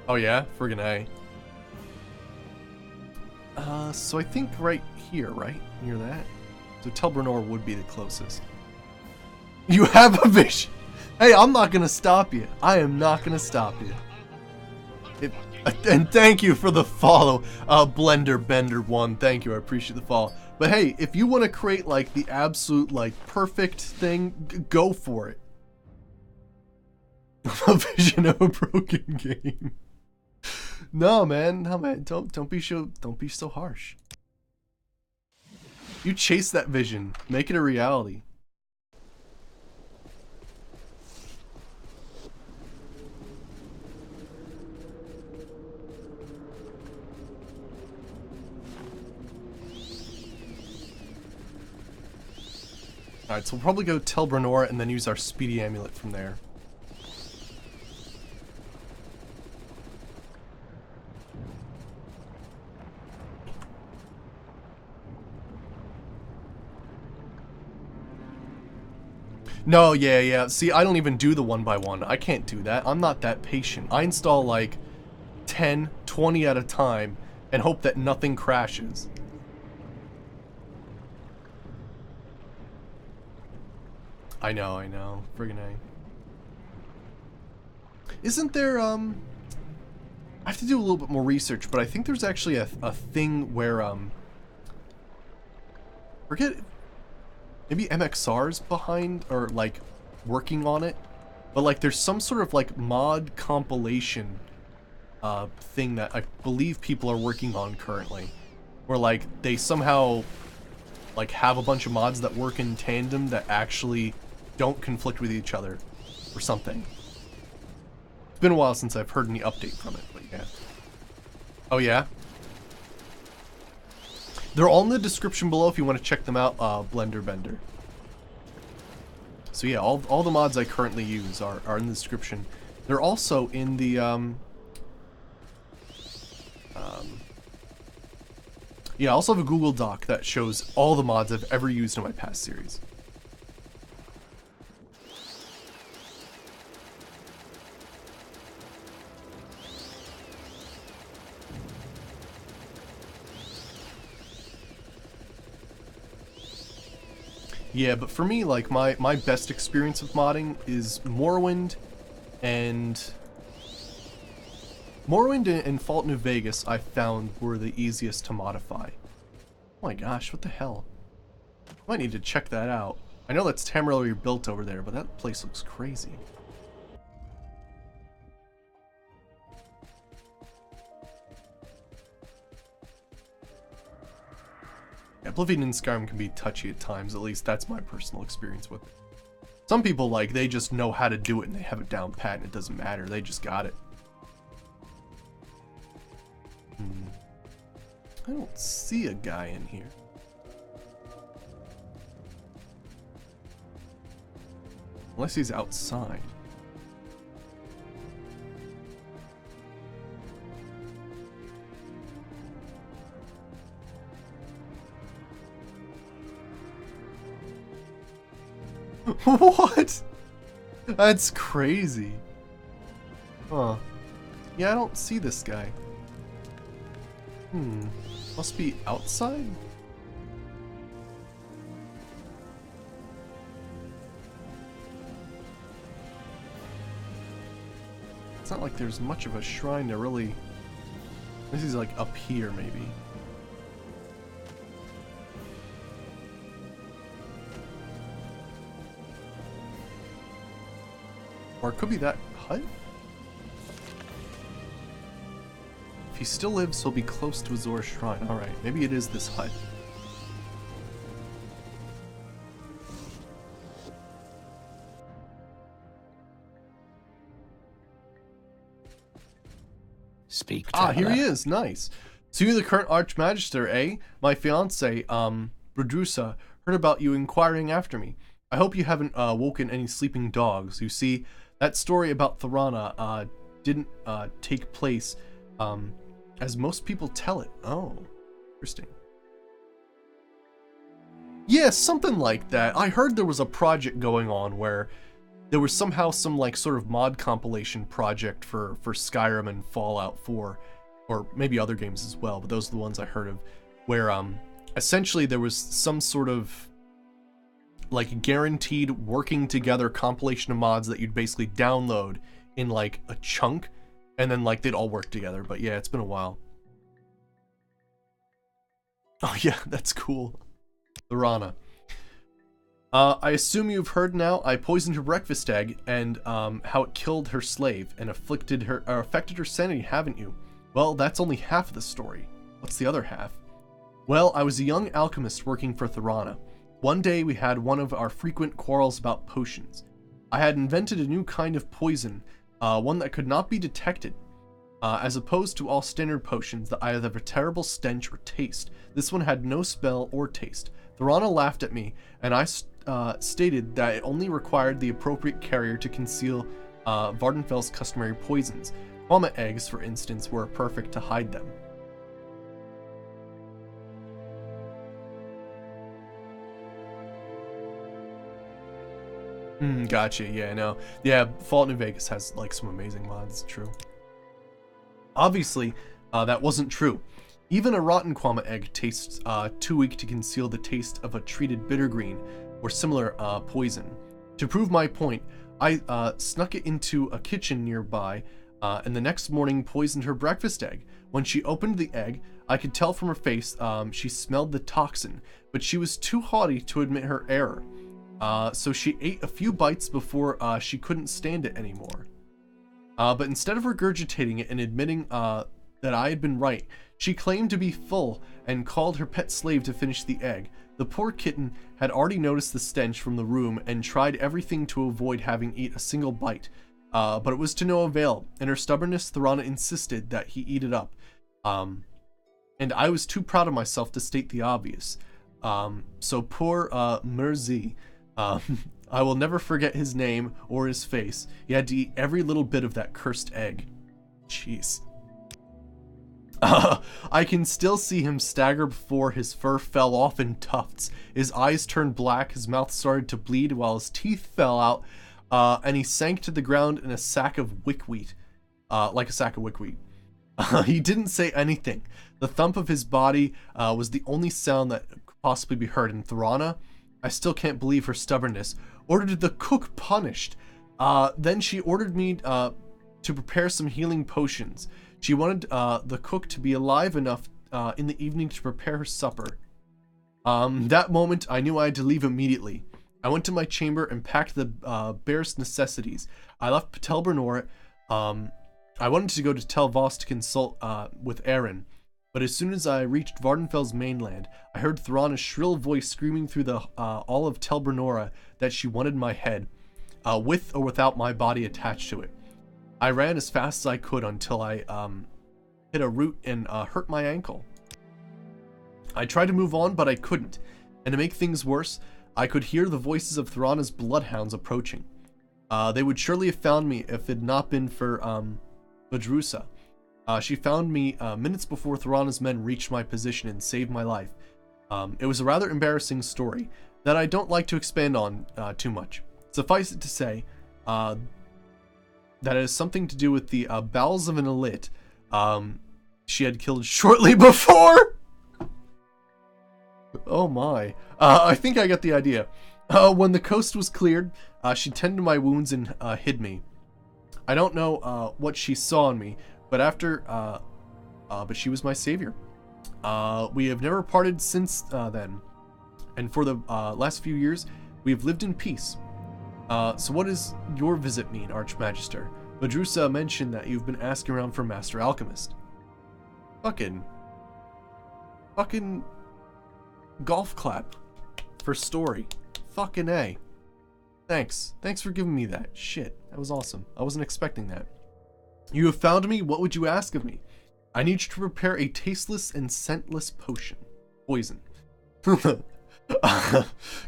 Oh yeah? Friggin' A. So I think right here, right? Near that? So Telbranor would be the closest. You have a vision! Hey, I'm not gonna stop you. I am not gonna stop you. And thank you for the follow, Blender Bender 1. Thank you, I appreciate the follow. But hey, if you want to create like the absolute like perfect thing, go for it. A vision of a broken game. No man, don't be so harsh. You chase that vision, make it a reality. Alright, so we'll probably go Telbranor and then use our speedy amulet from there. No, yeah. See, I don't even do the 1x1. I can't do that. I'm not that patient. I install like 10, 20 at a time and hope that nothing crashes. I know. Friggin' A. Isn't there, I have to do a little bit more research, but I think there's actually a thing where, forget, maybe MXR's behind, or, like, working on it, but, like, there's some sort of, like, mod compilation, thing that I believe people are working on currently, where, like, they somehow, like, have a bunch of mods that work in tandem that actually don't conflict with each other, or something. It's been a while since I've heard any update from it, but yeah. Oh yeah? They're all in the description below if you want to check them out, Blender Bender. So yeah, all the mods I currently use are in the description. They're also in the, yeah, I also have a Google Doc that shows all the mods I've ever used in my past series. Yeah, but for me, like, my best experience with modding is Morrowind and Fallout New Vegas I found were the easiest to modify. Oh my gosh, what the hell? I might need to check that out. I know that's temporarily built over there, but that place looks crazy. Oblivion and Skyrim can be touchy at times, at least that's my personal experience with it. Some people, like, they just know how to do it and they have it down pat and it doesn't matter, they just got it. I don't see a guy in here. Unless he's outside. What? That's crazy. Huh. Yeah, I don't see this guy. Must be outside? It's not like there's much of a shrine to really... This is like up here, maybe. Or it could be that hut? If he still lives, he'll be close to Azora's shrine. Alright, maybe it is this hut. Speak, Ah, here he traveler. is. Nice. So you're the current Archmagister, eh? My fiancée, Brodrusa, heard about you inquiring after me. I hope you haven't woken any sleeping dogs. You see, that story about Thorana didn't take place as most people tell it. Oh, interesting. Yeah, something like that. I heard there was a project going on where there was somehow some like sort of mod compilation project for Skyrim and Fallout 4, or maybe other games as well, but those are the ones I heard of, where essentially there was some sort of like guaranteed working together compilation of mods that you'd basically download in like a chunk, and then like they'd all work together. But yeah, it's been a while. Oh yeah, that's cool. Thorana. I assume you've heard now. I poisoned her breakfast egg, and how it killed her slave and affected her sanity, haven't you? Well, that's only half of the story. What's the other half? Well, I was a young alchemist working for Thorana. One day we had one of our frequent quarrels about potions. I had invented a new kind of poison, one that could not be detected. As opposed to all standard potions that either have a terrible stench or taste, this one had no smell or taste. Thorana laughed at me, and I stated that it only required the appropriate carrier to conceal Vardenfell's customary poisons. Quama eggs, for instance, were perfect to hide them. Gotcha, yeah, no. Yeah, Fallout New Vegas has, like, some amazing mods, true. Obviously, that wasn't true. Even a rotten Quama egg tastes too weak to conceal the taste of a treated bittergreen or similar poison. To prove my point, I snuck it into a kitchen nearby, and the next morning poisoned her breakfast egg. When she opened the egg, I could tell from her face she smelled the toxin, but she was too haughty to admit her error. So she ate a few bites before she couldn't stand it anymore. But instead of regurgitating it and admitting that I had been right, she claimed to be full and called her pet slave to finish the egg. The poor kitten had already noticed the stench from the room and tried everything to avoid having eaten a single bite. But it was to no avail. In her stubbornness, Thorana insisted that he eat it up. And I was too proud of myself to state the obvious. So poor Merzi, I will never forget his name or his face. He had to eat every little bit of that cursed egg. Jeez. I can still see him stagger before his fur fell off in tufts. His eyes turned black, his mouth started to bleed while his teeth fell out, and he sank to the ground in a sack of wickweed. Like a sack of wickweed. He didn't say anything. The thump of his body was the only sound that could possibly be heard. And Thorana, I still can't believe her stubbornness, ordered the cook punished. Then she ordered me to prepare some healing potions. She wanted the cook to be alive enough in the evening to prepare her supper. That moment, I knew I had to leave immediately. I went to my chamber and packed the barest necessities. I left Telbernor. I wanted to go to Tel Voss to consult with Aaron, but as soon as I reached Vardenfell's mainland, I heard Thorana's shrill voice screaming through the all of Telbernora that she wanted my head, with or without my body attached to it. I ran as fast as I could until I hit a root and hurt my ankle. I tried to move on, but I couldn't, and to make things worse, I could hear the voices of Thorana's bloodhounds approaching. They would surely have found me if it had not been for Vadrusa. She found me minutes before Thorana's men reached my position and saved my life. It was a rather embarrassing story that I don't like to expand on too much. Suffice it to say, that it has something to do with the bowels of an elite she had killed shortly before. Oh my. I think I get the idea. When the coast was cleared, she tended to my wounds and hid me. I don't know what she saw in me, but but she was my savior. We have never parted since then, and for the last few years, we have lived in peace. So what does your visit mean, Archmagister? Vadrusa mentioned that you've been asking around for Master Alchemist. Fucking golf clap for story. Fucking A. Thanks for giving me that. Shit, that was awesome. I wasn't expecting that. You have found me. What would you ask of me? I need you to prepare a tasteless and scentless poison.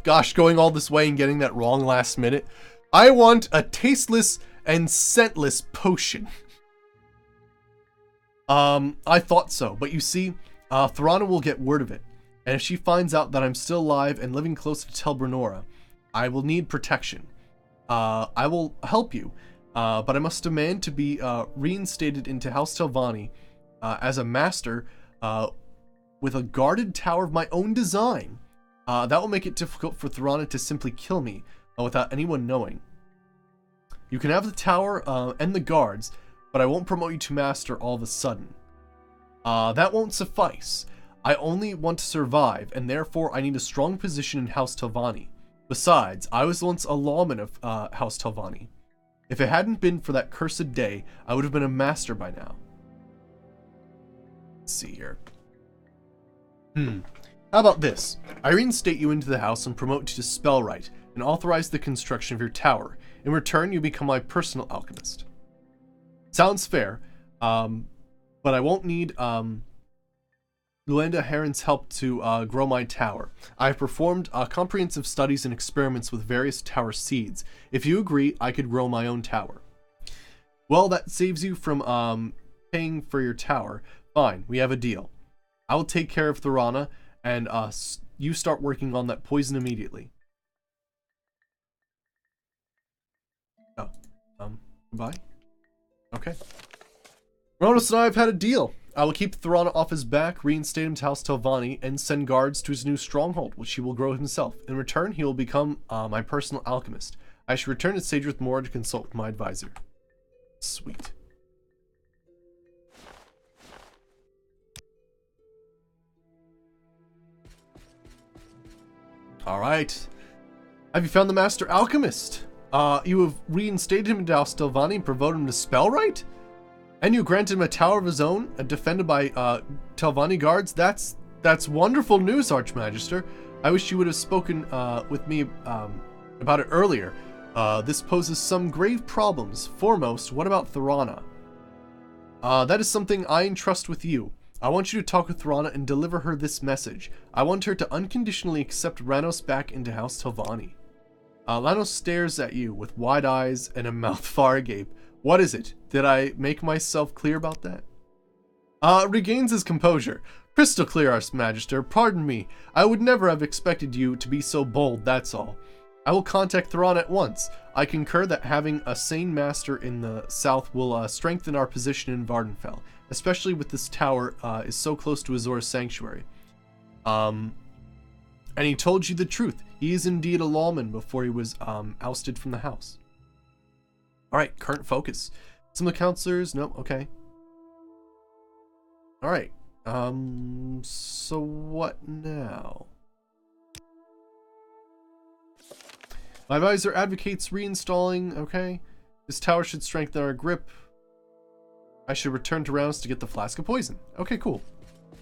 Gosh, going all this way and getting that wrong last minute. I want a tasteless and scentless potion. I thought so, but you see, Thorana will get word of it. And if she finds out that I'm still alive and living close to Tel Brenora, I will need protection. I will help you, but I must demand to be reinstated into House Telvanni as a master with a guarded tower of my own design. That will make it difficult for Thorana to simply kill me without anyone knowing. You can have the tower and the guards, but I won't promote you to master all of a sudden. That won't suffice. I only want to survive, and therefore I need a strong position in House Telvanni. Besides, I was once a lawman of House Telvanni. If it hadn't been for that cursed day, I would have been a master by now. Let's see here. How about this? I reinstate you into the house and promote you to Spellwright, and authorize the construction of your tower. In return, you become my personal alchemist. Sounds fair, but I won't need Luanda Heron's help to grow my tower. I have performed comprehensive studies and experiments with various tower seeds. If you agree, I could grow my own tower. Well, that saves you from paying for your tower. Fine, we have a deal. I will take care of Thorana, and you start working on that poison immediately. Oh, goodbye? Okay. Ronos and I have had a deal. I will keep Thorana off his back, reinstate him to House Telvanni, and send guards to his new stronghold, which he will grow himself. In return, he will become my personal alchemist. I should return to Sadrith Mora to consult with my advisor. Sweet. Alright. Have you found the Master Alchemist? You have reinstated him into House Telvanni and promoted him to Spellwright? And you granted him a tower of his own, defended by Telvanni guards? That's wonderful news, Archmagister. I wish you would have spoken with me about it earlier. This poses some grave problems. Foremost, what about Thorana? That is something I entrust with you. I want you to talk with Thorana and deliver her this message. I want her to unconditionally accept Ranos back into House Telvanni. Lanos stares at you with wide eyes and a mouth far agape. What is it? Did I make myself clear about that? Regains his composure. Crystal clear, Archmagister. Pardon me. I would never have expected you to be so bold, that's all. I will contact Thorana at once. I concur that having a sane master in the south will strengthen our position in Vardenfell, especially with this tower is so close to Azor's sanctuary. And he told you the truth. He is indeed a lawman before he was ousted from the house. Alright, current focus. Some of the counselors, nope, okay. Alright, so what now? My advisor advocates reinstalling, okay. This tower should strengthen our grip. I should return to Rounds to get the flask of poison. Okay, cool.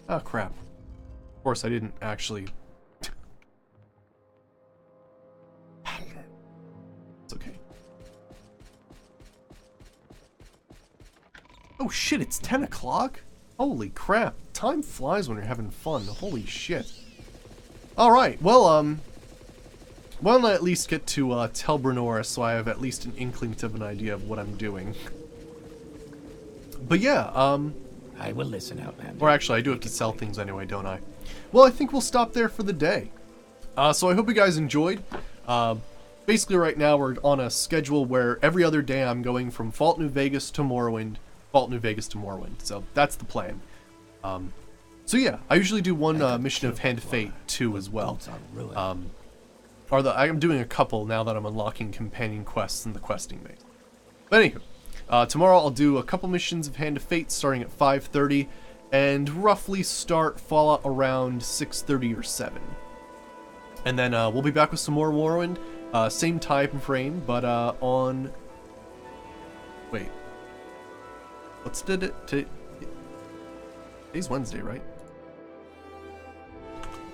Oh, crap. Of course, I didn't actually... It's okay. Oh shit, it's 10 o'clock? Holy crap. Time flies when you're having fun. Holy shit. Alright, well, why don't I at least get to Tel Brenora so I have at least an inkling of an idea of what I'm doing. But yeah, I will listen, Outlander. or actually I do have to sell things anyway, don't I? Well, I think we'll stop there for the day. So I hope you guys enjoyed. Basically right now we're on a schedule where every other day I'm going from Fallout New Vegas to Morrowind, Fallout New Vegas to Morrowind. So that's the plan. So yeah, I usually do one mission of Hand of Fate 2 as well. I'm doing a couple now that I'm unlocking companion quests in the questing maze. But anywho, tomorrow I'll do a couple missions of Hand of Fate starting at 5:30 and roughly start Fallout around 6:30 or 7. And then we'll be back with some more Morrowind, same time frame, but on... Wait. What's today's Wednesday, right?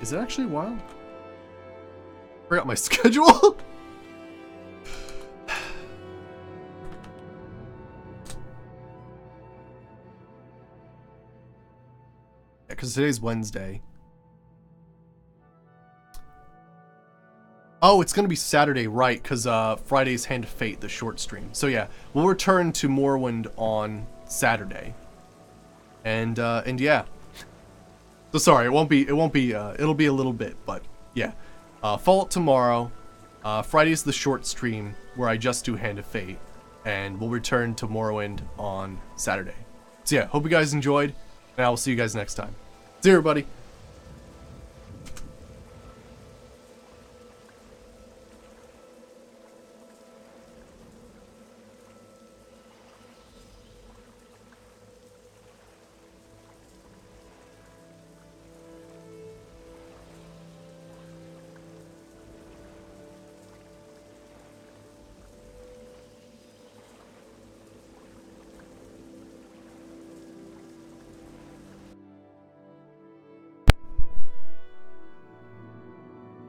Is it actually wild? Forgot my schedule. Because today's Wednesday. Oh, it's gonna be Saturday, right? Because Friday's Hand of Fate, the short stream. So yeah, we'll return to Morrowind on Saturday. And yeah. So sorry, it'll be a little bit, but yeah. Fallout tomorrow. Friday's the short stream where I just do Hand of Fate, and we'll return to Morrowind on Saturday. So yeah, hope you guys enjoyed, and I will see you guys next time. See you, everybody.